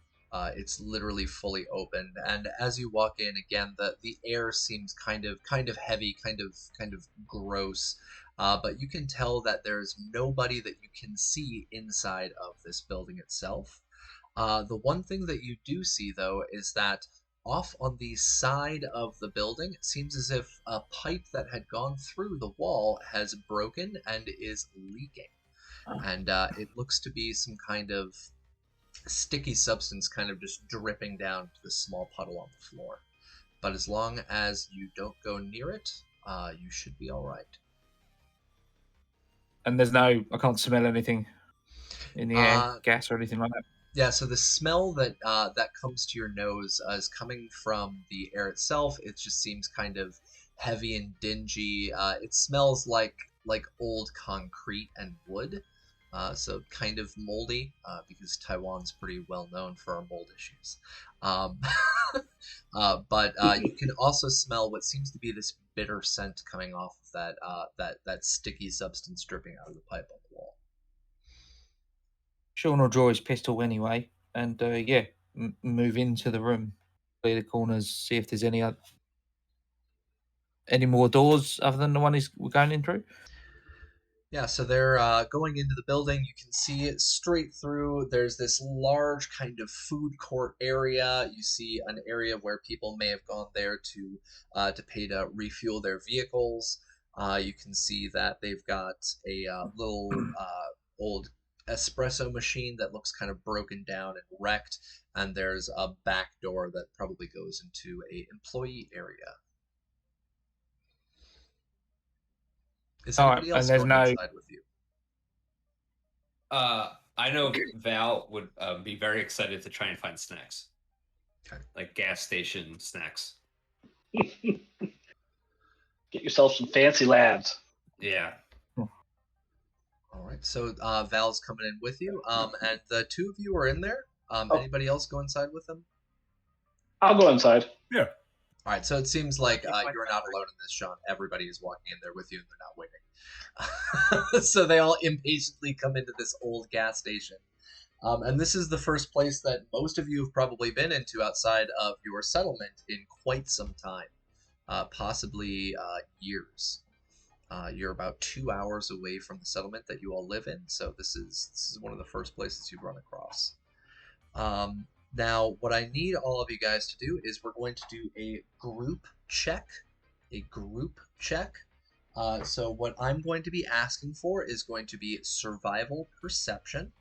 It's literally fully opened, and as you walk in, again, the air seems kind of heavy, kind of gross. But you can tell that there's nobody that you can see inside of this building itself. The one thing that you do see, though, is that off on the side of the building, it seems as if a pipe that had gone through the wall has broken and is leaking. And it looks to be some kind of sticky substance kind of just dripping down to the small puddle on the floor. But as long as you don't go near it, you should be all right. And I can't smell anything in the air, gas or anything like that. Yeah, so the smell that that comes to your nose is coming from the air itself. It just seems kind of heavy and dingy. It smells like old concrete and wood, so kind of moldy, because Taiwan's pretty well known for our mold issues. But you can also smell what seems to be this bitter scent coming off of that sticky substance dripping out of the pipe on the wall. Sean will draw his pistol anyway, and move into the room, clear the corners, see if there's any more doors other than the one we're going in through. Yeah, so they're going into the building. You can see it straight through. There's this large kind of food court area. You see an area where people may have gone there to pay to refuel their vehicles. You can see that they've got a little old espresso machine that looks kind of broken down and wrecked, and there's a back door that probably goes into a employee area. Is anybody else going inside with you? I know Val would be very excited to try and find snacks. Okay. Like gas station snacks. Get yourself some fancy labs. Yeah. All right, so Val's coming in with you, and the two of you are in there. Anybody else go inside with them? I'll go inside. Yeah. All right, so it seems like you're not alone in this, Sean. Everybody is walking in there with you, and they're not waiting. So they all impatiently come into this old gas station. And this is the first place that most of you have probably been into outside of your settlement in quite some time, possibly years. You're about 2 hours away from the settlement that you all live in, so this is one of the first places you've run across. Now, what I need all of you guys to do is we're going to do a group check. So what I'm going to be asking for is going to be survival perception.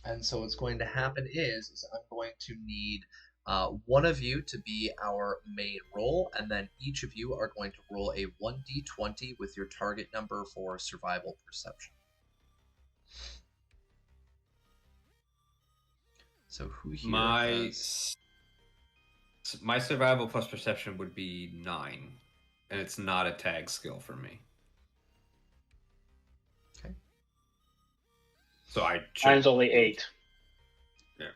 And so what's going to happen is I'm going to need one of you to be our main roll, and then each of you are going to roll a 1d20 with your target number for survival perception. So who here my survival plus perception would be 9, and it's not a tag skill for me. Okay. So mine's only 8. Yeah.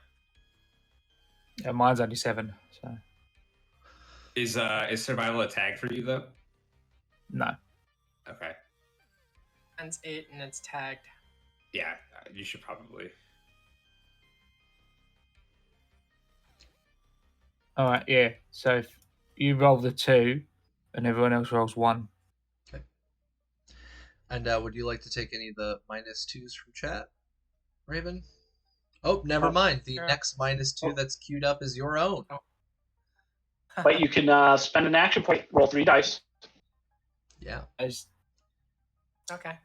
Yeah, mine's only 7. So Is survival a tag for you though? No. Okay. It's 8 and it's tagged. Yeah, you should probably. All right, yeah. So if you roll the 2 and everyone else rolls 1. Okay. And would you like to take any of the -2s from chat, Raven? Oh, never mind. The sure. next -2 that's queued up is your own. But you can spend an action point, roll 3 dice. Yeah. Okay.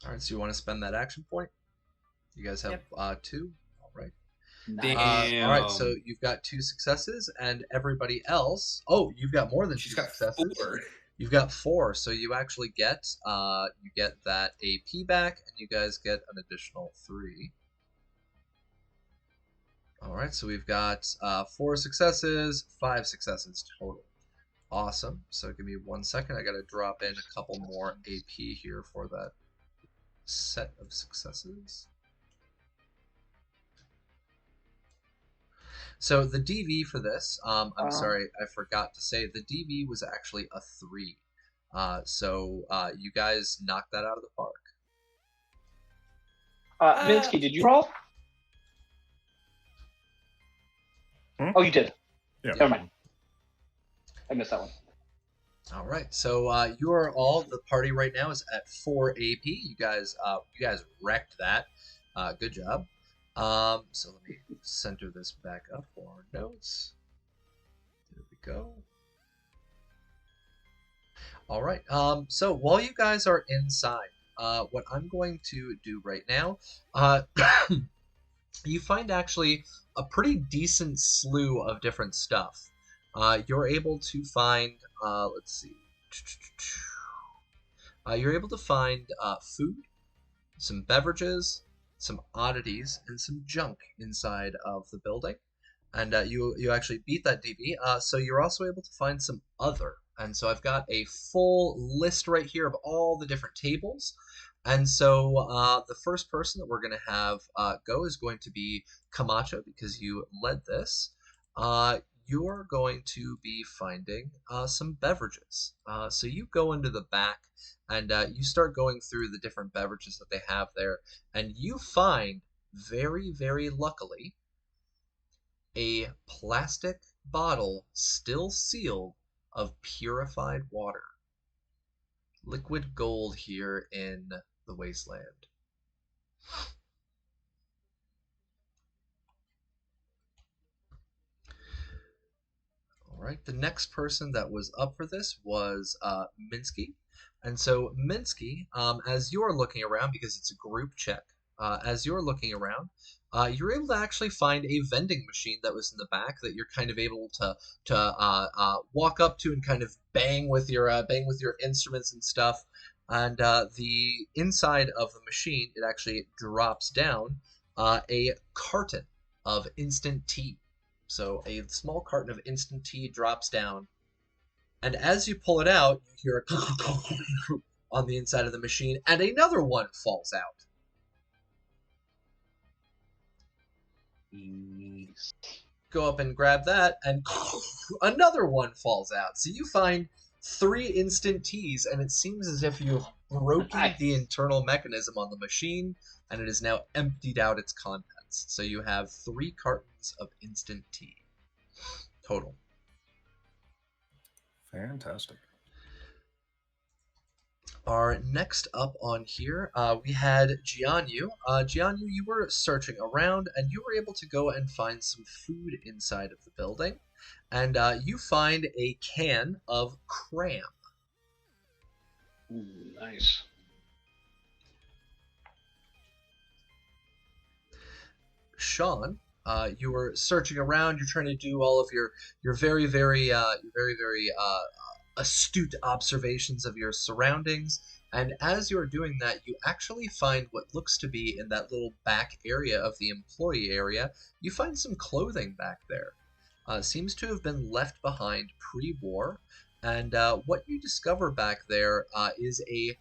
All right. So you want to spend that action point? You guys have Yep. 2. All right. Damn. All right. So you've got 2 successes, and everybody else. Oh, you've got more than 2 She's got successes. 4. You've got 4, so you actually get that AP back, and you guys get an additional 3. All right, so we've got 4 successes, 5 successes total. Awesome. So give me 1 second. I got to drop in a couple more AP here for that set of successes. So the DV for this, I'm sorry, I forgot to say, the DV was actually a 3. So you guys knocked that out of the park. Minsky, did you roll? Oh, you did. Yeah. Never mind. I missed that one. All right, so you are all, the party right now is at 4 AP. You guys wrecked that. Good job. So let me center this back up for our notes. There we go. All right. So while you guys are inside, what I'm going to do right now, you find actually a pretty decent slew of different stuff. You're able to find, let's see. You're able to find food, some beverages, some oddities, and some junk inside of the building. And you actually beat that DB. So you're also able to find some other. And so I've got a full list right here of all the different tables. And so the first person that we're going to have go is going to be Camacho, because you led this. You're going to be finding some beverages. So you go into the back and you start going through the different beverages that they have there. And you find, very, very luckily, a plastic bottle still sealed of purified water. Liquid gold here in the wasteland. All right, the next person that was up for this was Minsky. And so Minsky, as you're looking around, because it's a group check, as you're looking around, you're able to actually find a vending machine that was in the back that you're kind of able to walk up to and kind of bang with your instruments and stuff. And the inside of the machine, it actually drops down a carton of instant tea. So a small carton of instant tea drops down, and as you pull it out, you hear a on the inside of the machine, and another one falls out. Go up and grab that, and another one falls out. So you find 3 instant teas, and it seems as if you've broken the internal mechanism on the machine, and it has now emptied out its contents. So you have 3 cartons of instant tea total. Fantastic. Our next up on here, we had Jianyu. Jianyu, you were searching around, and you were able to go and find some food inside of the building. And you find a can of cram. Ooh, nice. Sean, you were searching around. You're trying to do all of your very, very astute observations of your surroundings. And as you're doing that, you actually find what looks to be in that little back area of the employee area. You find some clothing back there. Seems to have been left behind pre-war. And what you discover back there is a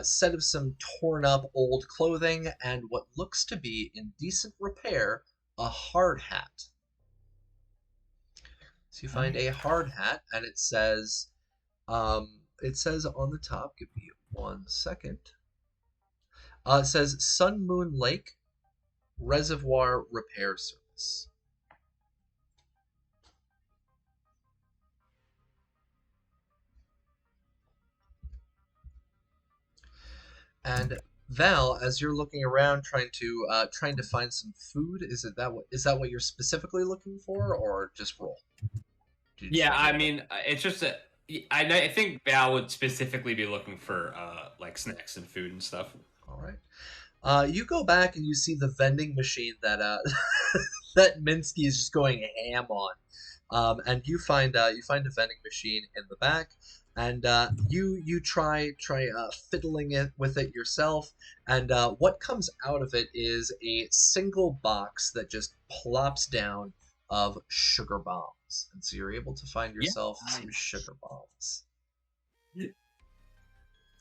set of some torn up old clothing and what looks to be in decent repair a hard hat. So you find a hard hat, and it says on the top, give me 1 second. It says Sun Moon Lake Reservoir Repair Service. And Val, as you're looking around trying to find some food, is that what you're specifically looking for, or just roll? Yeah, I mean, it's just I think Val would specifically be looking for like snacks and food and stuff. All right. You go back and you see the vending machine that that Minsky is just going ham on, and you find a vending machine in the back, and you try fiddling with it yourself, and what comes out of it is a single box that just plops down of sugar bombs, and so you're able to find yourself some sugar bombs.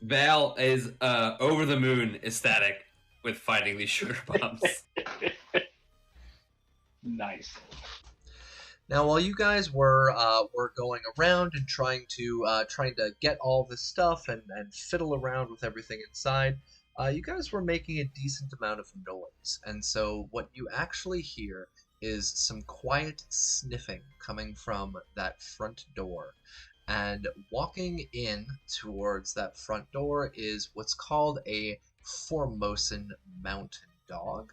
Val is over the moon ecstatic with finding these sugar bombs. Nice. Now, while you guys were going around and trying to get all this stuff and fiddle around with everything inside, you guys were making a decent amount of noise, and so what you actually hear is some quiet sniffing coming from that front door. And walking in towards that front door is what's called a Formosan mountain dog.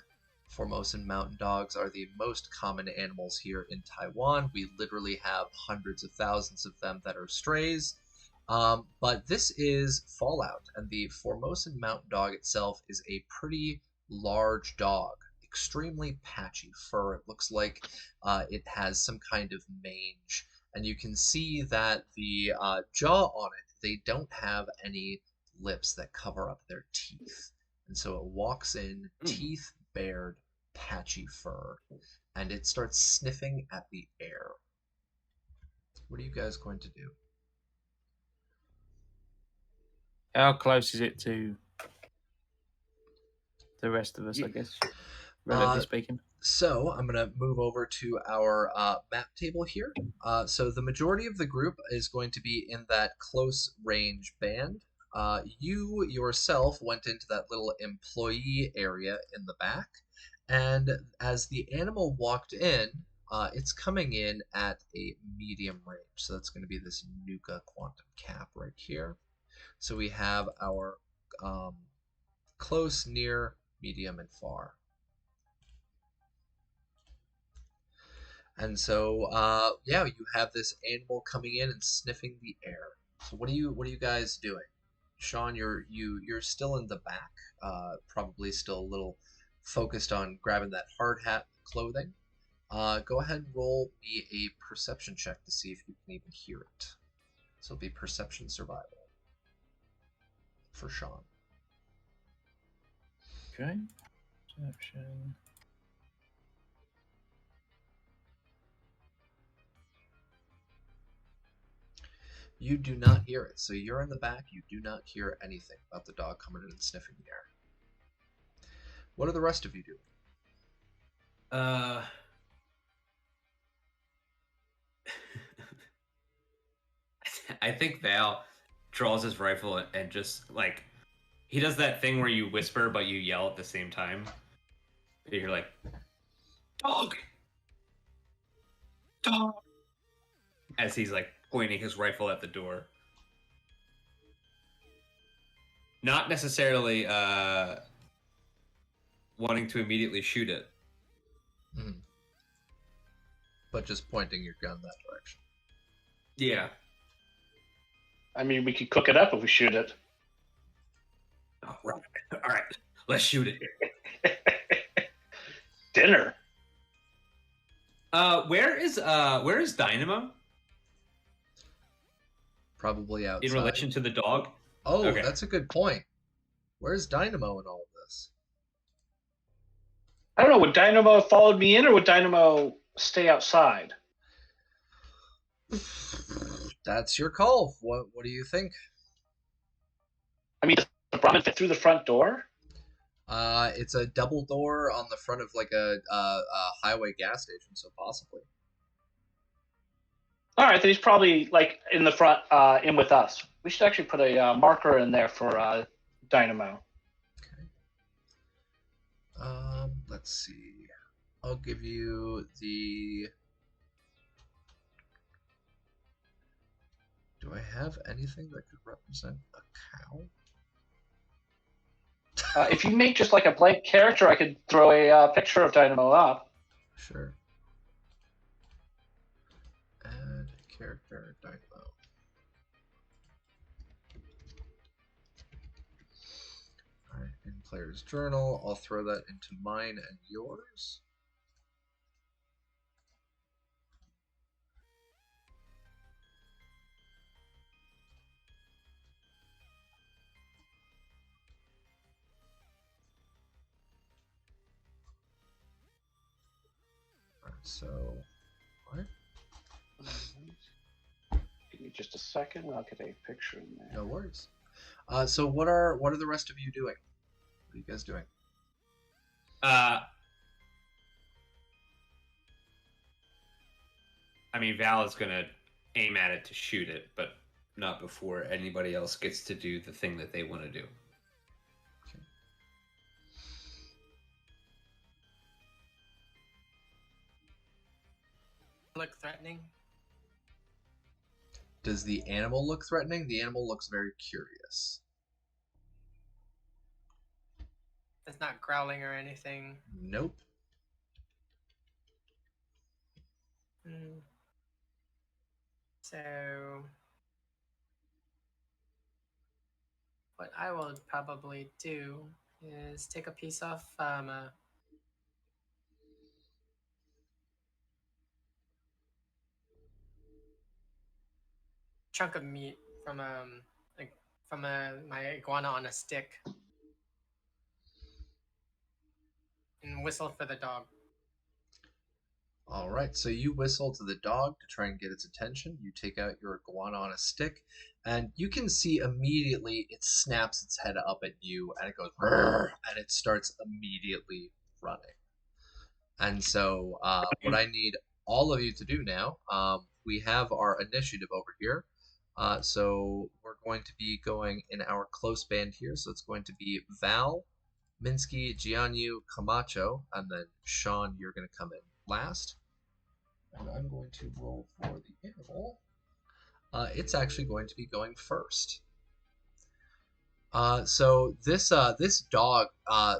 Formosan mountain dogs are the most common animals here in Taiwan. We literally have hundreds of thousands of them that are strays. But this is Fallout, and the Formosan mountain dog itself is a pretty large dog. Extremely patchy fur. It looks like it has some kind of mange. And you can see that the jaw on it, they don't have any lips that cover up their teeth. And so it walks in, teeth bared, patchy fur, and it starts sniffing at the air. What are you guys going to do? How close is it to the rest of us, I guess, relatively speaking? So I'm going to move over to our map table here. So the majority of the group is going to be in that close range band. You yourself went into that little employee area in the back. And as the animal walked in, it's coming in at a medium range. So that's going to be this Nuka quantum cap right here. So we have our close, near, medium, and far. And so, yeah, you have this animal coming in and sniffing the air. So what are you guys doing? Sean, you're still in the back, probably still a little focused on grabbing that hard hat clothing. Go ahead and roll me a perception check to see if you can even hear it. So it'll be perception survival for Sean. Okay. Perception. You do not hear it. So you're in the back. You do not hear anything about the dog coming in and sniffing the air. What are the rest of you doing? I think Val draws his rifle and just like he does that thing where you whisper but you yell at the same time. You're like, dog, dog, as he's like pointing his rifle at the door. Not necessarily wanting to immediately shoot it. Mm-hmm. But just pointing your gun that direction. Yeah. I mean, we could cook it up if we shoot it. Oh, right. All right, let's shoot it. Dinner. Where is Dynamo? Probably outside. In relation to the dog? Oh, okay. That's a good point. Where's Dynamo in all of this? I don't know. Would Dynamo have followed me in, or would Dynamo stay outside? That's your call. What do you think? I mean, does the Brahmin fit through the front door? It's a double door on the front of like a highway gas station, so possibly. All right, then he's probably like in the front, in with us. We should actually put a marker in there for Dynamo. Let's see. I'll give you the. Do I have anything that could represent a cow? If you make just like a blank character, I could throw a picture of Dynamo up. Sure. Add character Dynamo. Alright, in player's journal, I'll throw that into mine and yours. Alright, so what? Give me just a second. I'll get a picture in there. No worries. So what are the rest of you doing? What are you guys doing? I mean, Val is gonna aim at it to shoot it, but not before anybody else gets to do the thing that they want to do. Okay. Look threatening. Does the animal look threatening? The animal looks very curious. It's not growling or anything. Nope. So, what I will probably do is take a piece off a chunk of meat from my iguana on a stick and whistle for the dog. All right, so you whistle to the dog to try and get its attention. You take out your iguana on a stick, and you can see immediately it snaps its head up at you, and it goes, "Rrr," and it starts immediately running. And so, what I need all of you to do now, we have our initiative over here. So we're going to be going in our close band here. So it's going to be Val, Minsky, Gianyu, Camacho, and then Sean, you're going to come in last. And I'm going to roll for the animal. It's actually going to be going first. So this dog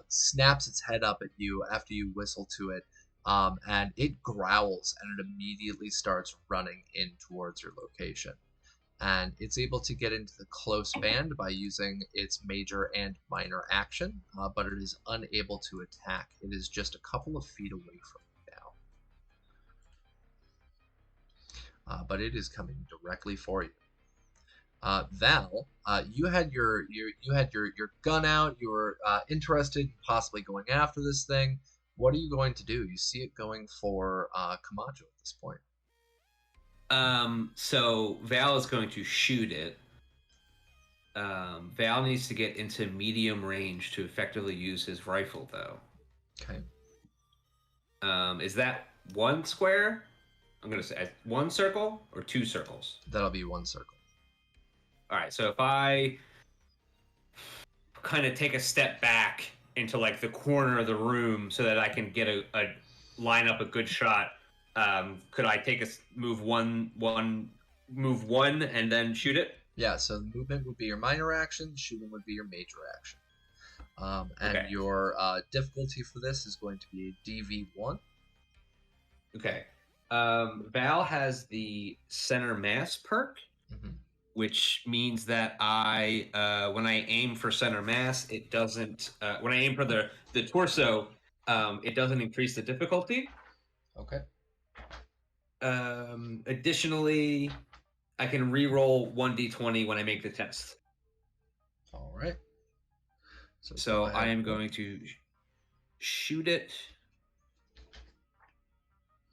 snaps its head up at you after you whistle to it, and it growls and it immediately starts running in towards your location. And it's able to get into the close band by using its major and minor action, but it is unable to attack. It is just a couple of feet away from you now. But it is coming directly for you. Val, you had your gun out. You were interested in possibly going after this thing. What are you going to do? You see it going for Camacho at this point. So Val is going to shoot it. Val needs to get into medium range to effectively use his rifle, though. Okay. Is that one square? I'm going to say one circle or two circles? That'll be one circle. All right, so if I kind of take a step back into like the corner of the room so that I can get a line up a good shot, could I take move one and then shoot it? Yeah, so the movement would be your minor action, shooting would be your major action. And Okay. your difficulty for this is going to be a DV1. Okay. Val has the center mass perk, which means that when I aim for center mass, it doesn't. When I aim for the torso, it doesn't increase the difficulty. Okay. Additionally, I can re-roll 1d20 when I make the test. All right. So I am going to shoot it.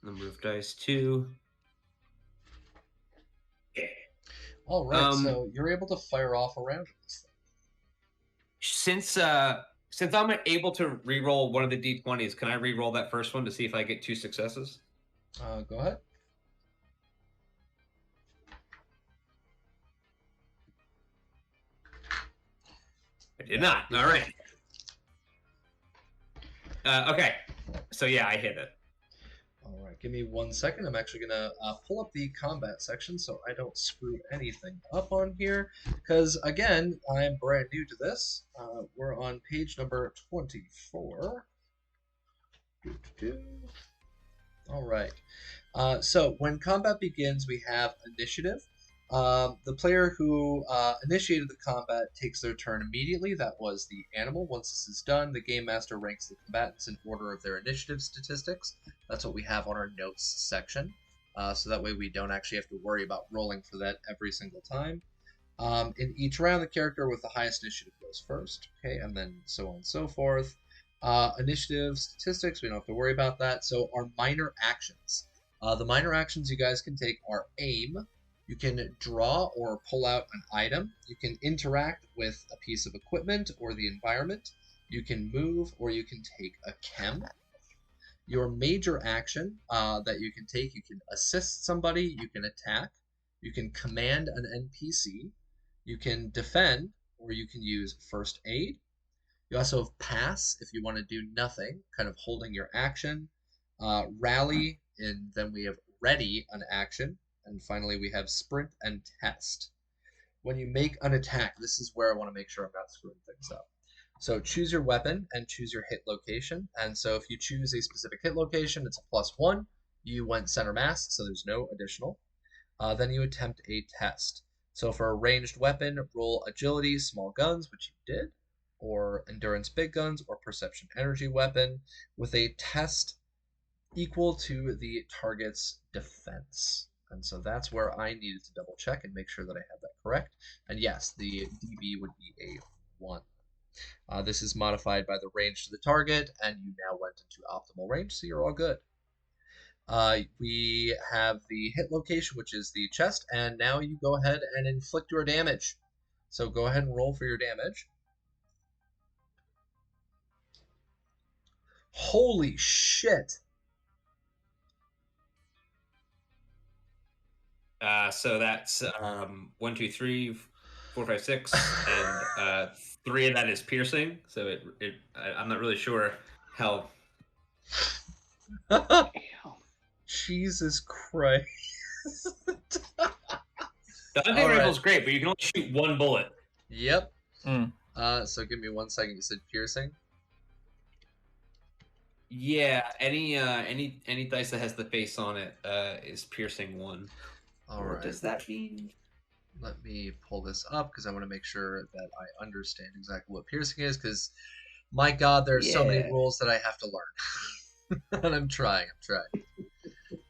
Number of dice 2. Okay. All right. So you're able to fire off a round of this thing. Since Since I'm able to re-roll one of the d20s, can I re-roll that first one to see if I get 2 successes? Go ahead. I did not. All right. Okay. So yeah, I hit it. All right, give me 1 second. I'm actually gonna pull up the combat section so I don't screw anything up on here. Because again, I'm brand new to this. We're on page number 24. All right. So when combat begins, we have initiative. The player who initiated the combat takes their turn immediately. That was the animal. Once this is done, the game master ranks the combatants in order of their initiative statistics. That's what we have on our notes section. So that way we don't actually have to worry about rolling for that every single time. In each round, the character with the highest initiative goes first. Okay, and then so on and so forth. Initiative statistics, we don't have to worry about that. So our minor actions. The minor actions you guys can take are aim. You can draw or pull out an item. You can interact with a piece of equipment or the environment. You can move or you can take a chem. Your major action that you can take, you can assist somebody, you can attack, you can command an NPC, you can defend, or you can use first aid. You also have pass if you want to do nothing, kind of holding your action. Rally, and then we have ready, an action. And finally, we have sprint and test. When you make an attack, this is where I want to make sure I'm not screwing things up. So choose your weapon and choose your hit location. And so if you choose a specific hit location, it's a +1. You went center mass, so there's no additional. Then you attempt a test. So for a ranged weapon, roll agility, small guns, which you did, or endurance, big guns, or perception, energy weapon, with a test equal to the target's defense. And so that's where I needed to double check and make sure that I had that correct. And yes, the DB would be a 1. This is modified by the range to the target, and you now went into optimal range, so you're all good. We have the hit location, which is the chest, and now you go ahead and inflict your damage. So go ahead and roll for your damage. Holy shit! So that's 1, 2, 3, 4, 5, 6, and 3 of that is piercing. So I'm not really sure how. Jesus Christ! The hunting rifle's great, but you can only shoot 1 bullet. Yep. So give me 1 second. You said piercing. Yeah, any dice that has the face on it is piercing 1. All right. Does that mean? Let me pull this up because I want to make sure that I understand exactly what piercing is. Because, my God, there's so many rules that I have to learn, and I'm trying.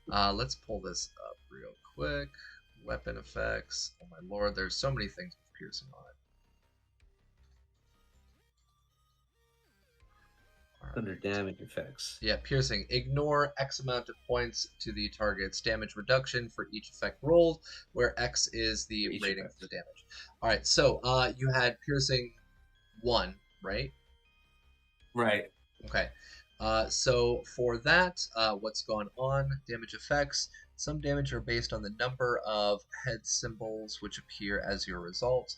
Let's pull this up real quick. Weapon effects. Oh my Lord, there's so many things with piercing on it. Under damage effects. Yeah, piercing. Ignore X amount of points to the target's damage reduction for each effect rolled, where X is the rating for the damage. All right, so you had piercing 1, right? Right. Okay. So for that, what's going on? Damage effects. Some damage are based on the number of head symbols which appear as your result.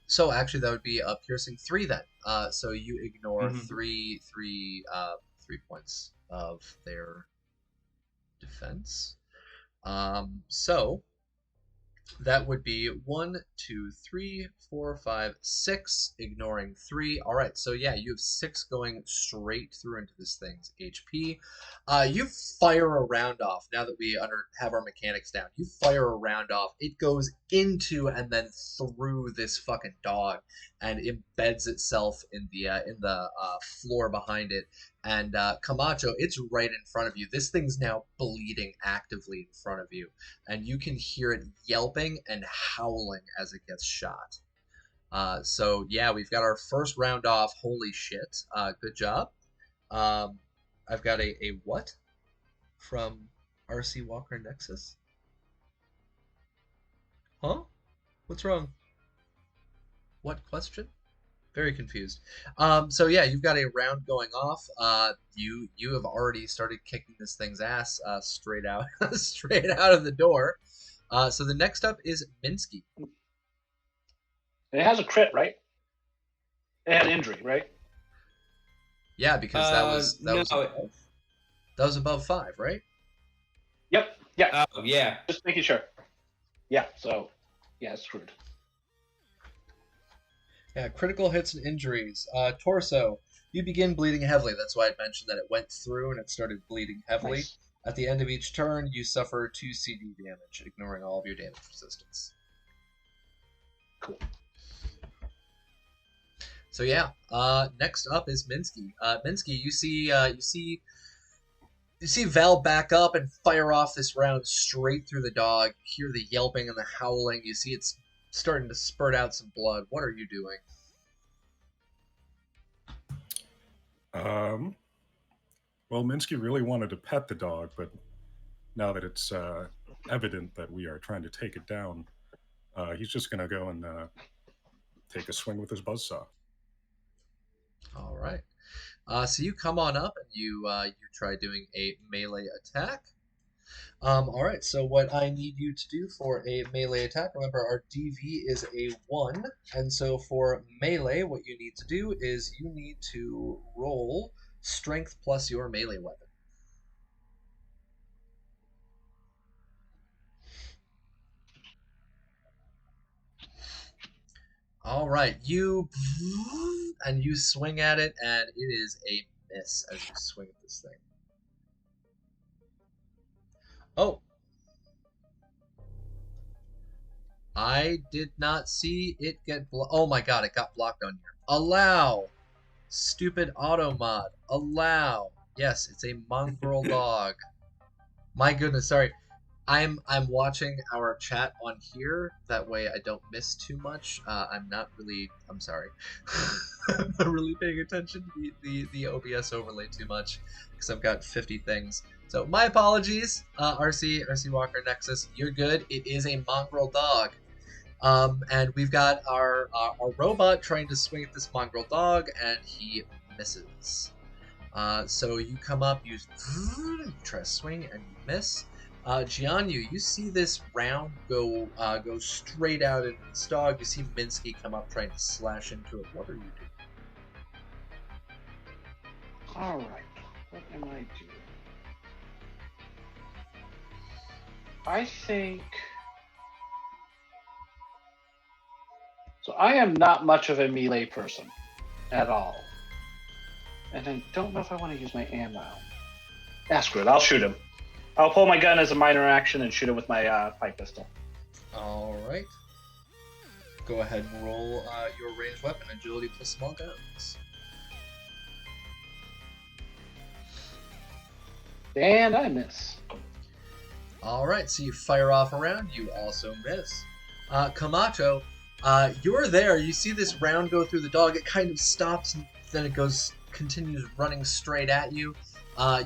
So actually, that would be a piercing 3 then. So you ignore three points of their defense. So that would be 1, 2, 3, 4, 5, 6, ignoring 3. All right, so yeah, you have 6 going straight through into this thing's HP. You fire a round off. Now that we have our mechanics down, you fire a round off. It goes into and then through this fucking dog, and embeds itself in the floor behind it. And Camacho, it's right in front of you. This thing's now bleeding actively in front of you, and you can hear it yelping and howling as it gets shot. So yeah, we've got our first round off. Holy shit! Good job. I've got a what from RC Walker Nexus? Huh? What's wrong? What question? Very confused. So yeah, you've got a round going off. You have already started kicking this thing's ass straight out straight out of the door. So the next up is Minsky. It has a crit, right? It has injury, right? Yeah, because that was no. above 5, right? Yep. Yeah. Oh yeah. Just making sure. Yeah. So, yeah, it's screwed. Yeah, critical hits and injuries. Torso, you begin bleeding heavily. That's why I mentioned that it went through and it started bleeding heavily. Nice. At the end of each turn, you suffer 2 CD damage, ignoring all of your damage resistance. Cool. So yeah, next up is Minsky. Minsky, you see Val back up and fire off this round straight through the dog. You hear the yelping and the howling. You see it's starting to spurt out some blood. What are you doing? Well, Minsky really wanted to pet the dog, but now that it's evident that we are trying to take it down, he's just going to go and take a swing with his buzzsaw. All right. So you come on up and you try doing a melee attack. All right. So what I need you to do for a melee attack, remember our DV is a 1, and so for melee, what you need to do is you need to roll strength plus your melee weapon. All right, you swing at it, and it is a miss as you swing at this thing. Oh, I did not see it get oh my god, it got blocked on here. Allow, stupid auto mod. Allow. Yes, it's a mongrel dog. My goodness, sorry. I'm watching our chat on here. That way I don't miss too much. I'm sorry. I'm not really paying attention to the OBS overlay too much because I've got 50 things. So my apologies, RC Walker Nexus. You're good. It is a mongrel dog. And we've got our robot trying to swing at this mongrel dog, and he misses. So you come up, you try to swing, and you miss. Jianyu, you see this round go straight out into this dog. You see Minsky come up trying to slash into it. What are you doing? All right. What am I doing? I think... So I am not much of a melee person at all. And I don't know if I want to use my ammo. Screw it. I'll shoot him. I'll pull my gun as a minor action and shoot him with my pipe pistol. All right. Go ahead and roll your ranged weapon, agility plus small guns. And I miss. All right, so you fire off a round. You also miss. Camacho, you're there. You see this round go through the dog. It kind of stops, and then it continues running straight at you.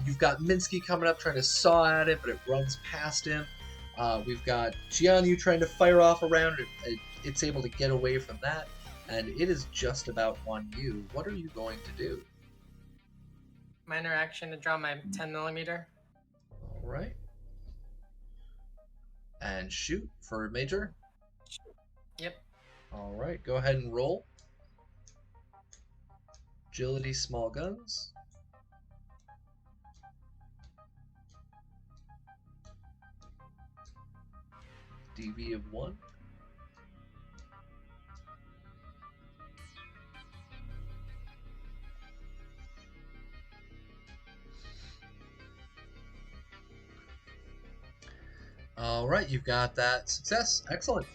You've got Minsky coming up trying to saw at it, but it runs past him. We've got Jianyu trying to fire off a round. It's able to get away from that, and it is just about on you. What are you going to do? Minor action to draw my 10mm. All right. And shoot for major. Yep. All right, go ahead and roll. Agility, small guns. DV of 1. All right, you've got that success. Excellent.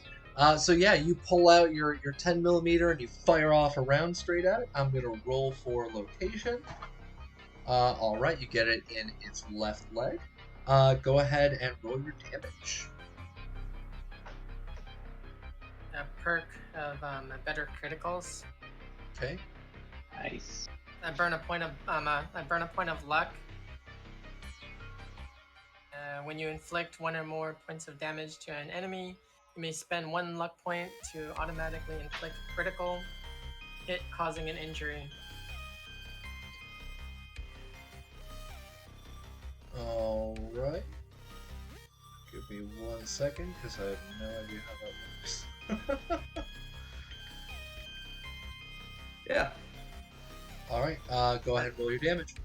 So yeah, you pull out your 10mm and you fire off a round straight at it. I'm gonna roll for location. All right, you get it in its left leg. Go ahead and roll your damage. A perk of better criticals. Okay. Nice. I burn a point of luck. When you inflict 1 or more points of damage to an enemy, you may spend 1 luck point to automatically inflict critical. it causing an injury. All right. Give me 1 second, because I have no idea how that works. Yeah. All right. Go ahead and roll your damage.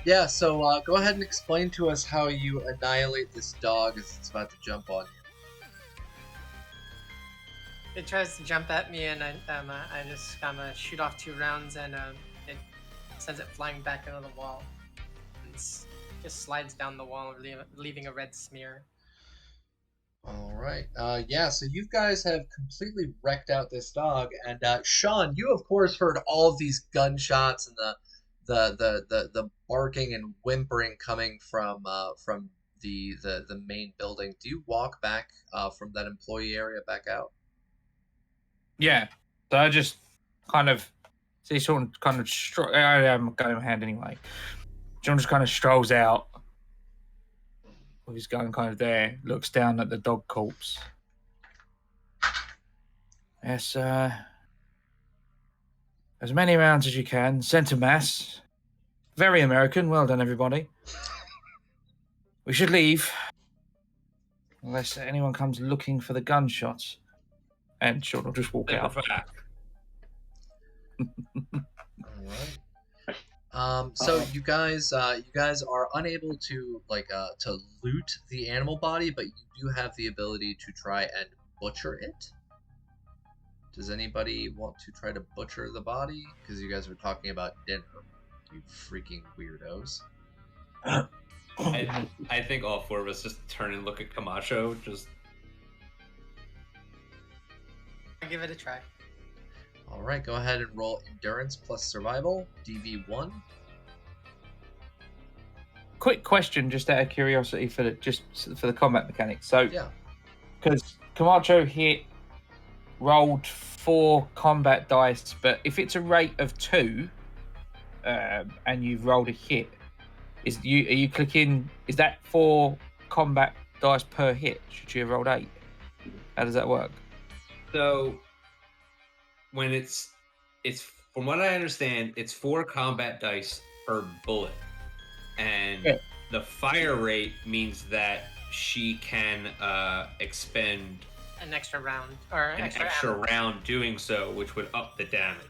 Yeah, so go ahead and explain to us how you annihilate this dog as it's about to jump on you. It tries to jump at me, and I just shoot off 2 rounds, and it sends it flying back into the wall. It just slides down the wall, leaving a red smear. All right. Yeah, so you guys have completely wrecked out this dog, and Sean, you of course heard all of these gunshots and the barking and whimpering coming from the main building. Do you walk back from that employee area back out? Yeah. So I just kind of see someone kind of I haven't got him in hand anyway. John just kind of strolls out with his gun kind of there, looks down at the dog corpse. Yes, as many rounds as you can. Center mass. Very American. Well done, everybody. We should leave. Unless anyone comes looking for the gunshots. And Sean will just walk out. All right. So you guys are unable to to loot the animal body, but you do have the ability to try and butcher it. Does anybody want to try to butcher the body? Because you guys were talking about dinner. You freaking weirdos. I think all 4 of us just turn and look at Camacho. Just I'll give it a try. All right, go ahead and roll endurance plus survival, DV1. Quick question, just out of curiosity, for the combat mechanics. So, yeah, because Camacho rolled 4 combat dice, but if it's a rate of 2, and you've rolled a hit, are you clicking? Is that 4 combat dice per hit? Should you have rolled 8? How does that work? so when it's from what I understand, it's 4 combat dice per bullet, and the fire rate means that she can expend An extra round or an extra extra ammo. round doing so, which would up the damage.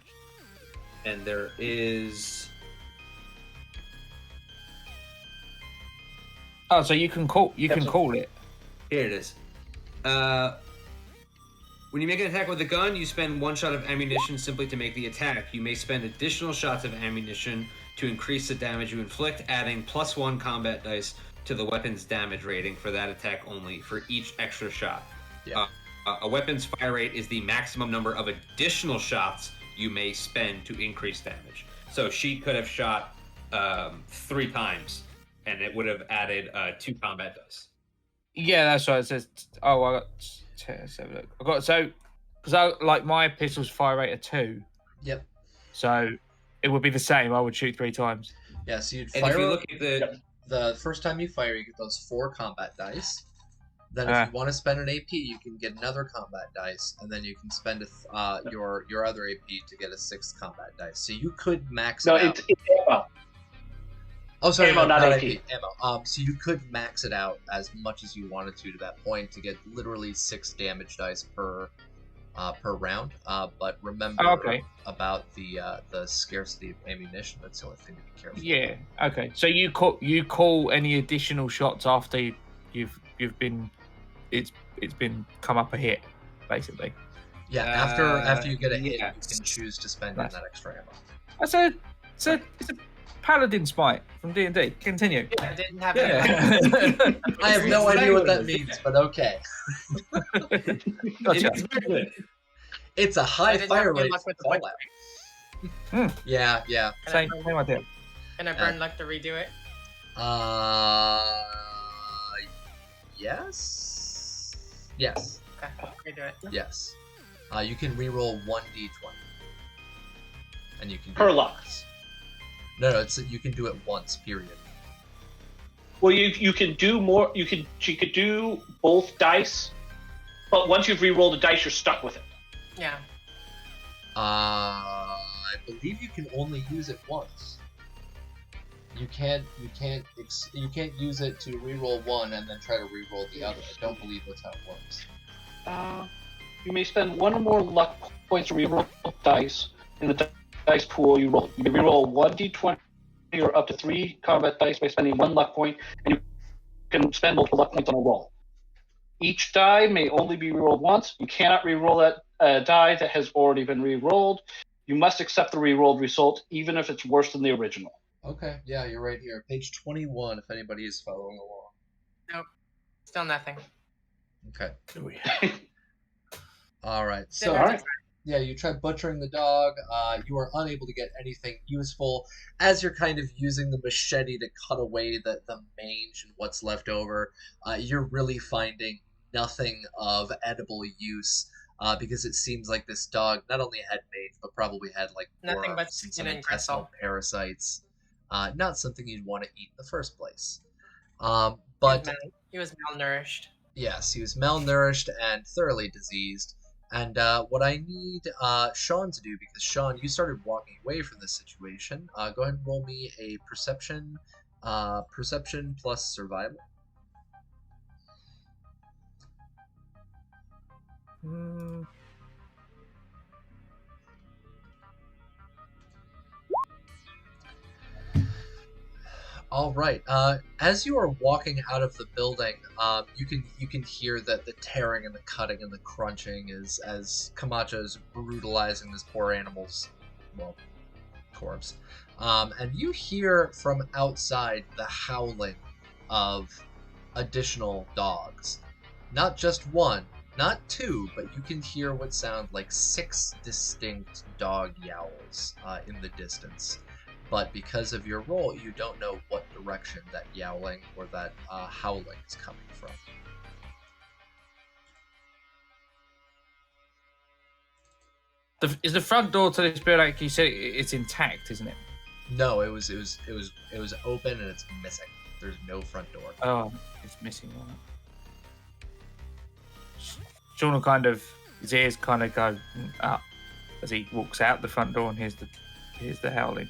And there is Oh, so you can call it. here it is. When you make an attack with a gun, you spend 1 shot of ammunition simply to make the attack. You may spend additional shots of ammunition to increase the damage you inflict, adding +1 combat dice to the weapon's damage rating for that attack only for each extra shot. Yeah. A weapon's fire rate is the maximum number of additional shots you may spend to increase damage. So she could have shot 3 times, and it would have added 2 combat dice. Yeah, that's right. It says, oh, I got. Let's have a look. I got because my pistol's fire rate of 2. Yep. So it would be the same. I would shoot 3 times. Yeah, so you'd And fire. if you look at the first time you fire, you get those 4 combat dice. Then, if you want to spend an AP, you can get another combat dice, and then you can spend your other AP to get a 6th combat dice. So you could max it out. It's ammo. Oh, sorry, ammo, not AP. Ammo. So you could max it out as much as you wanted to that point to get literally 6 damage dice per round. But remember about the scarcity of ammunition. That's the only thing to be careful. Yeah. Okay. So you call any additional shots after you've been it's been come up a hit, basically. Yeah. After you get a hit, you can choose to spend in that extra ammo. It's a paladin smite from D&D. Continue. I didn't have Yeah. I have no idea what that means, but okay. Gotcha. It's a high I didn't fire have good rate luck with the fallout. Yeah. Same idea. Can I burn luck to redo it? Yes. Yes. Okay, redo it. Yes. You can reroll 1d20. And you can do Per it luck. once. No, you can do it once, period. Well, you can do more. You could do both dice, but once you've re-rolled a dice, you're stuck with it. Yeah. I believe you can only use it once. You can't use it to re-roll one and then try to re-roll the other. I don't believe that's how it works. You may spend one or more luck points to re-roll dice in the dice pool you roll. You may re-roll 1d20 or up to 3 combat dice by spending 1 luck point, and you can spend multiple luck points on a roll. Each die may only be re-rolled once. You cannot re-roll that die that has already been re-rolled. You must accept the re-rolled result, even if it's worse than the original. Okay, yeah, you're right here. Page 21, if anybody is following along. Nope. Still nothing. Okay. Oh, yeah. All right. So, Didn't have to yeah, you tried butchering the dog. You are unable to get anything useful as you're kind of using the machete to cut away the mange and what's left over. You're really finding nothing of edible use because it seems like this dog not only had mange but probably had like Nothing but worms and skin some and intestinal gristle. parasites. Not something you'd want to eat in the first place. But he was malnourished. Yes, he was malnourished and thoroughly diseased. And what I need Sean to do, because Sean, you started walking away from this situation. Go ahead and roll me a perception plus survival. All right. As you are walking out of the building, you can hear the tearing and the cutting and the crunching as Camacho is brutalizing this poor animal's, well, corpse. And you hear from outside the howling of additional dogs. Not just one, not two, but you can hear what sound like 6 distinct dog yowls in the distance. But because of your roll, you don't know what direction that yowling or that howling is coming from. Is the front door to this building, like you said, it's intact, isn't it? No, it was open and it's missing. There's no front door. Oh, it's missing one. Sean will kind of, his ears kind of go up as he walks out the front door and hears the howling.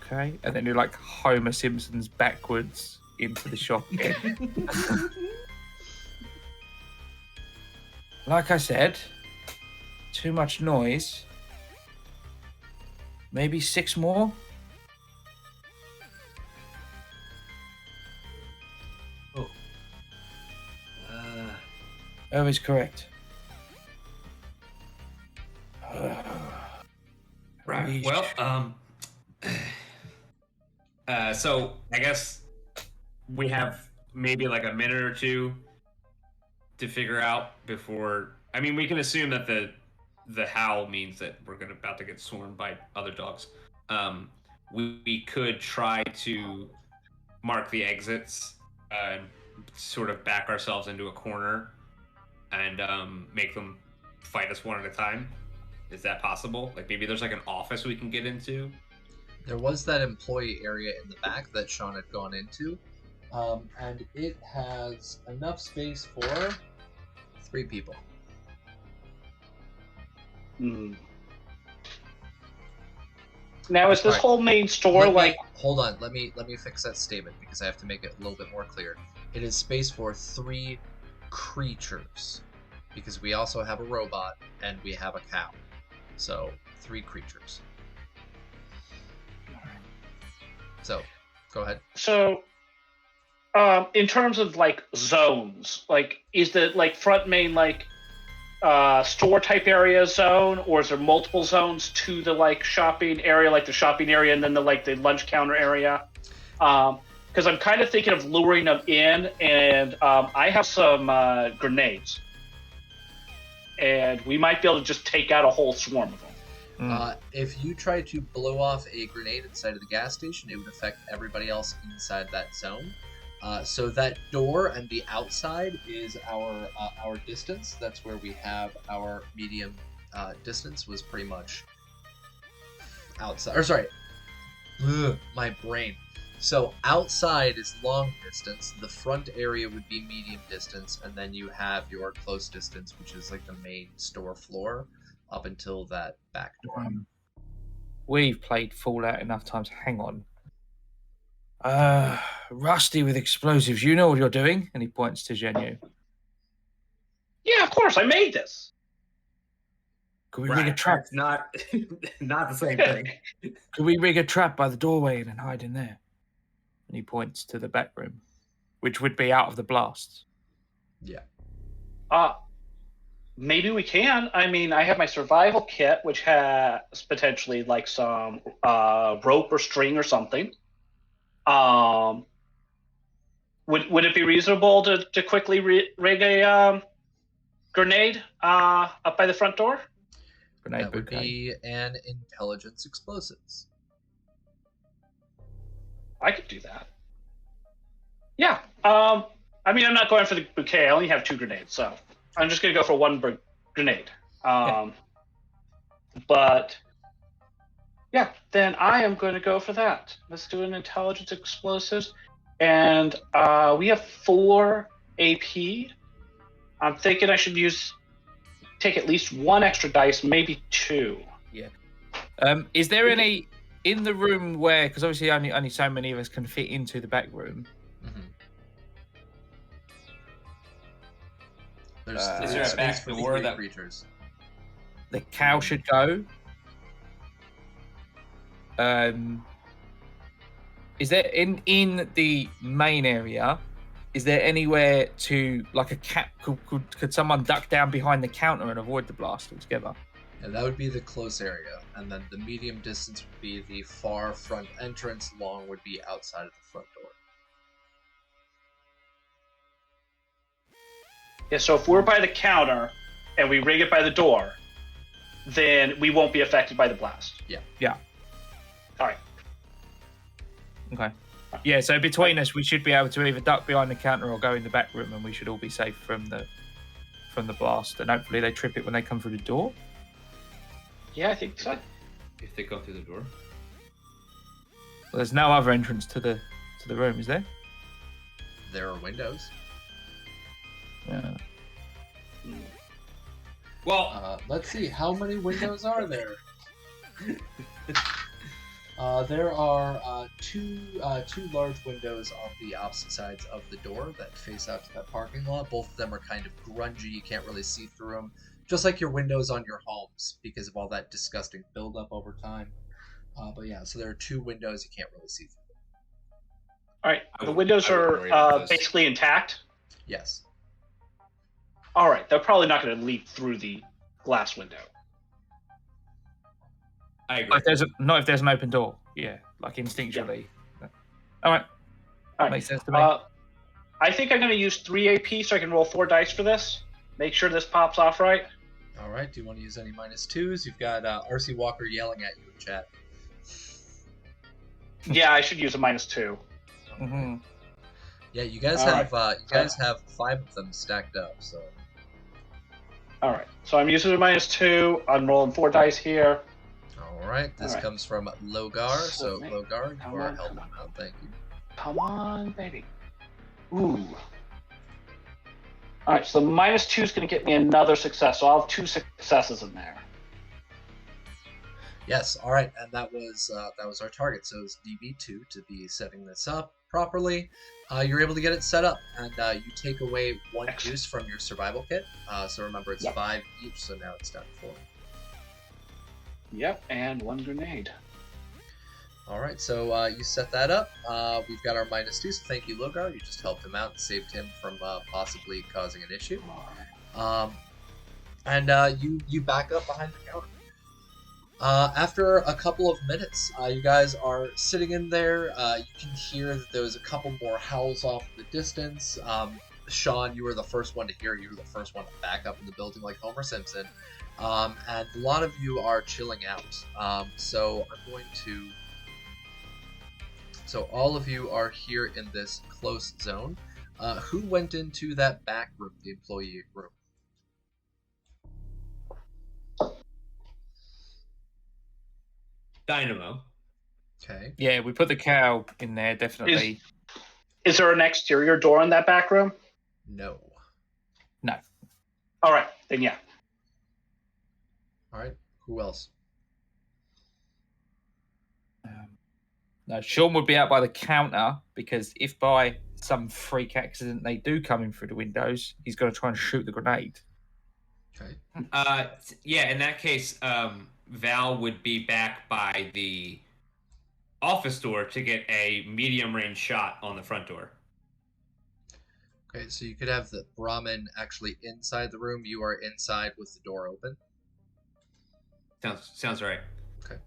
Okay, and then you're like Homer Simpson's backwards into the shop again. Like I said, too much noise. Maybe 6 more? Oh. Oh, is correct. Right. Well, so I guess we have maybe like a minute or two to figure out before. I mean, we can assume that the howl means that we're about to get swarmed by other dogs. We could try to mark the exits and sort of back ourselves into a corner and make them fight us one at a time. Is that possible? Like maybe there's like an office we can get into. There was that employee area in the back that Sean had gone into, and it has enough space for 3 people. Now, is this whole main store Hold on, let me fix that statement because I have to make it a little bit more clear. It is space for 3 creatures, because we also have a robot and we have a cow. So 3 creatures. So, go ahead. So, in terms of like zones, like is the like front main like store type area zone, or is there multiple zones to the like shopping area, like the shopping area and then the like the lunch counter area? Because I'm kind of thinking of luring them in, and I have some grenades, and we might be able to just take out a whole swarm of them. If you try to blow off a grenade inside of the gas station, it would affect everybody else inside that zone. So that door and the outside is our distance. That's where we have our medium distance was pretty much outside. Or sorry, my brain. So outside is long distance. The front area would be medium distance, and then you have your close distance, which is like the main store floor, up until that back door. We've played Fallout enough times. Hang on. Rusty with explosives. You know what you're doing? And he points to Zhenyu. Yeah, of course. I made this. Could we rig a trap? That's not not the same thing. Could we rig a trap by the doorway and then hide in there? And he points to the back room, which would be out of the blast. Yeah. Maybe we can. I mean, I have my survival kit, which has potentially like some rope or string or something. Would it be reasonable to quickly rig a grenade up by the front door? Grenade That would bouquet. be an intelligence explosives. I could do that. Yeah. I mean, I'm not going for the bouquet. I only have 2 grenades, so I'm just going to go for 1 grenade. But yeah, then I am going to go for that. Let's do an intelligence explosives. And we have 4 AP. I'm thinking I should take at least 1 extra dice, maybe 2. Yeah. Is there any in the room where, because obviously only so many of us can fit into the back room. There's Is there a space back for the door 3 that- creatures. The cow should go. Is there in the main area? Is there anywhere to like a cat? Could someone duck down behind the counter and avoid the blast altogether? Yeah, that would be the close area, and then the medium distance would be the far front entrance. Long would be outside of the front door. Yeah, so if we're by the counter and we rig it by the door, then we won't be affected by the blast. Yeah. All right. Okay. Yeah, so between us, we should be able to either duck behind the counter or go in the back room, and we should all be safe from the blast. And hopefully, they trip it when they come through the door. Yeah, I think so. If they go through the door. Well, there's no other entrance to the room, is there? There are windows. Yeah. Well, Let's see, how many windows are there? There are two large windows on the opposite sides of the door that face out to that parking lot. Both of them are kind of grungy. You can't really see through them. Just like your windows on your homes because of all that disgusting buildup over time. But yeah, so there are 2 windows you can't really see through. All right. I The would- windows I would worry about are this. basically intact. Yes. All right. They're probably not going to leap through the glass window. I agree. Not if there's an open door. Yeah, like instinctually. All right. All right. Makes sense to me. I think I'm going to use 3 AP so I can roll 4 dice for this. Make sure this pops off right. All right. Do you want to use any -2s? You've got RC Walker yelling at you in chat. Yeah, I should use a -2. Mm-hmm. Yeah, you guys All have right. you guys have 5 of them stacked up. So All right. So I'm using a -2. I'm rolling 4 dice here. all right. This All right. comes from Logar. So Submit. Logar, Come you are on, helping come out. Thank you. Come on, baby. Ooh. All right, so the -2 is going to get me another success. So I'll have 2 successes in there. Yes, all right, and that was our target. So it's DB2 to be setting this up properly. You're able to get it set up, and you take away 1 Excellent. juice from your survival kit. So remember, it's Yep. 5 each. So now it's down to 4. Yep, and 1 grenade. All right, so you set that up. We've got our -2. So thank you, Logar. You just helped him out and saved him from possibly causing an issue. And you back up behind the counter. After a couple of minutes, you guys are sitting in there. You can hear that there was a couple more howls off in the distance. Sean, you were the first one to hear. You were the first one to back up in the building like Homer Simpson. And a lot of you are chilling out. So I'm going to... So all of you are here in this close zone. Who went into that back room, the employee room? Dynamo. Okay. Yeah, we put the cow in there, definitely. Is there an exterior door in that back room? No. No. All right, then yeah. All right. Who else? No, Sean would be out by the counter because if by some freak accident they do come in through the windows, he's going to try and shoot the grenade. Okay. Yeah, in that case, Val would be back by the office door to get a medium range shot on the front door. Okay, so you could have the Brahmin actually inside the room. You are inside with the door open. Sounds right. Okay.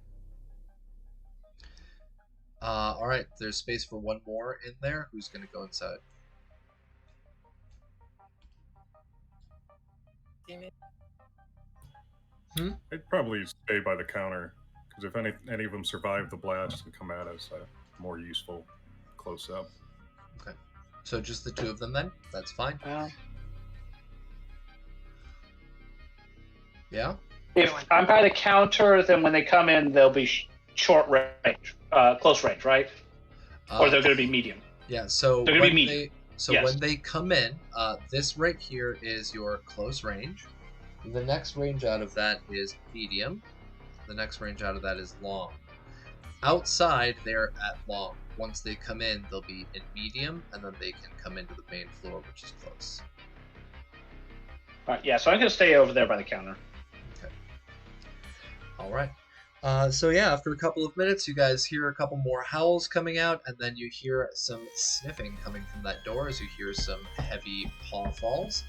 All right. There's space for one more in there. Who's going to go inside? I'd probably stay by the counter because if any of them survive the blast and come at us, more useful close up. Okay. So just the two of them then? That's fine. Yeah? If I'm by the counter, then when they come in, they'll be short range, close range, right? Or they're going to be medium. Yeah, so They're gonna be medium. Yes. when they come in, this right here is your close range. The next range out of that is medium. The next range out of that is long. Outside, they're at long. Once they come in, they'll be in medium, and then they can come into the main floor, which is close. All right, yeah, so I'm going to stay over there by the counter. Okay. All right. So yeah, after a couple of minutes, you guys hear a couple more howls coming out, and then you hear some sniffing coming from that door as you hear some heavy paw falls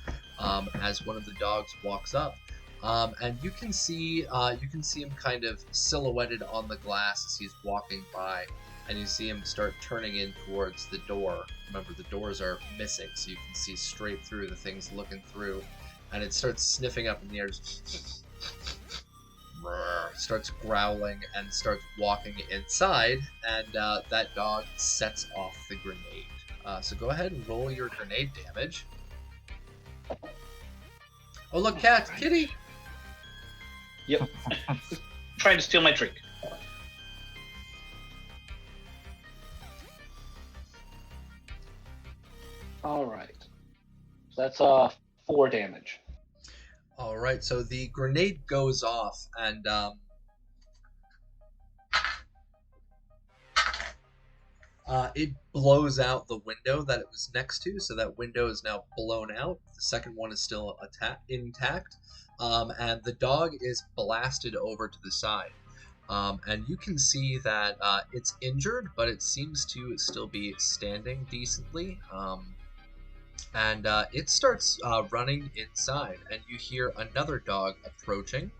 as one of the dogs walks up. And you can see him kind of silhouetted on the glass as he's walking by, and you see him start turning in towards the door. Remember, the doors are missing, so you can see straight through the things looking through, and it starts sniffing up in the air. Starts growling and starts walking inside, and that dog sets off the grenade. So go ahead and roll your grenade damage. Oh look, kitty! Yep. Trying to steal my drink. All right. So that's 4 damage. All right, so the grenade goes off, and it blows out the window that it was next to, so that window is now blown out. The second one is still intact, and the dog is blasted over to the side. And you can see that it's injured, but it seems to still be standing decently. And it starts running inside, and you hear another dog approaching,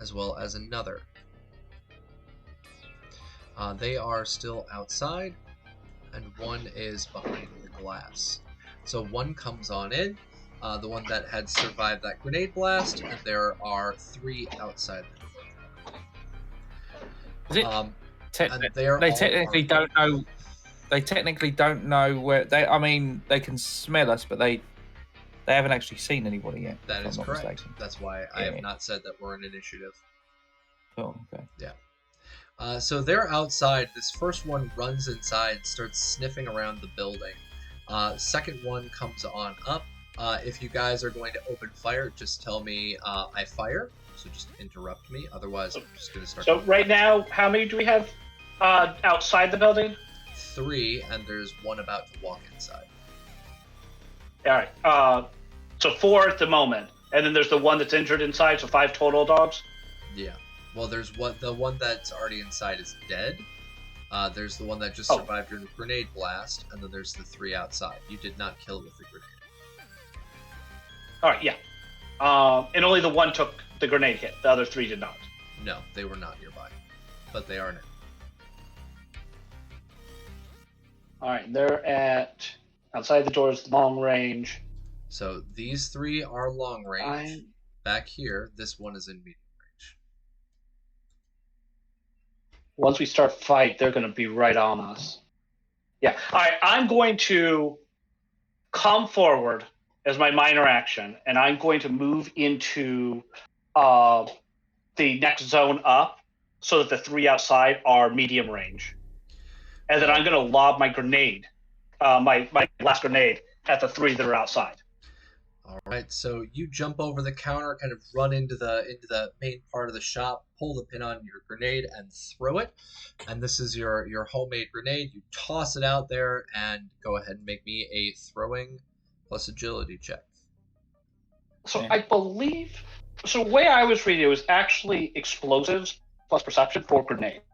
as well as another. They are still outside, and one is behind the glass. So one comes on in, the one that had survived that grenade blast, and there are 3 outside the door. Is it? And they are They all technically armed. don't know. They technically don't know where they. I mean, they can smell us, but they haven't actually seen anybody yet. That if is I'm not correct. mistaken. That's why I have not said that we're an initiative. Oh, okay. Yeah. So they're outside. This first one runs inside, starts sniffing around the building. Second one comes on up. If you guys are going to open fire, just tell me I fire. So just interrupt me. Otherwise, I'm just going to start. So right now, how many do we have outside the building? 3, and there's one about to walk inside. All right. So 4 at the moment, and then there's the one that's injured inside. So 5 total dogs. Yeah. Well, there's the one that's already inside is dead. There's the one that just survived your grenade blast, and then there's the 3 outside. You did not kill with the grenade. All right. Yeah. And only the one took the grenade hit. The other 3 did not. No, they were not nearby, but they are now. All right. They're at outside the doors, long range. So these 3 are long range. Back here, this one is in medium range. Once we start fight, they're going to be right on us. Yeah. All right. I'm going to come forward as my minor action, and I'm going to move into the next zone up so that the 3 outside are medium range. and then I'm going to lob my grenade, my last grenade, at the 3 that are outside. All right, so you jump over the counter, kind of run into the main part of the shop, pull the pin on your grenade, and throw it. And this is your homemade grenade. You toss it out there, and go ahead and make me a throwing plus agility check. So I believe, so the way I was reading it was actually explosives plus perception for grenades.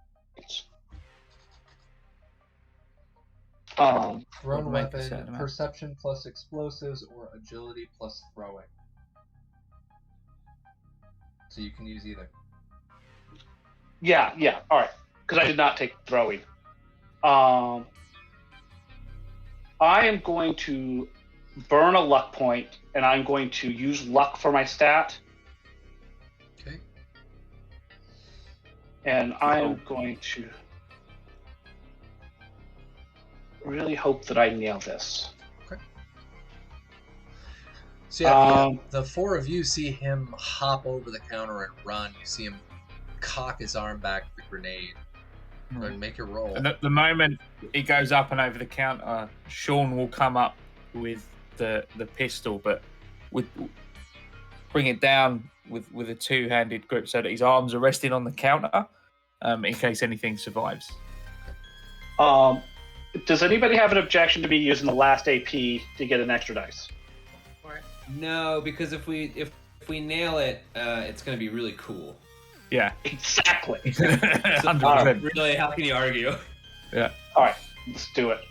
Thrown make a weapon, certain amount. perception plus explosives, or agility plus throwing. So you can use either. Yeah, all right, because I did not take throwing. I am going to burn a luck point, and I'm going to use luck for my stat. Okay. And I am going to really hope that I nail this. Okay. So yeah, the 4 of you see him hop over the counter and run. You see him cock his arm back with the grenade. Go ahead and make your roll. And at the moment he goes up and over the counter, Sean will come up with the pistol, but bring it down with a 2-handed grip so that his arms are resting on the counter, in case anything survives. Does anybody have an objection to me using the last AP to get an extra dice? No, because if we nail it, it's going to be really cool. Yeah, exactly. 100%. Really, how can you argue? Yeah. All right, let's do it.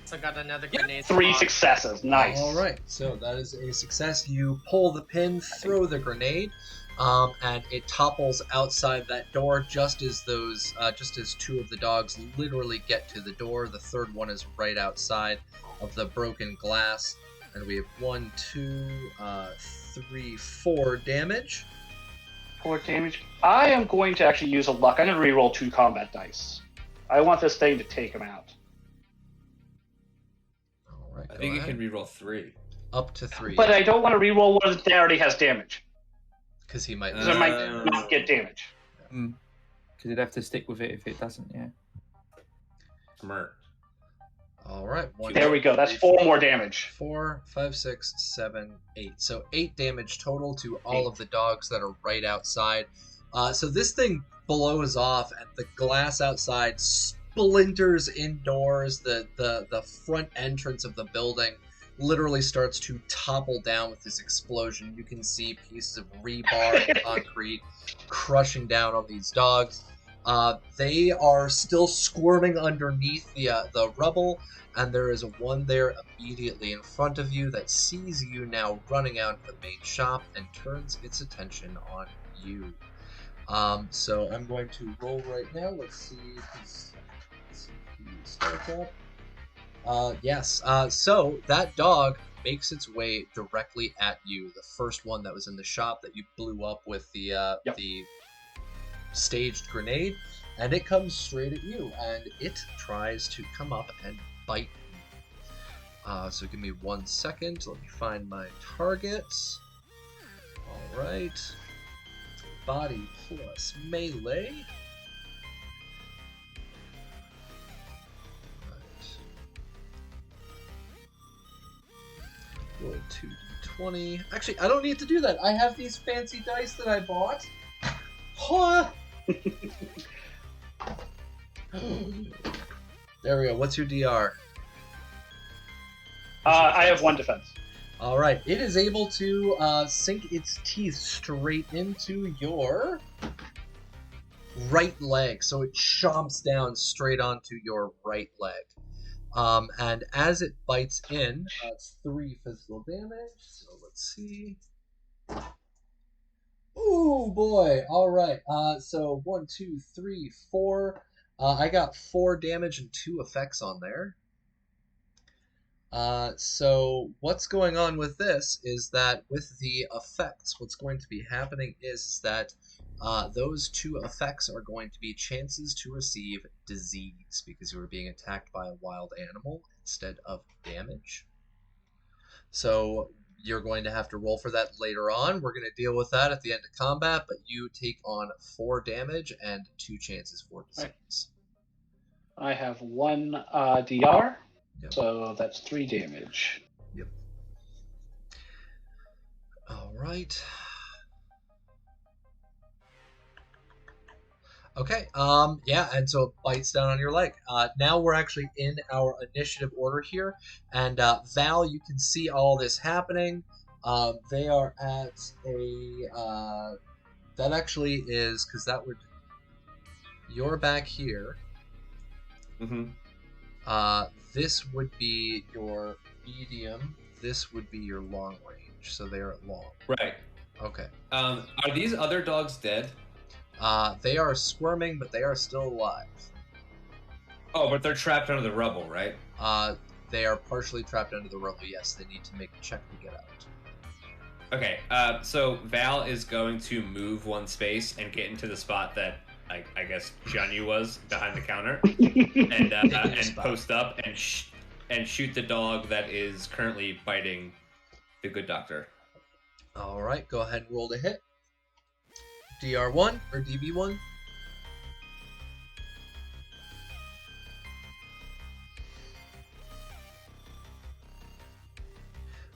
So got another grenade. 3 successes. Nice. All right, so that is a success. You pull the pin, throw the grenade, and it topples outside that door just as 2 of the dogs literally get to the door. The third one is right outside of the broken glass, and we have 1, 2, 3, 4 damage. 4 damage. I am going to actually use a luck. I'm going to re-roll 2 combat dice. I want this thing to take him out. All right, I think you can reroll 3. Up to 3. But I don't want to re-roll one that already has damage. Because he might. Because I might not get damage. Because you'd have to stick with it if it doesn't, yeah. Smart. All right. There we go. That's 4 more damage. 4, 5, 6, 7, 8. So 8 damage total to all of the dogs that are right outside. So this thing blows off, and the glass outside splinters indoors. The front entrance of the building literally starts to topple down with this explosion. You can see pieces of rebar and concrete crushing down on these dogs. They are still squirming underneath the rubble, and there is one there immediately in front of you that sees you now running out of the main shop and turns its attention on you. So I'm going to roll right now. Let's see if he starts up. Yes. So that dog makes its way directly at you. The first one that was in the shop that you blew up with the staged grenade, and it comes straight at you, and it tries to come up and bite you. So give me 1 second. Let me find my targets. All right. Body plus melee. Roll 2d20. Actually, I don't need to do that. I have these fancy dice that I bought. Huh. There we go. What's your DR? I have 1 defense. All right. It is able to sink its teeth straight into your right leg. So it chomps down straight onto your right leg. And as it bites in, it's 3 physical damage. So let's see. Ooh, boy. All right. So 1, 2, 3, 4. I got 4 damage and 2 effects on there. So what's going on with this is that with the effects, what's going to be happening is that those 2 effects are going to be chances to receive disease because you were being attacked by a wild animal instead of damage. So you're going to have to roll for that later on. We're going to deal with that at the end of combat, but you take on 4 damage and 2 chances for disease. I have 1 DR, Yep. so that's 3 damage. Yep. All right. Okay. Yeah, and so it bites down on your leg. Now we're actually in our initiative order here, and Val, you can see all this happening. They are at a. That actually is because that would. You're back here. Mm-hmm. This would be your medium. This would be your long range. So they are at long. Right. Okay. Are these other dogs dead? They are squirming, but they are still alive. Oh, but they're trapped under the rubble, right? They are partially trapped under the rubble. Yes, they need to make a check to get out. Okay. So Val is going to move 1 space and get into the spot that I guess Jianyu was behind the counter, and post up and shoot the dog that is currently biting the good doctor. All right, go ahead and roll to hit. DR1 or DB1?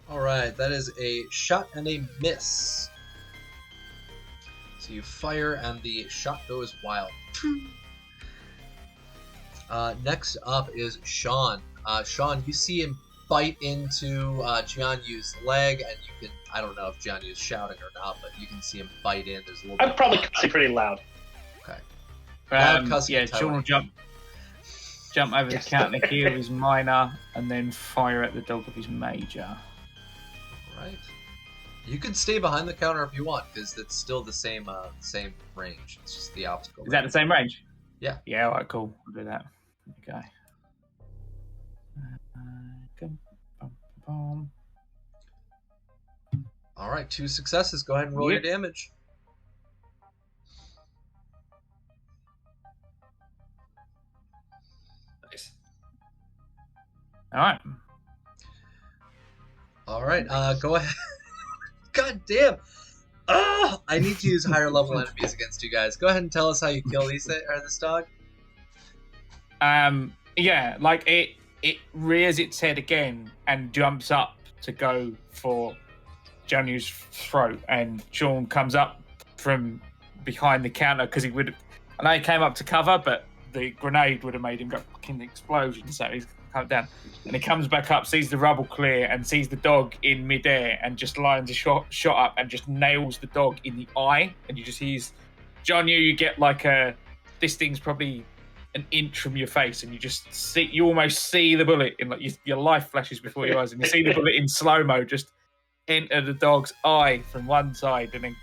All right, that is a shot and a miss. So you fire and the shot goes wild. Next up is Sean. Sean, you see him bite into Jianyu's leg, and you can, I don't know if Jianyu is shouting or not, but you can see him bite in. There's a little I'm bit probably of cussing pretty loud. Okay. Loud cussing Yeah, and Sean will towing. jump over the counter, heal his minor, and then fire at the dog of his major. Right. You can stay behind the counter if you want, because it's still the same range. It's just the obstacle. Is that the same range? Yeah. Yeah, alright, cool. We'll do that. Okay. All right, 2 successes. Go ahead and roll your damage. Nice. Alright. All right, go ahead. God damn. Oh, I need to use higher level enemies against you guys. Go ahead and tell us how you kill this dog. Yeah, like it rears its head again and jumps up to go for Jianyu's throat, and Sean comes up from behind the counter because he would. I know he came up to cover, but the grenade would have made him go fucking explosion. So he's come down, and he comes back up, sees the rubble clear, and sees the dog in midair, and just lines a shot up and just nails the dog in the eye, and you just hears Jianyu. You get like this thing's probably an inch from your face, and you almost see the bullet in like your life flashes before your eyes, and you see the bullet in slow mo just enter the dog's eye from one side, and then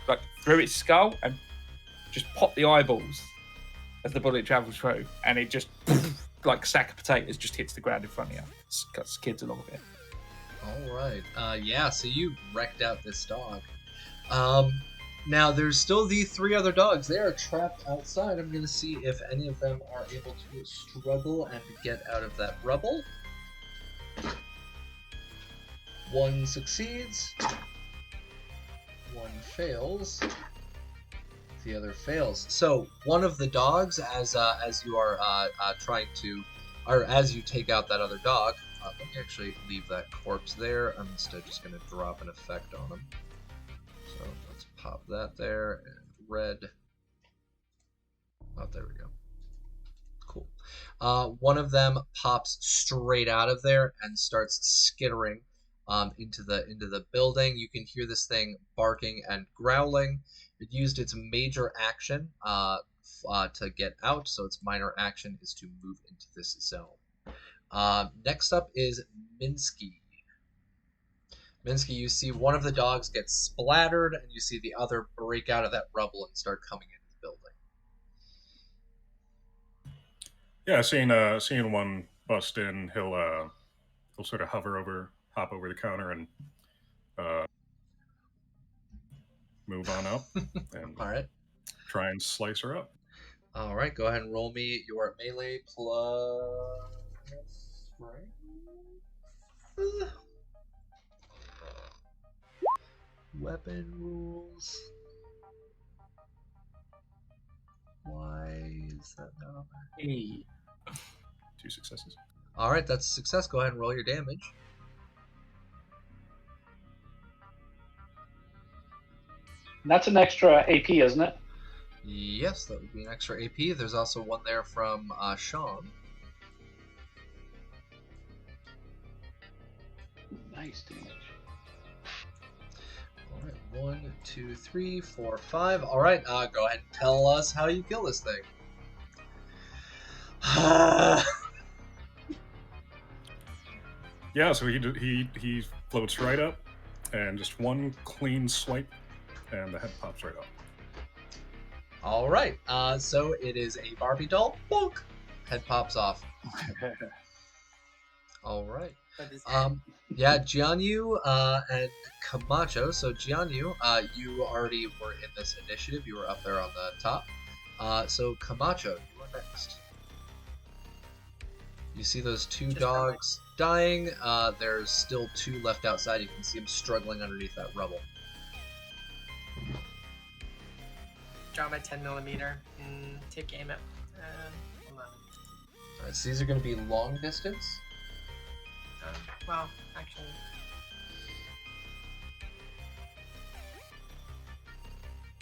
like through its skull, and just pop the eyeballs as the bullet travels through, and it just like a sack of potatoes just hits the ground in front of you. Cuts kids along a bit. All right. Yeah. So you wrecked out this dog. Now there's still the 3 other dogs. They are trapped outside. I'm going to see if any of them are able to struggle and get out of that rubble. 1 succeeds. 1 fails. The other fails. So one of the dogs, as you are trying to, or as you take out that other dog, let me actually leave that corpse there. I'm instead just going to drop an effect on him. So let's pop that there, and red. Oh, there we go. Cool. One of them pops straight out of there and starts skittering into the building. You can hear this thing barking and growling. It used its major action to get out, so its minor action is to move into this zone. Next up is Minsky. Minsky, you see one of the dogs get splattered, and you see the other break out of that rubble and start coming into the building. Yeah, seeing one bust in, he'll sort of hop over the counter and move on up and All right. try and slice her up. All right, go ahead and roll me your melee plus strength. Weapon rules. Why is that not on there? Hey. 2 successes. All right, that's a success. Go ahead and roll your damage. That's an extra AP, isn't it? Yes, that would be an extra AP. There's also one there from Sean. Nice damage. All right, 1, 2, 3, 4, 5. All right, go ahead and tell us how you kill this thing. Yeah, so he floats right up, and just one clean swipe, and the head pops right up. All right, so it is a Barbie doll. Bonk! Head pops off. All right. Yeah, Jianyu and Camacho. So Jianyu, you already were in this initiative. You were up there on the top. So Camacho, you are next. You see those 2 dogs dying. There's still 2 left outside. You can see them struggling underneath that rubble. Draw my 10mm and take aim at 11. Alright, so these are going to be long distance. Well, actually,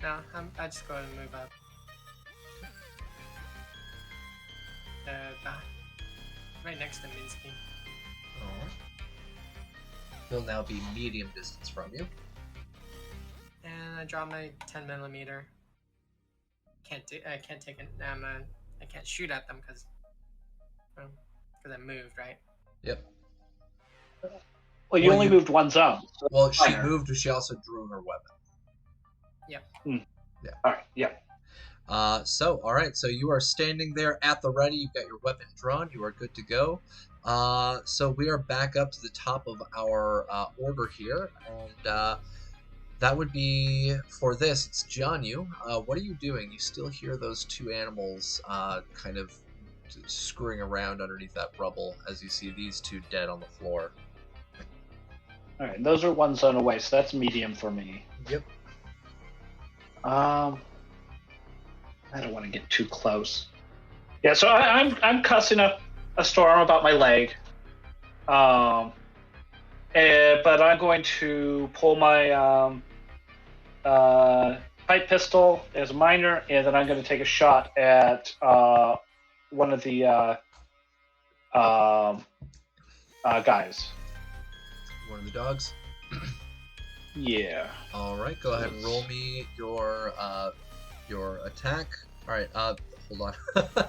no. I just go ahead and move up. Right next to Minsky. Alright. He'll now be medium distance from you. And I draw my 10mm. I can't take an I can't shoot at them because I moved, right? Yep. Well, you Well, only you- moved one zone. So Well, she fire. moved, she also drew her weapon. All right. Yeah. So, all right, so you are standing there at the ready. You've got your weapon drawn. You are good to go. So we are back up to the top of our order here, and that would be for this. It's Jianyu. What are you doing? You still hear those 2 animals kind of screwing around underneath that rubble as you see these 2 dead on the floor. All right. Those are 1 zone away, so that's medium for me. Yep. I don't want to get too close. Yeah, so I'm cussing up a storm about my leg. But I'm going to pull my pipe pistol as a minor, and then I'm going to take a shot at one of the guys. One of the dogs. Yeah. All right, go ahead and roll me your attack. All right, hold on.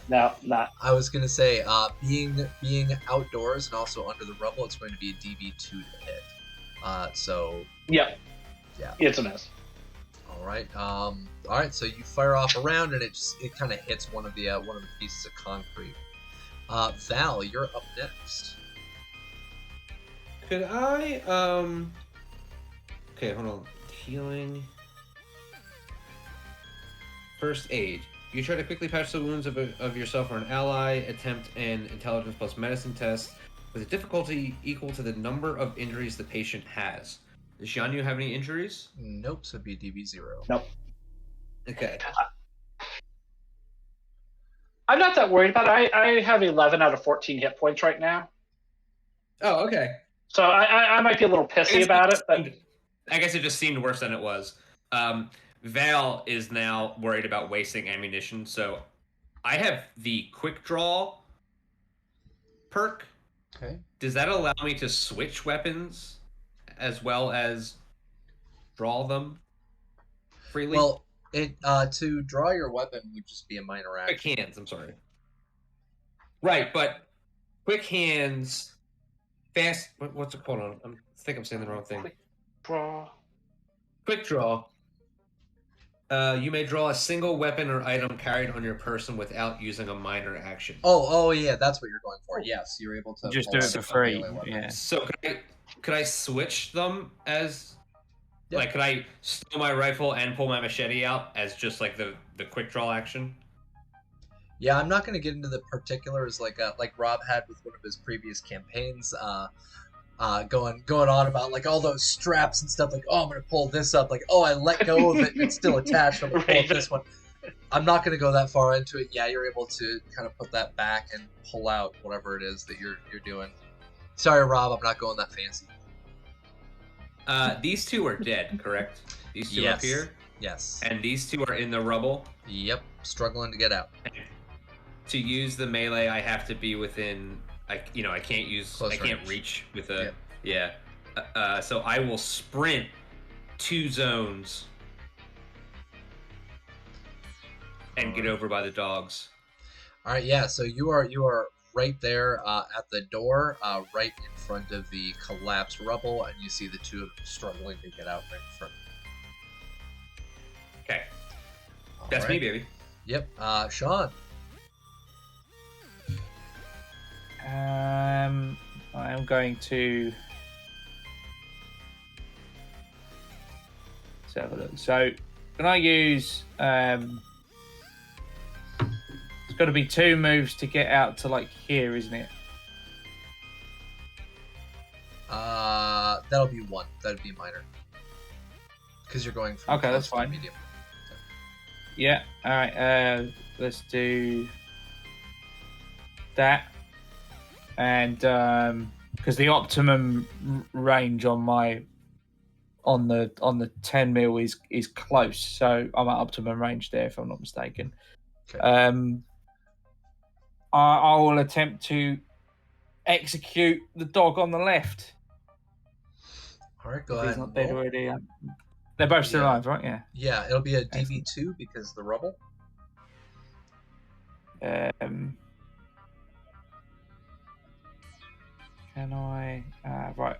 No, not. I was gonna say, being outdoors and also under the rubble, it's going to be a DB2 to hit. So Yeah. Yeah. It's a miss. all right, so you fire off a round and it kind of hits one of the pieces of concrete. Val, you're up next. Could I, okay, hold on. Healing. First aid. You try to quickly patch the wounds of yourself or an ally. Attempt an intelligence plus medicine test with a difficulty equal to the number of injuries the patient has. Does Jianyu have any injuries? Nope, so it'd be DB0. Nope. Okay. I'm not that worried about it. I have 11 out of 14 hit points right now. Oh, okay. So I might be a little pissy about it, but I guess it just seemed worse than it was. Val is now worried about wasting ammunition, so I have the quick draw perk. Okay. Does that allow me to switch weapons as well as draw them freely? Well, it to draw your weapon would just be a minor action. Quick hands, I'm sorry. Right, but quick hands, fast. What's it called? I think I'm saying the wrong thing. draw. Quick draw. You may draw a single weapon or item carried on your person without using a minor action. Oh yeah, that's what you're going for. Yes, you're able to Just pull do out it for a free. melee weapon. Yeah. So could I switch them as Yep. like could I stow my rifle and pull my machete out as just like the quick draw action? Yeah, I'm not going to get into the particulars like Rob had with one of his previous campaigns, going on about like all those straps and stuff. Like, oh, I'm going to pull this up. Like, oh, I let go of it and it's still attached. I'm going to pull up Right. this one. I'm not going to go that far into it. Yeah, you're able to kind of put that back and pull out whatever it is that you're doing. Sorry, Rob, I'm not going that fancy. These two are dead, correct? These two up here? Yes. And these two are in the rubble? Yep, struggling to get out. To use the melee, I have to be within... I can't use... Close I can't range. reach with a... Yeah. So I will sprint 2 zones and get over by the dogs. All right, yeah. So you are right there at the door, right in front of the collapsed rubble, and you see the two of them struggling to get out right in front. Okay. All That's me, right. baby. Yep. Sean. I am going to. Let's have a look. So, can I use? It's got to be 2 moves to get out to like here, isn't it? That'll be 1. That'd be minor. Because you're going from Okay, that's close to fine. medium. Yeah. All right. Let's do that, and because the optimum range on the 10 mil is close, so I'm at optimum range there if I'm not mistaken. Okay. I will attempt to execute the dog on the left. All right, go If ahead. he's not and dead roll. already. They're both still Yeah. alive, right? Yeah. Yeah, it'll be a Excellent. DV2 because of the rubble. Can I? Right.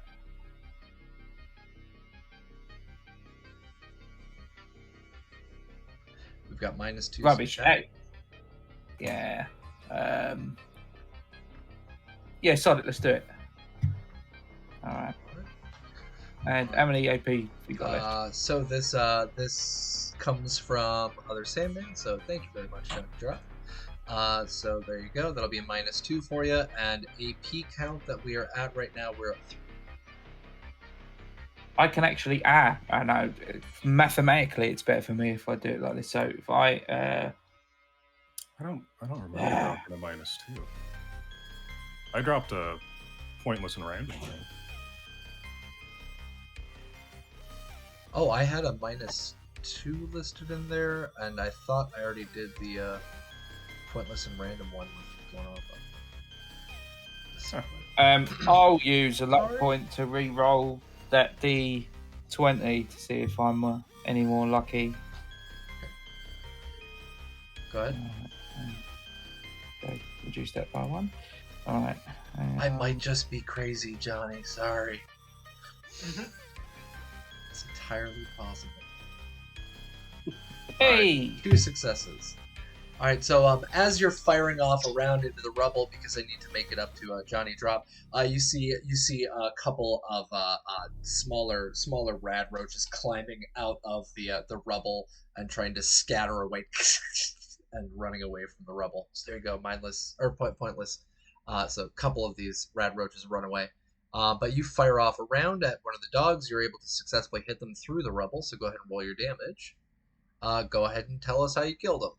We've got -2. Rubbish. Yeah. Yeah, solid. Let's do it. All right. And how many AP we got left? So this comes from Other Sandman, so thank you very much, Johnny Drop. So there you go. That'll be a -2 for you, and AP count that we are at right now, we're at 3. I can actually I know mathematically it's better for me if I do it like this. So if I I don't remember dropping a -2. I dropped a pointless and random thing. Oh, I had a -2 listed in there, and I thought I already did the pointless and random one with going on. I'll use a luck point to re-roll that D20 to see if I'm any more lucky. Go ahead. Okay, reduce that by 1. All right. I might just be crazy, Johnny. Sorry. It's entirely possible. Hey! Right, 2 successes. All right, so as you're firing off around into the rubble, because I need to make it up to Johnny Drop, you see a couple of smaller rad roaches climbing out of the rubble and trying to scatter away and running away from the rubble. So there you go, mindless or pointless. So a couple of these rad roaches run away. But you fire off around at one of the dogs. You're able to successfully hit them through the rubble. So go ahead and roll your damage. Go ahead and tell us how you killed them.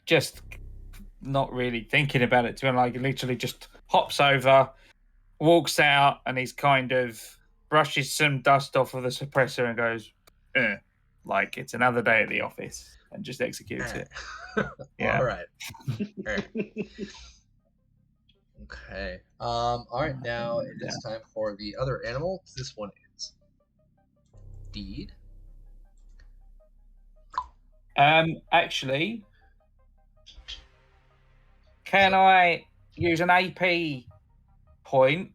Just not really thinking about it. To like literally just hops over, walks out, and he's kind of brushes some dust off of the suppressor and goes, like it's another day at the office, and just executes it. Yeah. All right. Okay. All right. Now it is time for the other animal. This one is Deed. Actually, can I use an AP point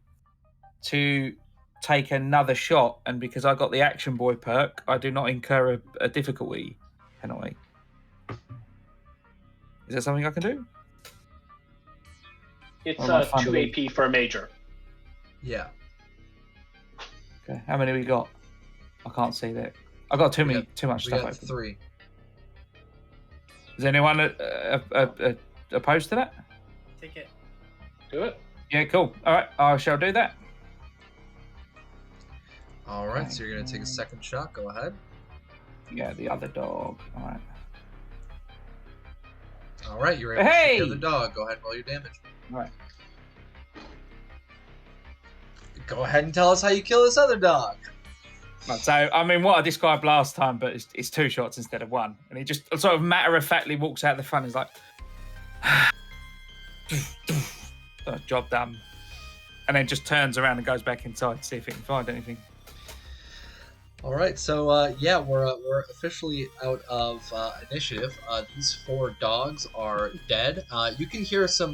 to take another shot? And because I got the Action Boy perk, I do not incur a difficulty penalty. Is that something I can do? It's Or am I 2 funding? AP for a major. Yeah. Okay. How many we got? I can't see that. I got too much We stuff got open. 3. Is anyone opposed to that? Take it. Do it. Yeah, cool. All right, I shall do that. All right. So you're gonna take a second shot. Go ahead. Yeah, the other dog. All right. All right, you're able to shoot the other Hey! dog. Go ahead and roll your damage. All right. Go ahead and tell us how you kill this other dog. Right, so, I mean, what I described last time, but it's 2 shots instead of 1. And he just sort of matter-of-factly walks out the front. He's like, job done. And then just turns around and goes back inside to see if he can find anything. All right, so yeah, we're officially out of initiative. These 4 dogs are dead. You can hear some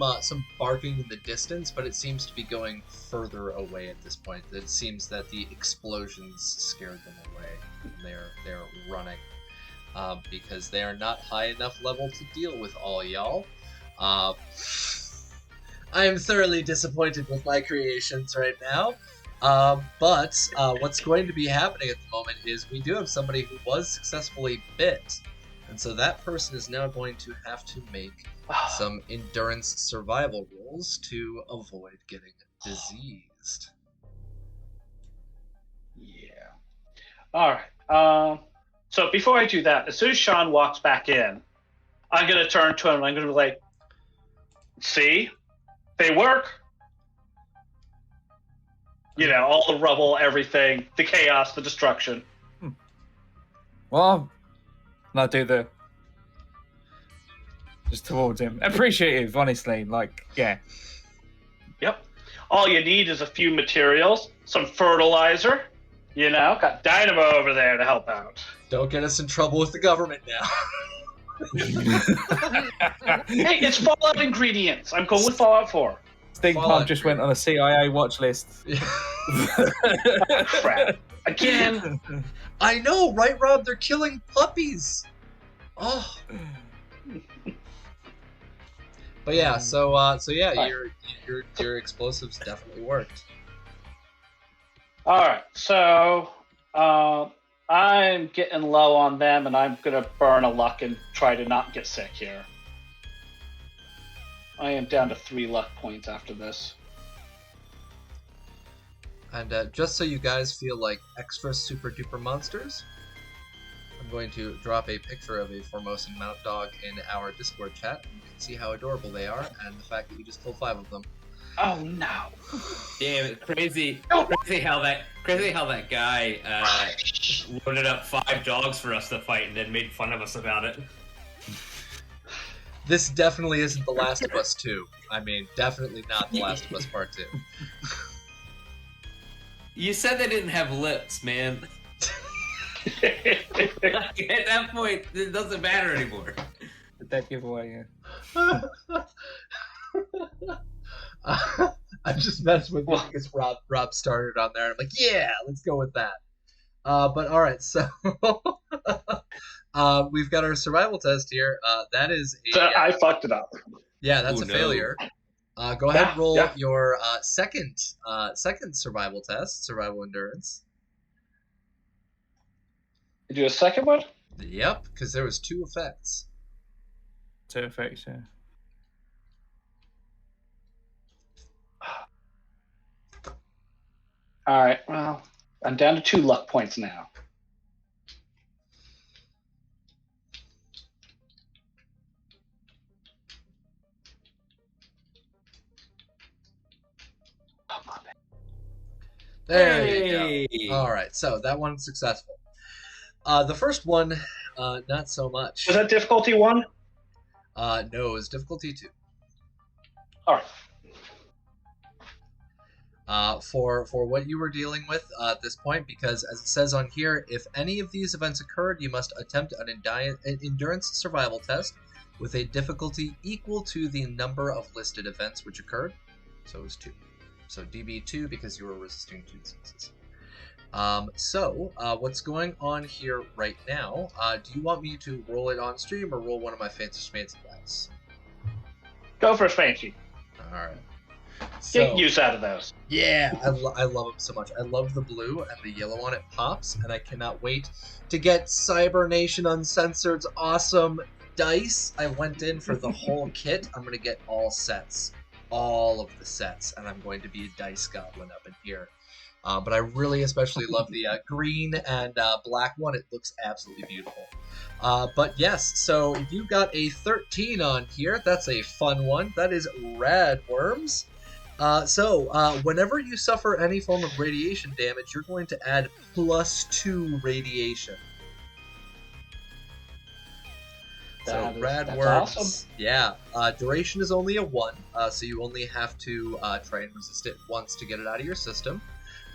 barking in the distance, but it seems to be going further away at this point. It seems that the explosions scared them away. And they're running because they are not high enough level to deal with all y'all. I am thoroughly disappointed with my creations right now. But what's going to be happening at the moment is we do have somebody who was successfully bit. And so that person is now going to have to make some endurance survival rolls to avoid getting diseased. Yeah. All right. So before I do that, as soon as Sean walks back in, I'm going to turn to him and I'm going to be like, see? They work. You know, all the rubble, everything, the chaos, the destruction. Well, I do the... Just towards him. Appreciative, honestly. Like, yeah. Yep. All you need is a few materials, some fertilizer. You know, got Dynamo over there to help out. Don't get us in trouble with the government now. Hey, it's Fallout ingredients. I'm going with Fallout 4. Steampunk just went on a CIA watch list. Crap. Again. I know, right, Rob? They're killing puppies. Oh. But yeah, so yeah, your explosives definitely worked. All right, so I'm getting low on them, and I'm gonna burn a luck and try to not get sick here. I am down to 3 luck points after this. And just so you guys feel like extra super duper monsters, I'm going to drop a picture of a Formosan mount dog in our Discord chat. You can see how adorable they are, and the fact that you just killed 5 of them. Oh no! Damn it! Crazy how that guy loaded up 5 dogs for us to fight and then made fun of us about it. This definitely isn't The Last of Us 2. I mean, definitely not The Last of Us Part 2. You said they didn't have lips, man. At that point, it doesn't matter anymore. That giveaway, yeah. I'm just messing with it because Rob started on there. I'm like, yeah, let's go with that. But all right, so we've got our survival test here. That is I fucked it up. Yeah, that's failure. Go ahead and roll your second survival test, survival endurance. You do a second one? Yep, because there was 2 effects. 2 effects, yeah. All right, well, I'm down to 2 luck points now. There you go. All right, so that one's successful. The first one, not so much. Was that difficulty 1? No, it was difficulty 2. All right. For what you were dealing with at this point, because as it says on here, if any of these events occurred, you must attempt an endurance survival test with a difficulty equal to the number of listed events which occurred. So it was 2. So DB2 because you were resisting 2 diseases. So what's going on here right now? Do you want me to roll it on stream or roll one of my fancy dice? Go for a fancy. All right. Get use out of those. Yeah, I love them so much. I love the blue and the yellow on it pops, and I cannot wait to get Cyber Nation Uncensored's awesome dice. I went in for the whole kit. I'm going to get all of the sets, and I'm going to be a dice goblin up in here. But I really especially love the green and black one. It looks absolutely beautiful. But yes, so if you got a 13 on here, that's a fun one. That is Rad Worms. Whenever you suffer any form of radiation damage, you're going to add +2 radiation. So Rad Worms, awesome. yeah. Duration is only a 1, so you only have to try and resist it once to get it out of your system.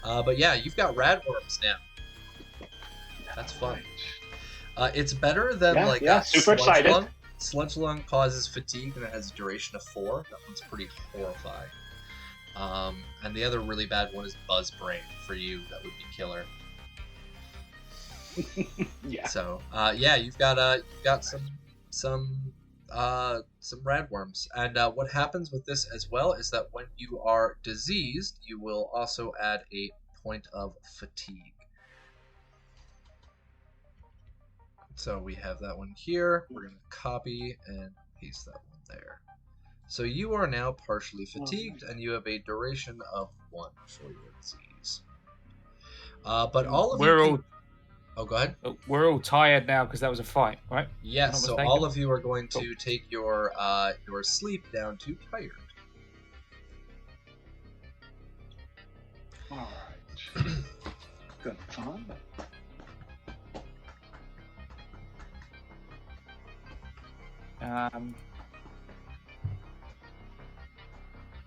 But yeah, you've got Rad Worms now. That's fun. It's better than super excited. Sludge Lung causes fatigue and it has a duration of 4. That one's pretty horrifying. And the other really bad one is Buzz Brain for you. That would be killer. Yeah. So you've got some Rad Worms, and what happens with this as well is that when you are diseased, you will also add a point of fatigue. So we have that one here. We're going to copy and paste that one there. So you are now partially fatigued, and you have a duration of 1 for your disease. But all of you... Oh, go ahead. We're all tired now because that was a fight, right? Yes, so all of you are going to take your sleep down to tired. All right. Good fun.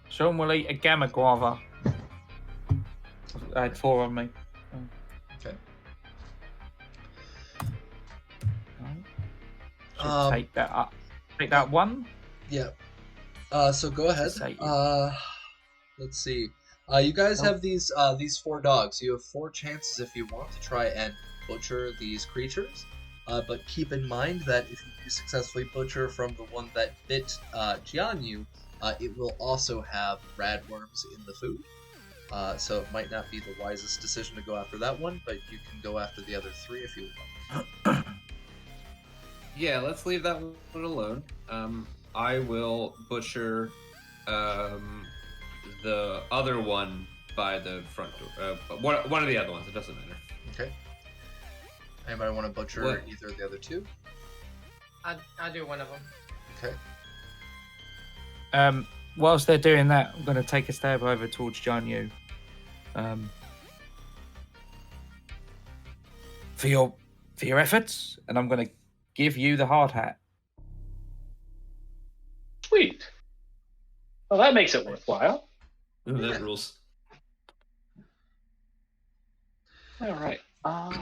Sean will eat a gamma guava. I had 4 on me. Okay. Take that up. Take that 1. Yeah. So go ahead. Let's see. You guys have these 4 dogs. You have 4 chances if you want to try and butcher these creatures. But keep in mind that if you do successfully butcher from the one that bit Jianyu, it will also have rad worms in the food. So it might not be the wisest decision to go after that one, but you can go after the other 3 if you want. Yeah, let's leave that one alone. I will butcher the other one by the front door. One of the other ones, it doesn't matter. Okay. Anybody want to butcher either of the other 2? I'll do one of them. Okay. Whilst they're doing that, I'm going to take a stab over towards Jianyu. For your efforts, and I'm going to give you the hard hat. Sweet. Well, that makes it worthwhile. Ooh, that rules. All right. Let's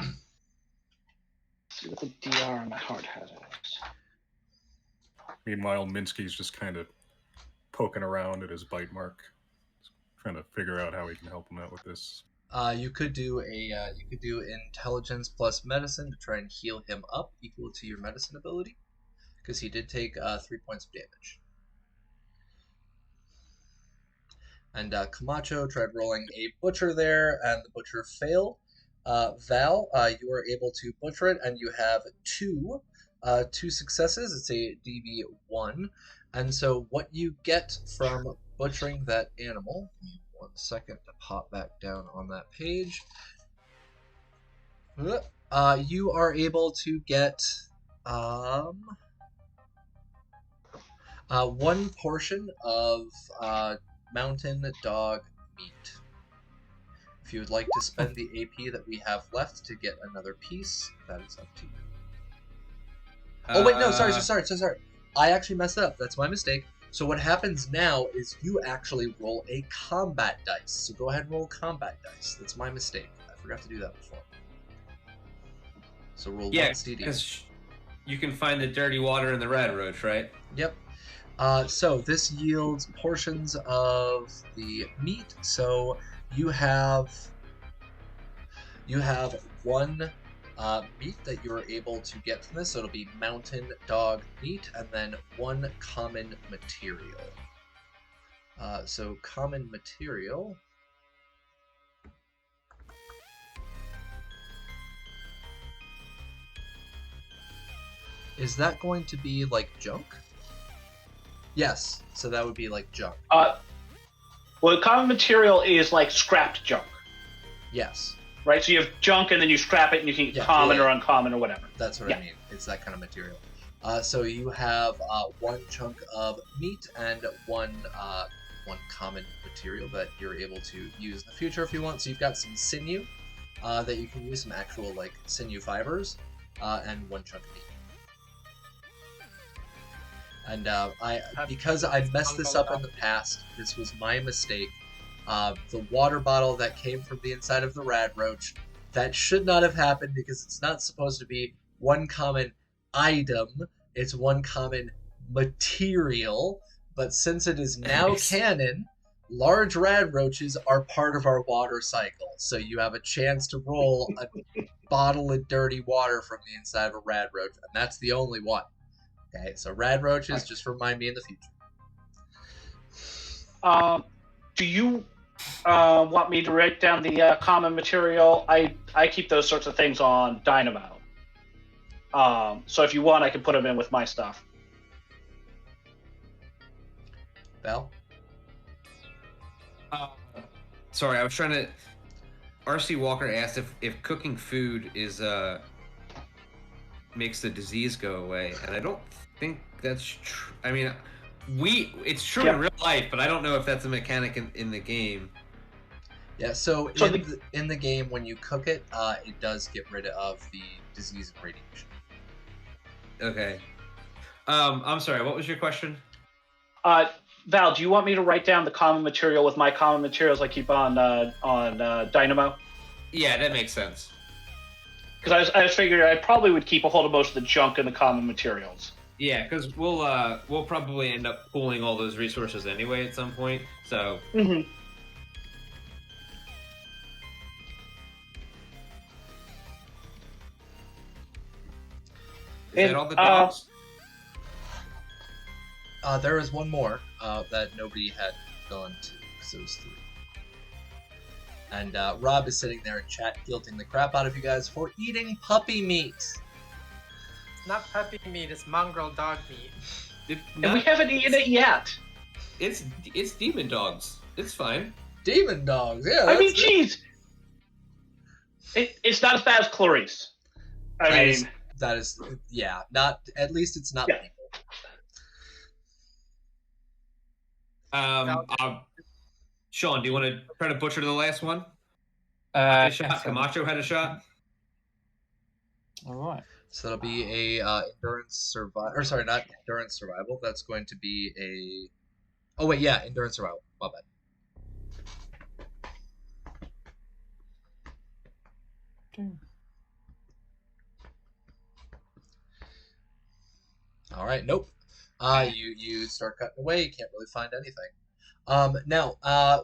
see what the DR on my hard hat is. Meanwhile, Minsky's just kind of poking around at his bite mark, trying to figure out how he can help him out with this. You could do intelligence plus medicine to try and heal him up equal to your medicine ability, because he did take 3 points of damage. And Camacho tried rolling a butcher there, and the butcher failed. Val, you are able to butcher it, and you have 2 successes. It's a DB1. And so what you get from butchering that animal, give me 1 second to pop back down on that page. You are able to get 1 portion of mountain dog meat. If you would like to spend the AP that we have left to get another piece, that is up to you. Oh wait, no, sorry. I actually messed up. That's my mistake. So what happens now is you actually roll a combat dice. So go ahead and roll combat dice. That's my mistake. I forgot to do that before. So roll 1 CD. Because you can find the dirty water in the red roach, right? Yep. So this yields portions of the meat. So you have 1 meat that you're able to get from this. So it'll be mountain dog meat, and then 1 common material. So common material. Is that going to be like junk? Yes, so that would be like junk. Well, common material is like scrapped junk. Yes. right? So you have junk, and then you scrap it, and you can get common or uncommon or whatever. That's what I mean. It's that kind of material. So you have one chunk of meat and one common material that you're able to use in the future if you want. So you've got some sinew that you can use, some actual like sinew fibers, and one chunk of meat. And because I messed this up in the past, this was my mistake. The water bottle that came from the inside of the rad roach, that should not have happened because it's not supposed to be one common item, it's one common material. But since it is now canon, large rad roaches are part of our water cycle. So you have a chance to roll a bottle of dirty water from the inside of a rad roach, and that's the only one. Okay, so rad roaches, just remind me in the future. Do you want me to write down the common material? I keep those sorts of things on Dynamo. So if you want, I can put them in with my stuff. Bell? Sorry, I was trying to... RC Walker asked if cooking food is makes the disease go away, and I don't think that's true. I mean, it's true in real life, but I don't know if that's a mechanic in the game. Yeah, so in the game, when you cook it, it does get rid of the disease and radiation. Okay. I'm sorry, what was your question? Val, do you want me to write down the common material with my common materials I keep on Dynamo? Yeah, that makes sense. Because I was figuring I probably would keep a hold of most of the junk and the common materials. Yeah, because we'll probably end up pooling all those resources anyway at some point. So. Mm-hmm. Is that all the dogs? There is one more that nobody had gone to, because it was 3. And Rob is sitting there in chat guilting the crap out of you guys for eating puppy meat. It's not puppy meat, it's mongrel dog meat. And we haven't eaten it yet. It's demon dogs. It's fine. Demon dogs, yeah. I mean, jeez. It's not as bad as Clarice. That is, yeah. Not, at least it's not people. Sean, do you want to try to butcher the last one? Camacho had a shot. All right. So that'll be a endurance survival. Or sorry, not endurance survival. That's going to be a. Oh wait, yeah, endurance survival. My bad. All right. Nope. You start cutting away. You can't really find anything. Now,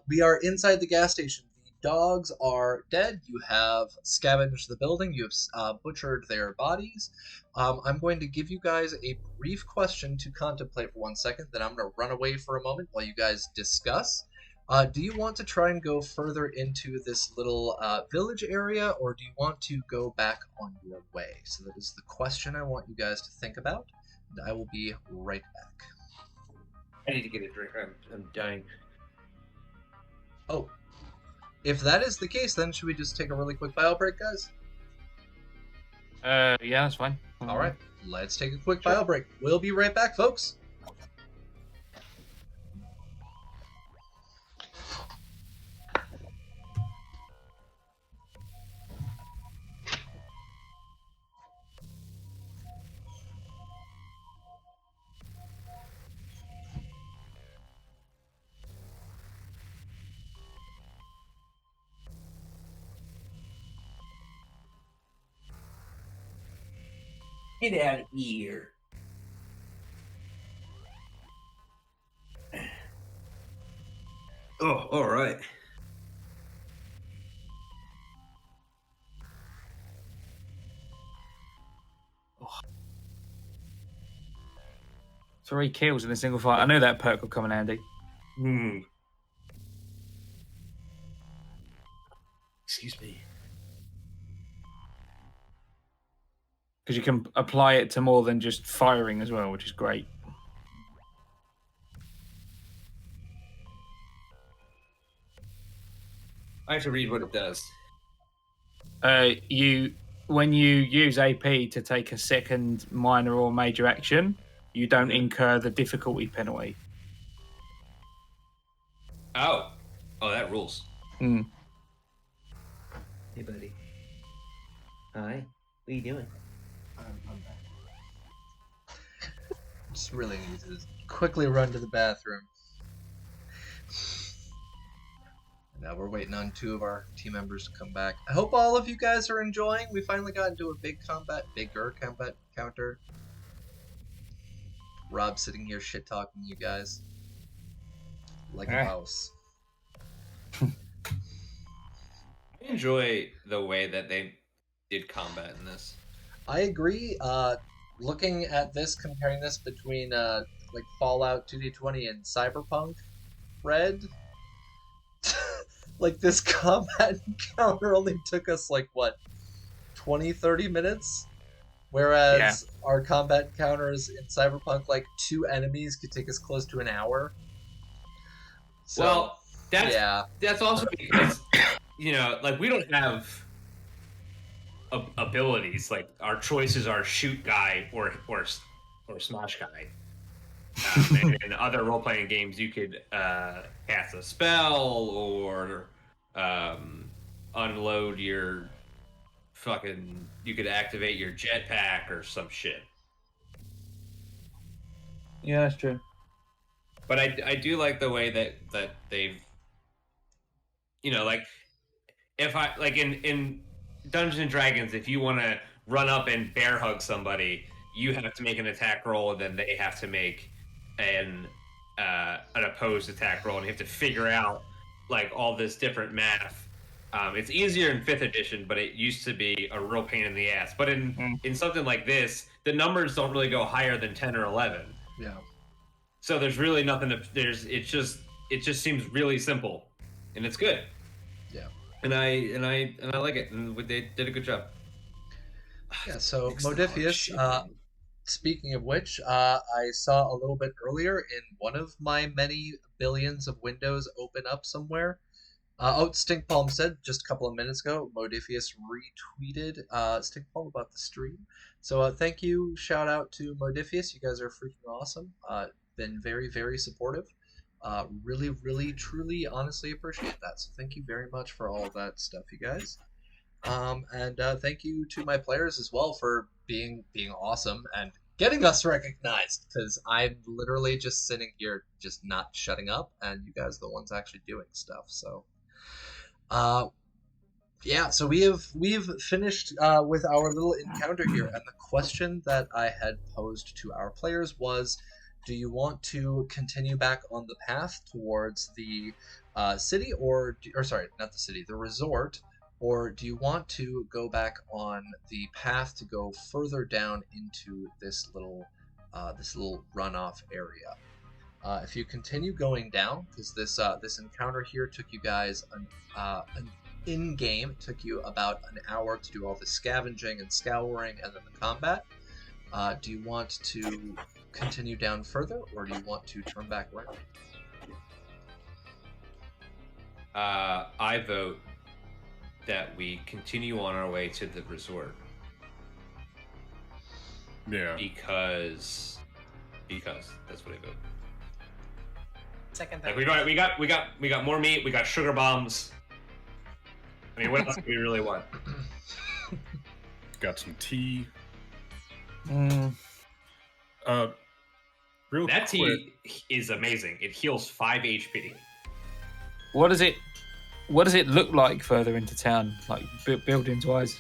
we are inside the gas station. The dogs are dead. You have scavenged the building. You have butchered their bodies. I'm going to give you guys a brief question to contemplate for 1 second. Then I'm going to run away for a moment while you guys discuss. Do you want to try and go further into this little village area, or do you want to go back on your way? So that is the question I want you guys to think about. And I will be right back. I need to get a drink. I'm dying. Oh. If that is the case, then should we just take a really quick bio break, guys? Yeah, that's fine. All right, let's take a quick bio break. We'll be right back, folks. Get out of here. Oh, all right. Oh. 3 kills in a single fight. I knew that perk would come in handy. Excuse me. Because you can apply it to more than just firing as well, which is great. I have to read what it does. When you use AP to take a second minor or major action, you don't incur the difficulty penalty. Oh, that rules. Mm. Hey, buddy. Hi. What are you doing? I'm back. Just really need to quickly run to the bathroom. Now we're waiting on 2 of our team members to come back. I hope all of you guys are enjoying. We finally got into a bigger combat counter. Rob sitting here shit talking you guys like a mouse. I enjoy the way that they did combat in this. I agree. Looking at this, comparing this between like Fallout 2D20 and Cyberpunk Red, like this combat encounter only took us like what, 20-30 minutes, whereas our combat encounters in Cyberpunk, like 2 enemies could take us close to an hour. So, well, that's also because like we don't have abilities. Like our choices are shoot guy or smash guy. And in other role-playing games, you could cast a spell or unload your fucking. You could activate your jetpack or some shit. Yeah, that's true. But I do like the way that they've, like if I like in Dungeons and Dragons, if you want to run up and bear hug somebody, you have to make an attack roll, and then they have to make an opposed attack roll, and you have to figure out like all this different math. It's easier in 5th edition, but it used to be a real pain in the ass. But in something like this, the numbers don't really go higher than 10 or 11. Yeah. So there's really nothing to. It just seems really simple, and it's good. Yeah. And I like it, and they did a good job. Yeah. So Modifius. Speaking of which, I saw a little bit earlier in one of my many billions of windows open up somewhere. Stinkpalm said just a couple of minutes ago, Modifius retweeted Stinkpalm about the stream. So thank you, shout out to Modifius. You guys are freaking awesome. Been very, very supportive. Really, really, truly, honestly appreciate that. So thank you very much for all of that stuff, you guys. And thank you to my players as well for being awesome and getting us recognized, because I'm literally just sitting here just not shutting up, and you guys are the ones actually doing stuff. So so we've finished with our little encounter here, and the question that I had posed to our players was, do you want to continue back on the path towards the city, or sorry, not the city, the resort, or do you want to go back on the path to go further down into this little runoff area? If you continue going down, because this encounter here took you guys an in-game, took you about an hour to do all the scavenging and scouring and then the combat. Do you want to continue down further, or do you want to turn back around? I vote that we continue on our way to the resort. Yeah. Because that's what I vote. Second that. Like we got more meat. We got sugar bombs. I mean, what else do we really want? Got some tea. Mm. Real That quick. tea is amazing. It heals 5 HP. What does it look like further into town, like buildings wise?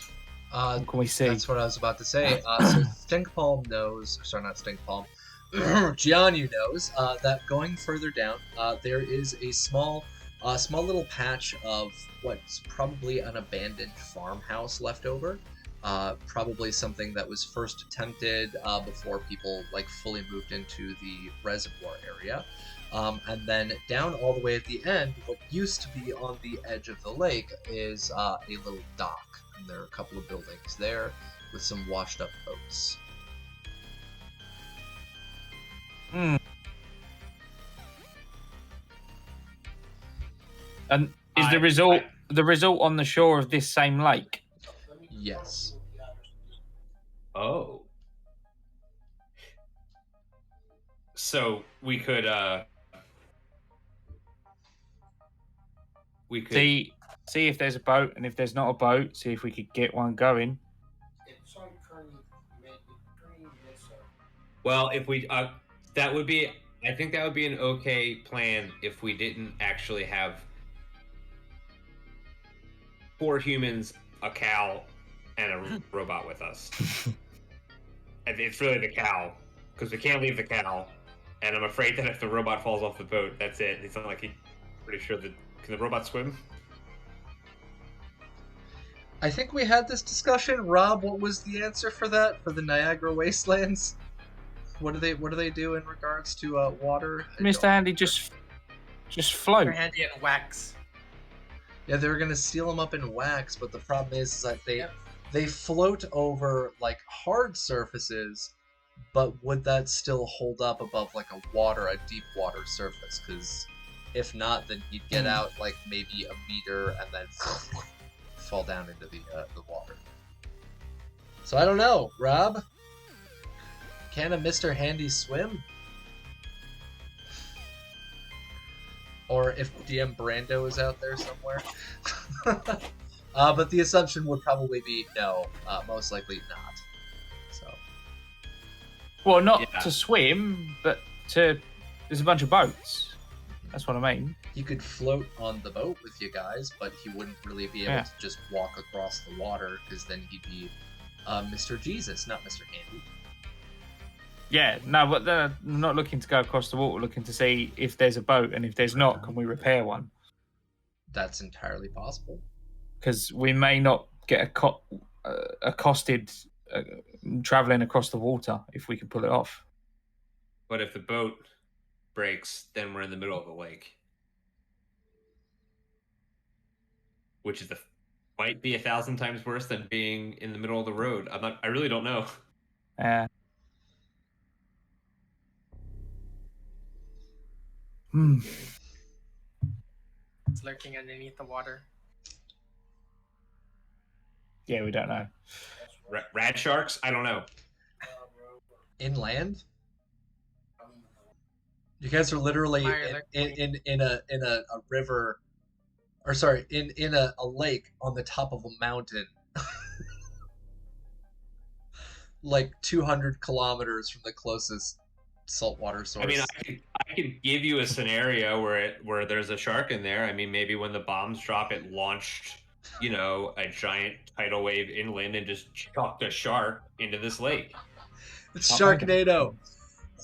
What can we see? That's what I was about to say. So Stinkpalm knows, sorry, not Stinkpalm, Gianyu knows that going further down, there is a small little patch of what's probably an abandoned farmhouse left over. Probably something that was first attempted before people like fully moved into the reservoir area. And then down all the way at the end, what used to be on the edge of the lake is a little dock. And there are a couple of buildings there with some washed up boats. Hmm. And is the result on the shore of this same lake? Yes. Oh. So we could See if there's a boat, and if there's not a boat, see if we could get one going. Well, if we that would be I think that would be an okay plan if we didn't actually have 4 humans, a cow, and a robot with us. And it's really the cow, because we can't leave the cow. And I'm afraid that if the robot falls off the boat, that's it. It's not like he's pretty sure that can the robot swim? I think we had this discussion. Rob, what was the answer for that for the Niagara Wastelands? What do they do in regards to water? Mr. Handy, just float. They're handy in wax. Yeah, they were gonna seal them up in wax, but the problem is that they float over like hard surfaces, but would that still hold up above like a deep water surface? Because if not, then you'd get out like maybe a meter and then fall down into the water. So I don't know, Rob. Can a Mr. Handy swim? Or if DM Brando is out there somewhere. But the assumption would probably be no, most likely not. So. Well, not to swim, but there's a bunch of boats. That's what I mean. He could float on the boat with you guys, but he wouldn't really be able to just walk across the water, because then he'd be Mr. Jesus, not Mr. Handy. Yeah, no, but they're not looking to go across the water, looking to see if there's a boat, and if there's not, can we repair one? That's entirely possible. Because we may not get accosted traveling across the water if we can pull it off. But if the boat breaks, then we're in the middle of the lake, which is might be 1,000 times worse than being in the middle of the road. I really don't know. Yeah. It's lurking underneath the water. Yeah, we don't know. Rad sharks? I don't know. Inland? You guys are literally in a river, or sorry, in a lake on the top of a mountain, like 200 kilometers from the closest saltwater source. I mean, I could give you a scenario where there's a shark in there. I mean, maybe when the bombs drop, it launched, a giant tidal wave inland and just chucked a shark into this lake. It's Sharknado.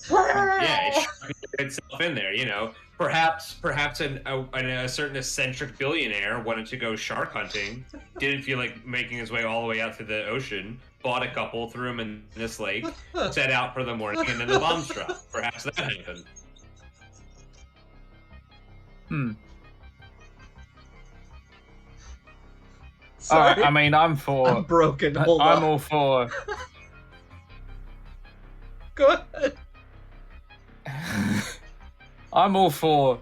Yeah, it sharked itself in there. Perhaps a certain eccentric billionaire wanted to go shark hunting, didn't feel like making his way all the way out to the ocean, bought a couple, threw them in this lake, set out for the morning, and then the bombs dropped. Perhaps that happened. Sorry. I mean, I'm broken. Hold I'm on. all for. Go ahead. I'm all for.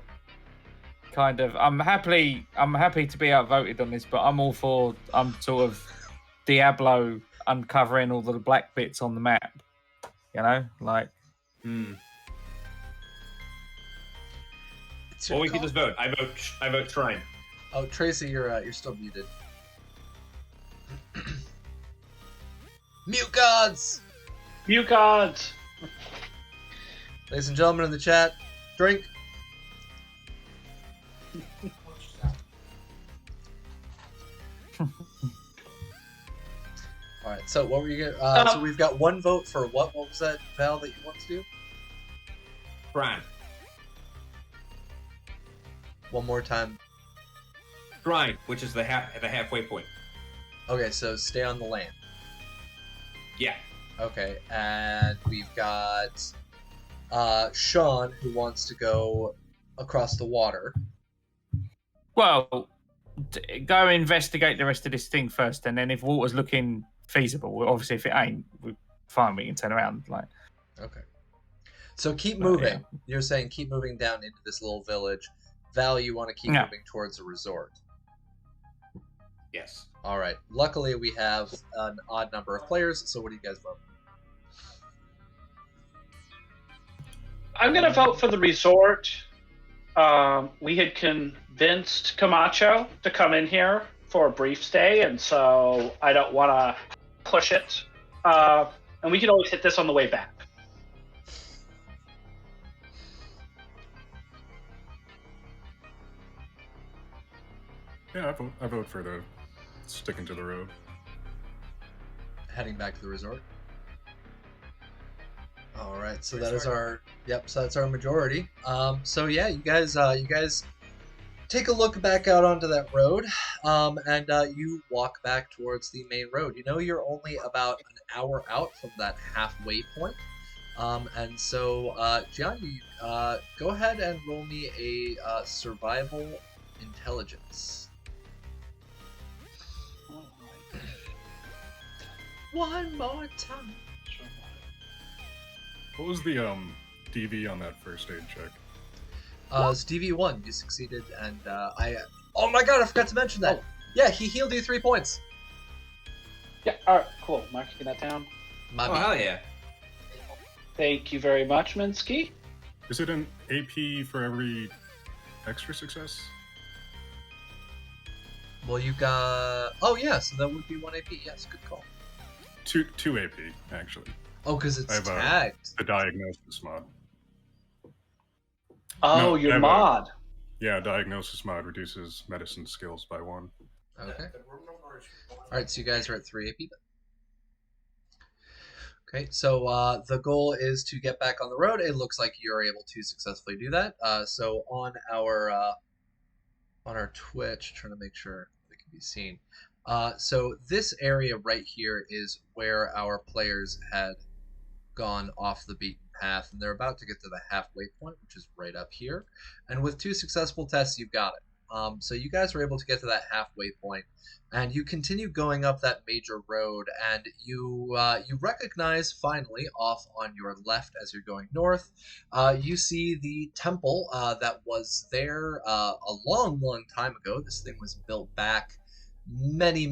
Kind of. I'm happy to be outvoted on this, but I'm all for. I'm sort of Diablo uncovering all the black bits on the map. Like. Well, we can just vote. I vote Shrine. Oh, Tracy, you're still muted. Mute gods! Mute gods! Ladies and gentlemen in the chat, drink. Alright, so what were you gonna... so we've got one vote for what? What was that, Val, that you want to do? Shrine. One more time. Shrine, which is the halfway point. Okay, so stay on the land. Yeah. Okay, and we've got Sean, who wants to go across the water. Well, go investigate the rest of this thing first, and then if water's looking feasible, obviously if it ain't, we're fine, we can turn around. Okay. So keep moving. Yeah. You're saying keep moving down into this little village. Val, you want to keep moving towards a resort. Yes. All right. Luckily, we have an odd number of players. So, what do you guys vote? I'm going to vote for the resort. We had convinced Camacho to come in here for a brief stay, and so I don't want to push it. And we can always hit this on the way back. Yeah, I vote for the sticking to the road. Heading back to the resort. All right, so that is our so that's our majority. So yeah, you guys take a look back out onto that road, and you walk back towards the main road. You know you're only about an hour out from that halfway point, and so Gianni, go ahead and roll me a survival intelligence. One more time. What was the DV on that first aid check? It's DV1. You succeeded, and oh my god, I forgot to mention that. Oh. Yeah, he healed you 3 points. Yeah, all right, cool. Marking that down. My Oh, hell yeah. Thank you very much, Minsky. Is it an AP for every extra success? Well, you got. Oh yeah, so that would be 1 AP. Yes, good call. Two AP actually. Oh, because I it's have tagged. the diagnosis mod. Oh, No, your I have mod. Yeah, diagnosis mod reduces medicine skills by 1. Okay. All right, so you guys are at 3 AP then. Okay, so the goal is to get back on the road. It looks like you're able to successfully do that. So on our Twitch, trying to make sure it can be seen. So this area right here is where our players had gone off the beaten path, and they're about to get to the halfway point, which is right up here. And with 2 successful tests, you've got it. So you guys were able to get to that halfway point, and you continue going up that major road, and you recognize finally off on your left as you're going north, you see the temple that was there a long time ago. This thing was built back many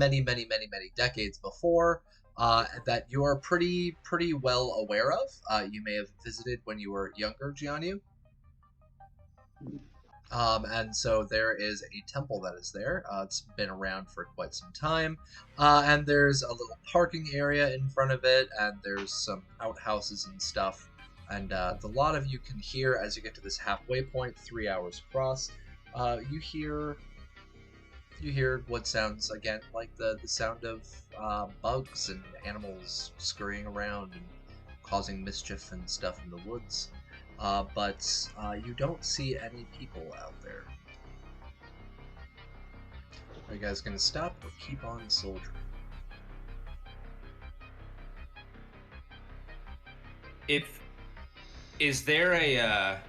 decades before. That you are pretty well aware of. You may have visited when you were younger, Gianni. And so there is a temple that is there. It's been around for quite some time. And there's a little parking area in front of it, and there's some outhouses and stuff. And the lot of you can hear as you get to this halfway point, 3 hours across, you hear what sounds again like the sound of bugs and animals scurrying around and causing mischief and stuff in the woods. But you don't see any people out there. Are you guys going to stop or keep on soldiering? Is there a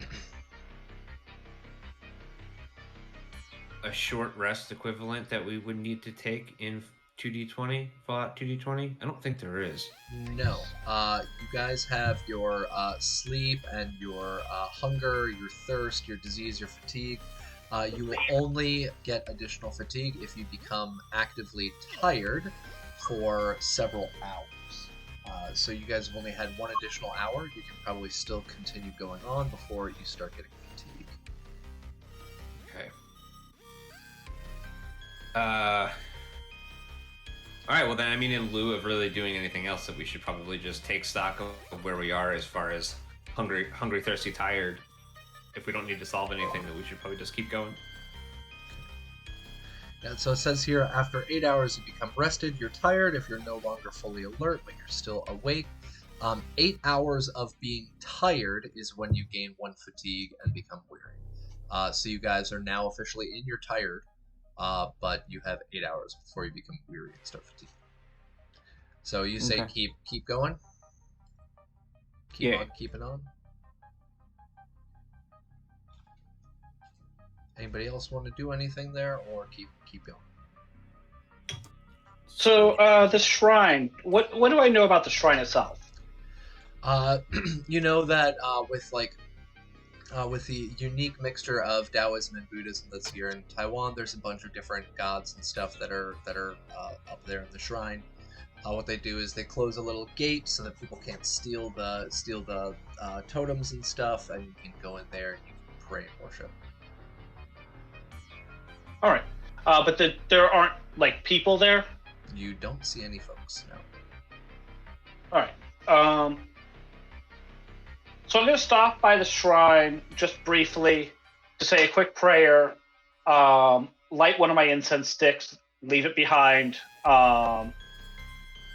short rest equivalent that we would need to take in 2D20, Fallout 2D20? I don't think there is. No. You guys have your sleep and your hunger, your thirst, your disease, your fatigue. You will only get additional fatigue if you become actively tired for several hours. So you guys have only had 1 additional hour. You can probably still continue going on before you start getting fatigue. Okay. Alright, well then, I mean, in lieu of really doing anything else, that we should probably just take stock of where we are as far as hungry, thirsty, tired. If we don't need to solve anything, then we should probably just keep going. And so it says here, after 8 hours you become rested, you're tired if you're no longer fully alert, but you're still awake. 8 hours of being tired is when you gain 1 fatigue and become weary. So you guys are now officially in your tired, but you have 8 hours before you become weary and start fatigue. So you say Okay. keep going? Keep on keeping on? Anybody else want to do anything there, or keep going? So the shrine. What do I know about the shrine itself? You know that with like with the unique mixture of Taoism and Buddhism that's here in Taiwan. There's a bunch of different gods and stuff that are up there in the shrine. What they do is they close a little gate so that people can't steal the totems and stuff, and you can go in there and you can pray and worship. All right, but there aren't like people there. You don't see any folks, no. All right. So I'm going to stop by the shrine just briefly to say a quick prayer, light one of my incense sticks, leave it behind,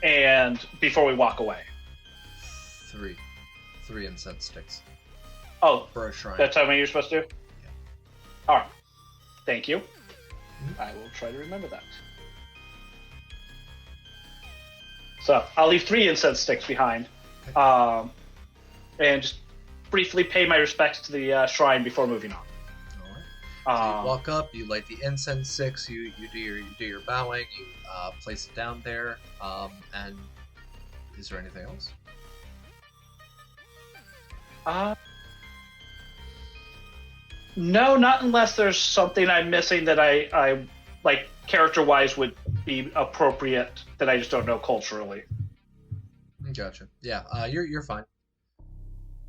and before we walk away. Three incense sticks. Oh, for a shrine. That's how many you're supposed to do? Yeah. All right. Thank you. I will try to remember that. So I'll leave 3 incense sticks behind, and just briefly pay my respects to the shrine before moving on. All right. So you walk up, you light the incense sticks, you do your bowing, you place it down there, and is there anything else? No, not unless there's something I'm missing that I like character-wise would be appropriate that I just don't know culturally. Gotcha. Yeah, you're fine.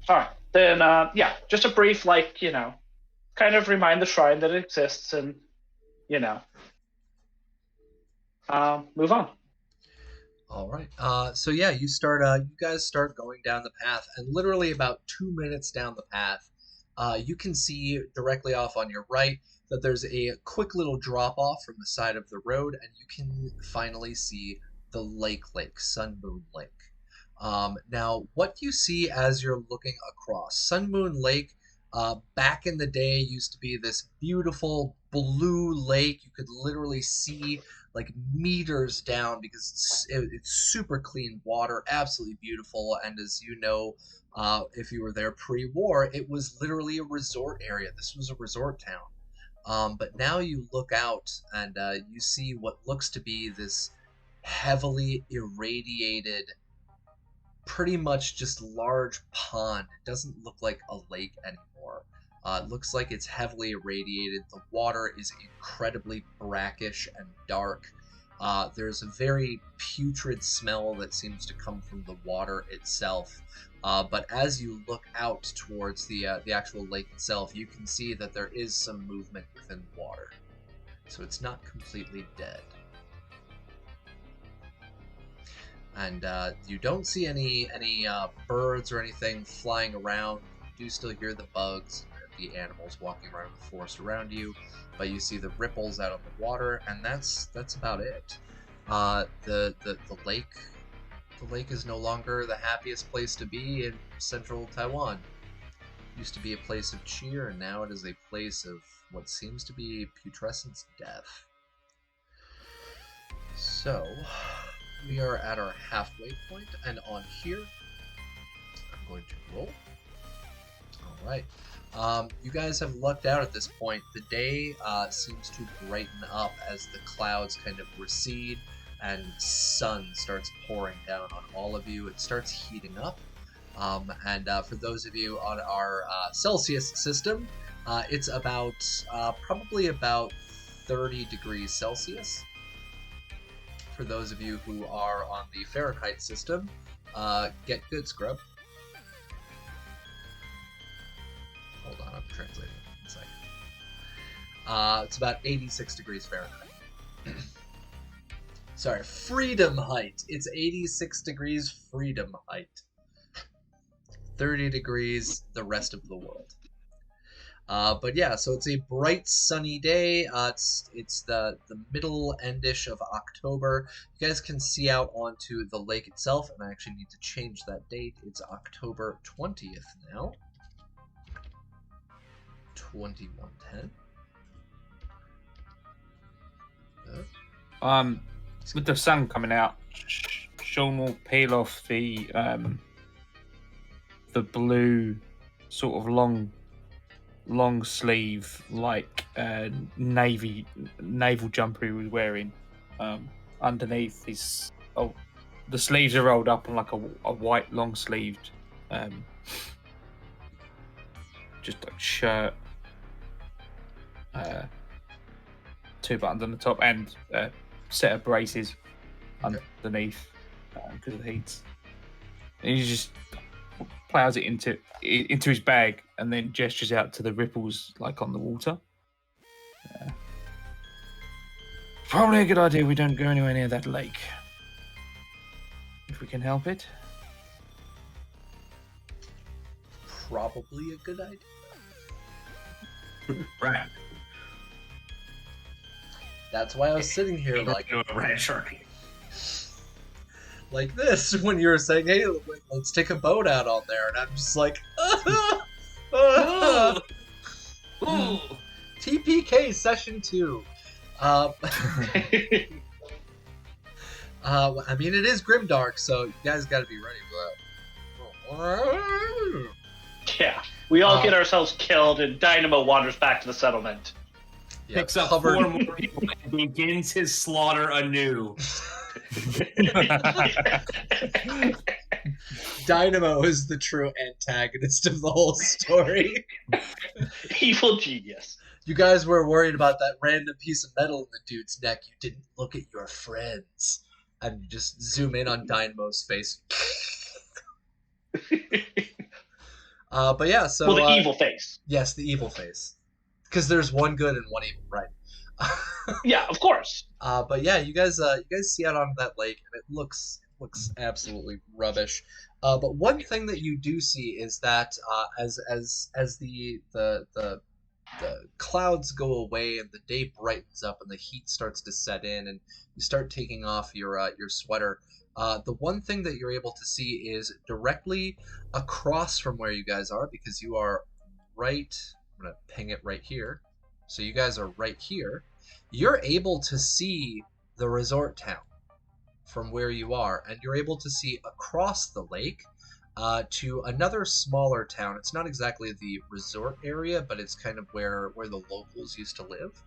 All right, then yeah, just a brief kind of remind the shrine that it exists and move on. All right. So yeah, you guys start going down the path, and literally about 2 minutes down the path, you can see directly off on your right that there's a quick little drop off from the side of the road, and you can finally see the lake, Sun Moon Lake. Now, what you see as you're looking across, Sun Moon Lake, back in the day used to be this beautiful blue lake. You could literally see like meters down because it's super clean water, absolutely beautiful. And as you know, if you were there pre-war, it was literally a resort area. This was a resort town. But now you look out and you see what looks to be this heavily irradiated, pretty much just large pond. It doesn't look like a lake anymore. It looks like it's heavily irradiated. The water is incredibly brackish and dark. There's a very putrid smell that seems to come from the water itself. But as you look out towards the actual lake itself, you can see that there is some movement within the water. So it's not completely dead. And you don't see any birds or anything flying around. You do still hear the bugs, the animals walking around the forest around you, but you see the ripples out of the water, and that's about it. The lake is no longer the happiest place to be in central Taiwan. It used to be a place of cheer, and now it is a place of what seems to be putrescence death. So we are at our halfway point, and on here, I'm going to roll. All right. You guys have lucked out at this point. The day seems to brighten up as the clouds kind of recede and sun starts pouring down on all of you. It starts heating up. And for those of you on our Celsius system, it's about probably about 30 degrees Celsius. For those of you who are on the Fahrenheit system, get good, scrub. Hold on, I'm translating in a second. It's about 86 degrees Fahrenheit. Sorry, freedom height. It's 86 degrees freedom height. 30 degrees the rest of the world. But yeah, so it's a bright sunny day. It's the middle endish of October. You guys can see out onto the lake itself, and I actually need to change that date. It's October 20th now. 2110. With the sun coming out, Sean will peel off the blue sort of long sleeve naval jumper he was wearing. Underneath his the sleeves are rolled up on like a white long sleeved just like shirt, 2 buttons on the top, and a set of braces underneath because of the heat. And he just plows it into his bag and then gestures out to the ripples like on the water. Probably a good idea we don't go anywhere near that lake. If we can help it. Probably a good idea. Right. That's why I was sitting here like a red shark. Like this when you were saying, "Hey, let's take a boat out on there," and I'm just like, TPK session 2. I mean, it is grimdark, so you guys got to be ready for that. Yeah, we all get ourselves killed, and Dynamo wanders back to the settlement. Yeah, Picks up covered- 4 more people and begins his slaughter anew. Dynamo is the true antagonist of the whole story. Evil genius. You guys were worried about that random piece of metal in the dude's neck. You didn't look at your friends. And you just zoom in on Dynamo's face. But yeah, so... Well, the evil face. Yes, the evil face. Because there's one good and one evil, right? Yeah, of course. But yeah, you guys see out onto that lake, and it looks absolutely rubbish. But one thing that you do see is that as the clouds go away and the day brightens up and the heat starts to set in and you start taking off your sweater, the one thing that you're able to see is directly across from where you guys are, because you are right. I'm gonna ping it right here. So you guys are right here. You're able to see the resort town from where you are, and you're able to see across the lake to another smaller town. It's not exactly the resort area, but it's kind of where the locals used to live,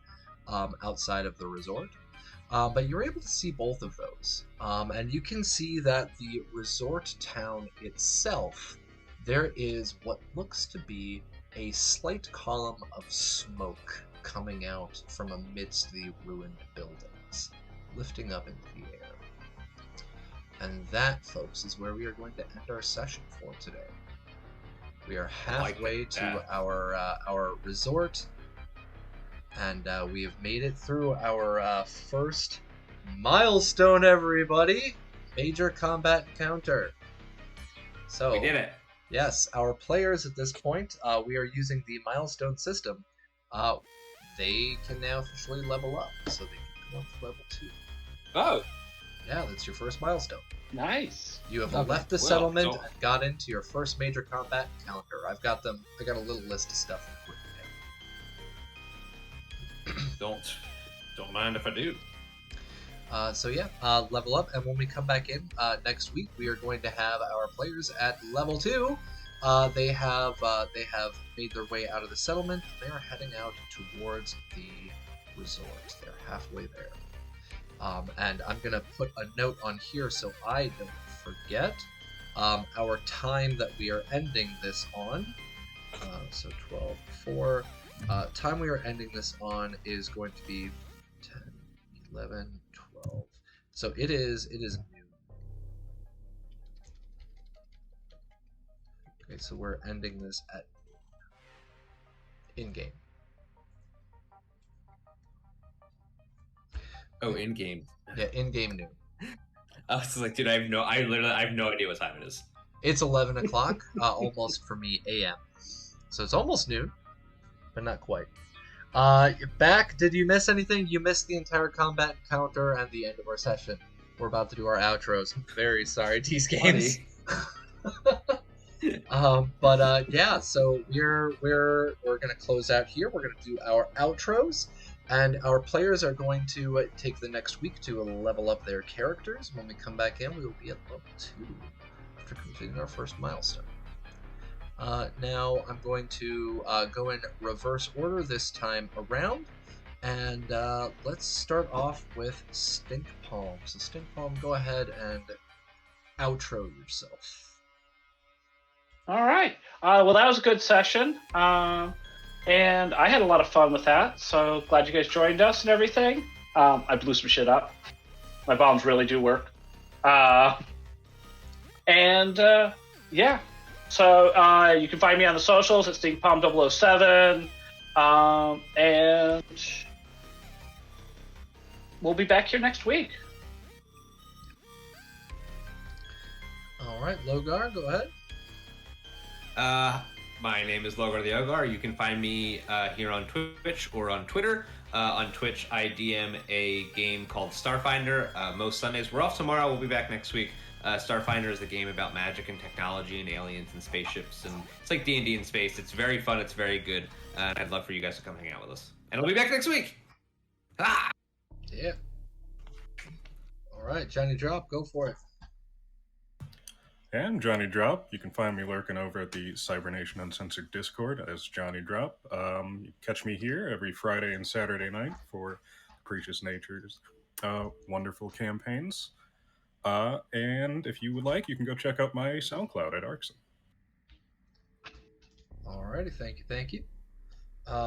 outside of the resort. But you're able to see both of those, and you can see that the resort town itself, there is what looks to be a slight column of smoke coming out from amidst the ruined buildings, lifting up into the air. And that, folks, is where we are going to end our session for today. We are halfway to our resort, and we have made it through our first milestone, everybody! Major combat encounter. So We did it. yes, our players at this point, we are using the milestone system. They can now officially level up, so they can go up to level 2. Oh. Yeah, that's your first milestone. Nice. You have Okay. left the Well, settlement so- and got into your first major combat encounter. I got a little list of stuff written Don't mind if I do. down. So yeah, level up, and when we come back in next week, we are going to have our players at level 2. They have made their way out of the settlement. They are heading out towards the resort. They're halfway there. And I'm going to put a note on here so I don't forget our time that we are ending this on. So 12:04. Time we are ending this on is going to be 10, 11, 12. So it is noon. Okay, so we're ending this at in-game. Oh, in game. Yeah, in-game noon. I was like, dude, I have no idea what time it is. It's 11 o'clock, almost for me, a.m. So it's almost noon, but not quite. Back, did you miss anything? You missed the entire combat encounter and the end of our session. We're about to do our outros. I'm very sorry, T's Games. Yeah, so we're gonna close out here. We're gonna do our outros, and our players are going to take the next week to level up their characters. When we come back in, we will be at level 2 after completing our first milestone. Now I'm going to go in reverse order this time around, and let's start off with Stink Palm. So Stink Palm, go ahead and outro yourself. All right. Well, that was a good session. And I had a lot of fun with that. So glad you guys joined us and everything. I blew some shit up. My bombs really do work. Yeah. So you can find me on the socials at StinkPalm007. And we'll be back here next week. All right, Logar, go ahead. My name is Logar the Ogar. You can find me here on Twitch or on Twitter. On Twitch, I DM a game called Starfinder most Sundays. We're off tomorrow. We'll be back next week. Starfinder is the game about magic and technology and aliens and spaceships, and it's like D&D in space. It's very fun. It's very good. And I'd love for you guys to come hang out with us. And I'll be back next week. Ah! Yeah. All right, Johnny Drop, go for it. And Johnny Drop. You can find me lurking over at the Cybernation Uncensored Discord as Johnny Drop. You catch me here every Friday and Saturday night for Capricious Nature's wonderful campaigns. And if you would like, you can go check out my SoundCloud at Arxon. Alrighty, thank you.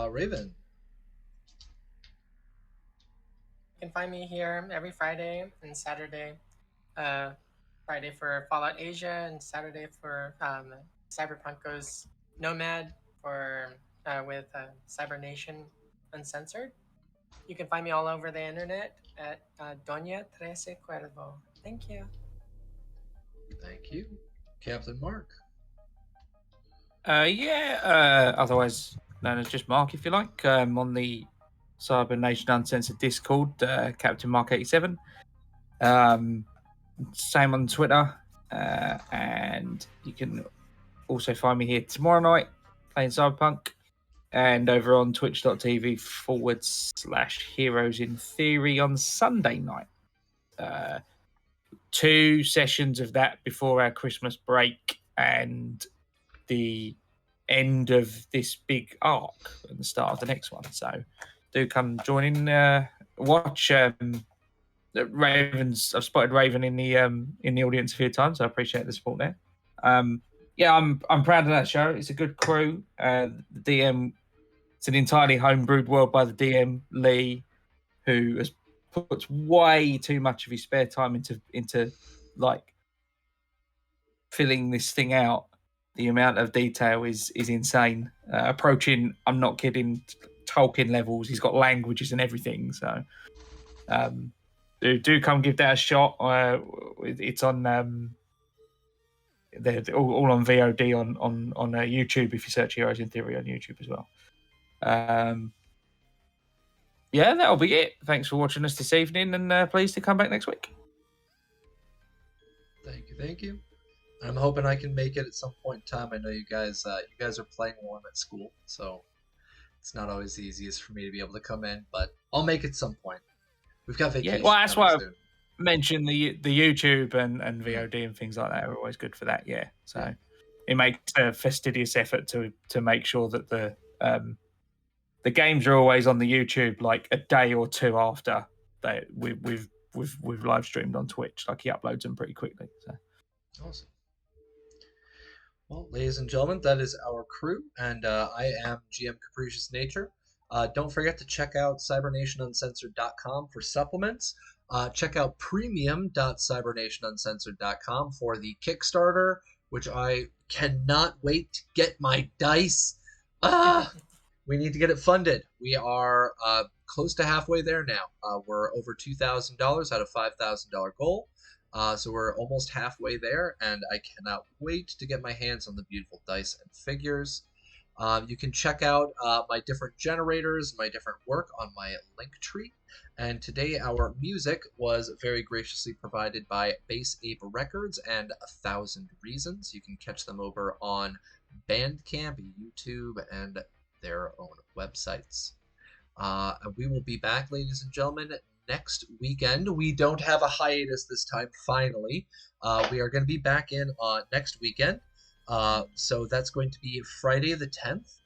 Raven. You can find me here every Friday and Saturday. Friday for Fallout Asia and Saturday for Cyberpunk Goes Nomad for with Cybernation Uncensored. You can find me all over the internet at Doña Trece Cuervo. Thank you. Thank you. Captain Mark. Otherwise known as just Mark, if you like. On the Cybernation Uncensored Discord, Captain Mark 87. Same on Twitter, and you can also find me here tomorrow night playing Cyberpunk, and over on twitch.tv/Heroes in Theory on Sunday night. 2 sessions of that before our Christmas break and the end of this big arc and the start of the next one. So do come join in, watch. Ravens, I've spotted Raven in the audience a few times. So I appreciate the support there. I'm proud of that show. It's a good crew. The DM, it's an entirely homebrewed world by the DM Lee, who has puts way too much of his spare time into like filling this thing out. The amount of detail is insane. Approaching, I'm not kidding, Tolkien levels. He's got languages and everything. So do come give that a shot. It's on they're all on VOD on YouTube if you search Heroes in Theory on YouTube as well. Yeah, that'll be it. Thanks for watching us this evening, and pleased to come back next week. Thank you. I'm hoping I can make it at some point in time. I know you guys are playing while I'm at school, so it's not always the easiest for me to be able to come in, but I'll make it some point. We've got vacation. Yeah, well, that's why I mentioned the YouTube and VOD and things like that are always good for that. Yeah, so it makes a fastidious effort to make sure that the games are always on the YouTube like a day or two after we've live streamed on Twitch. Like he uploads them pretty quickly. So awesome. Well, ladies and gentlemen, that is our crew, and I am GM Capricious Nature. Don't forget to check out cybernationuncensored.com for supplements. Check out premium.cybernationuncensored.com for the Kickstarter, which I cannot wait to get my dice. We need to get it funded. We are close to halfway there now. We're over $2,000 out of $5,000 goal. So we're almost halfway there, and I cannot wait to get my hands on the beautiful dice and figures. You can check out my different generators, my different work on my Linktree. And today our music was very graciously provided by Base Ape Records and 1,000 Reasons. You can catch them over on Bandcamp, YouTube, and their own websites. We will be back, ladies and gentlemen, next weekend. We don't have a hiatus this time, finally. We are going to be back in next weekend. So that's going to be Friday the 10th.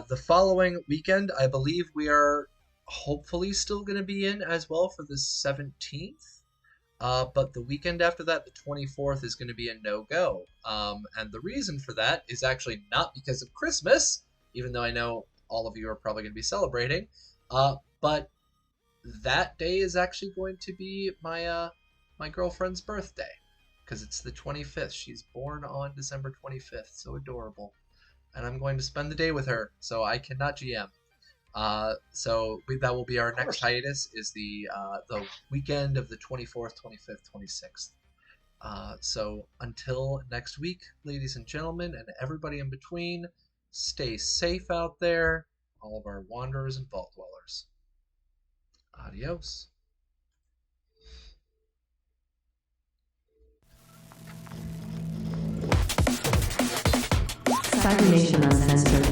The following weekend, I believe we are hopefully still going to be in as well for the 17th. But the weekend after that, the 24th, is going to be a no-go. And the reason for that is actually not because of Christmas, even though I know all of you are probably going to be celebrating. But that day is actually going to be my girlfriend's birthday, because it's the 25th. She's born on December 25th. So adorable. And I'm going to spend the day with her, so I cannot GM. That will be our next hiatus, is the weekend of the 24th, 25th, 26th. So until next week, ladies and gentlemen, and everybody in between, stay safe out there, all of our wanderers and vault dwellers. Adios. Cyber Nation Uncensored.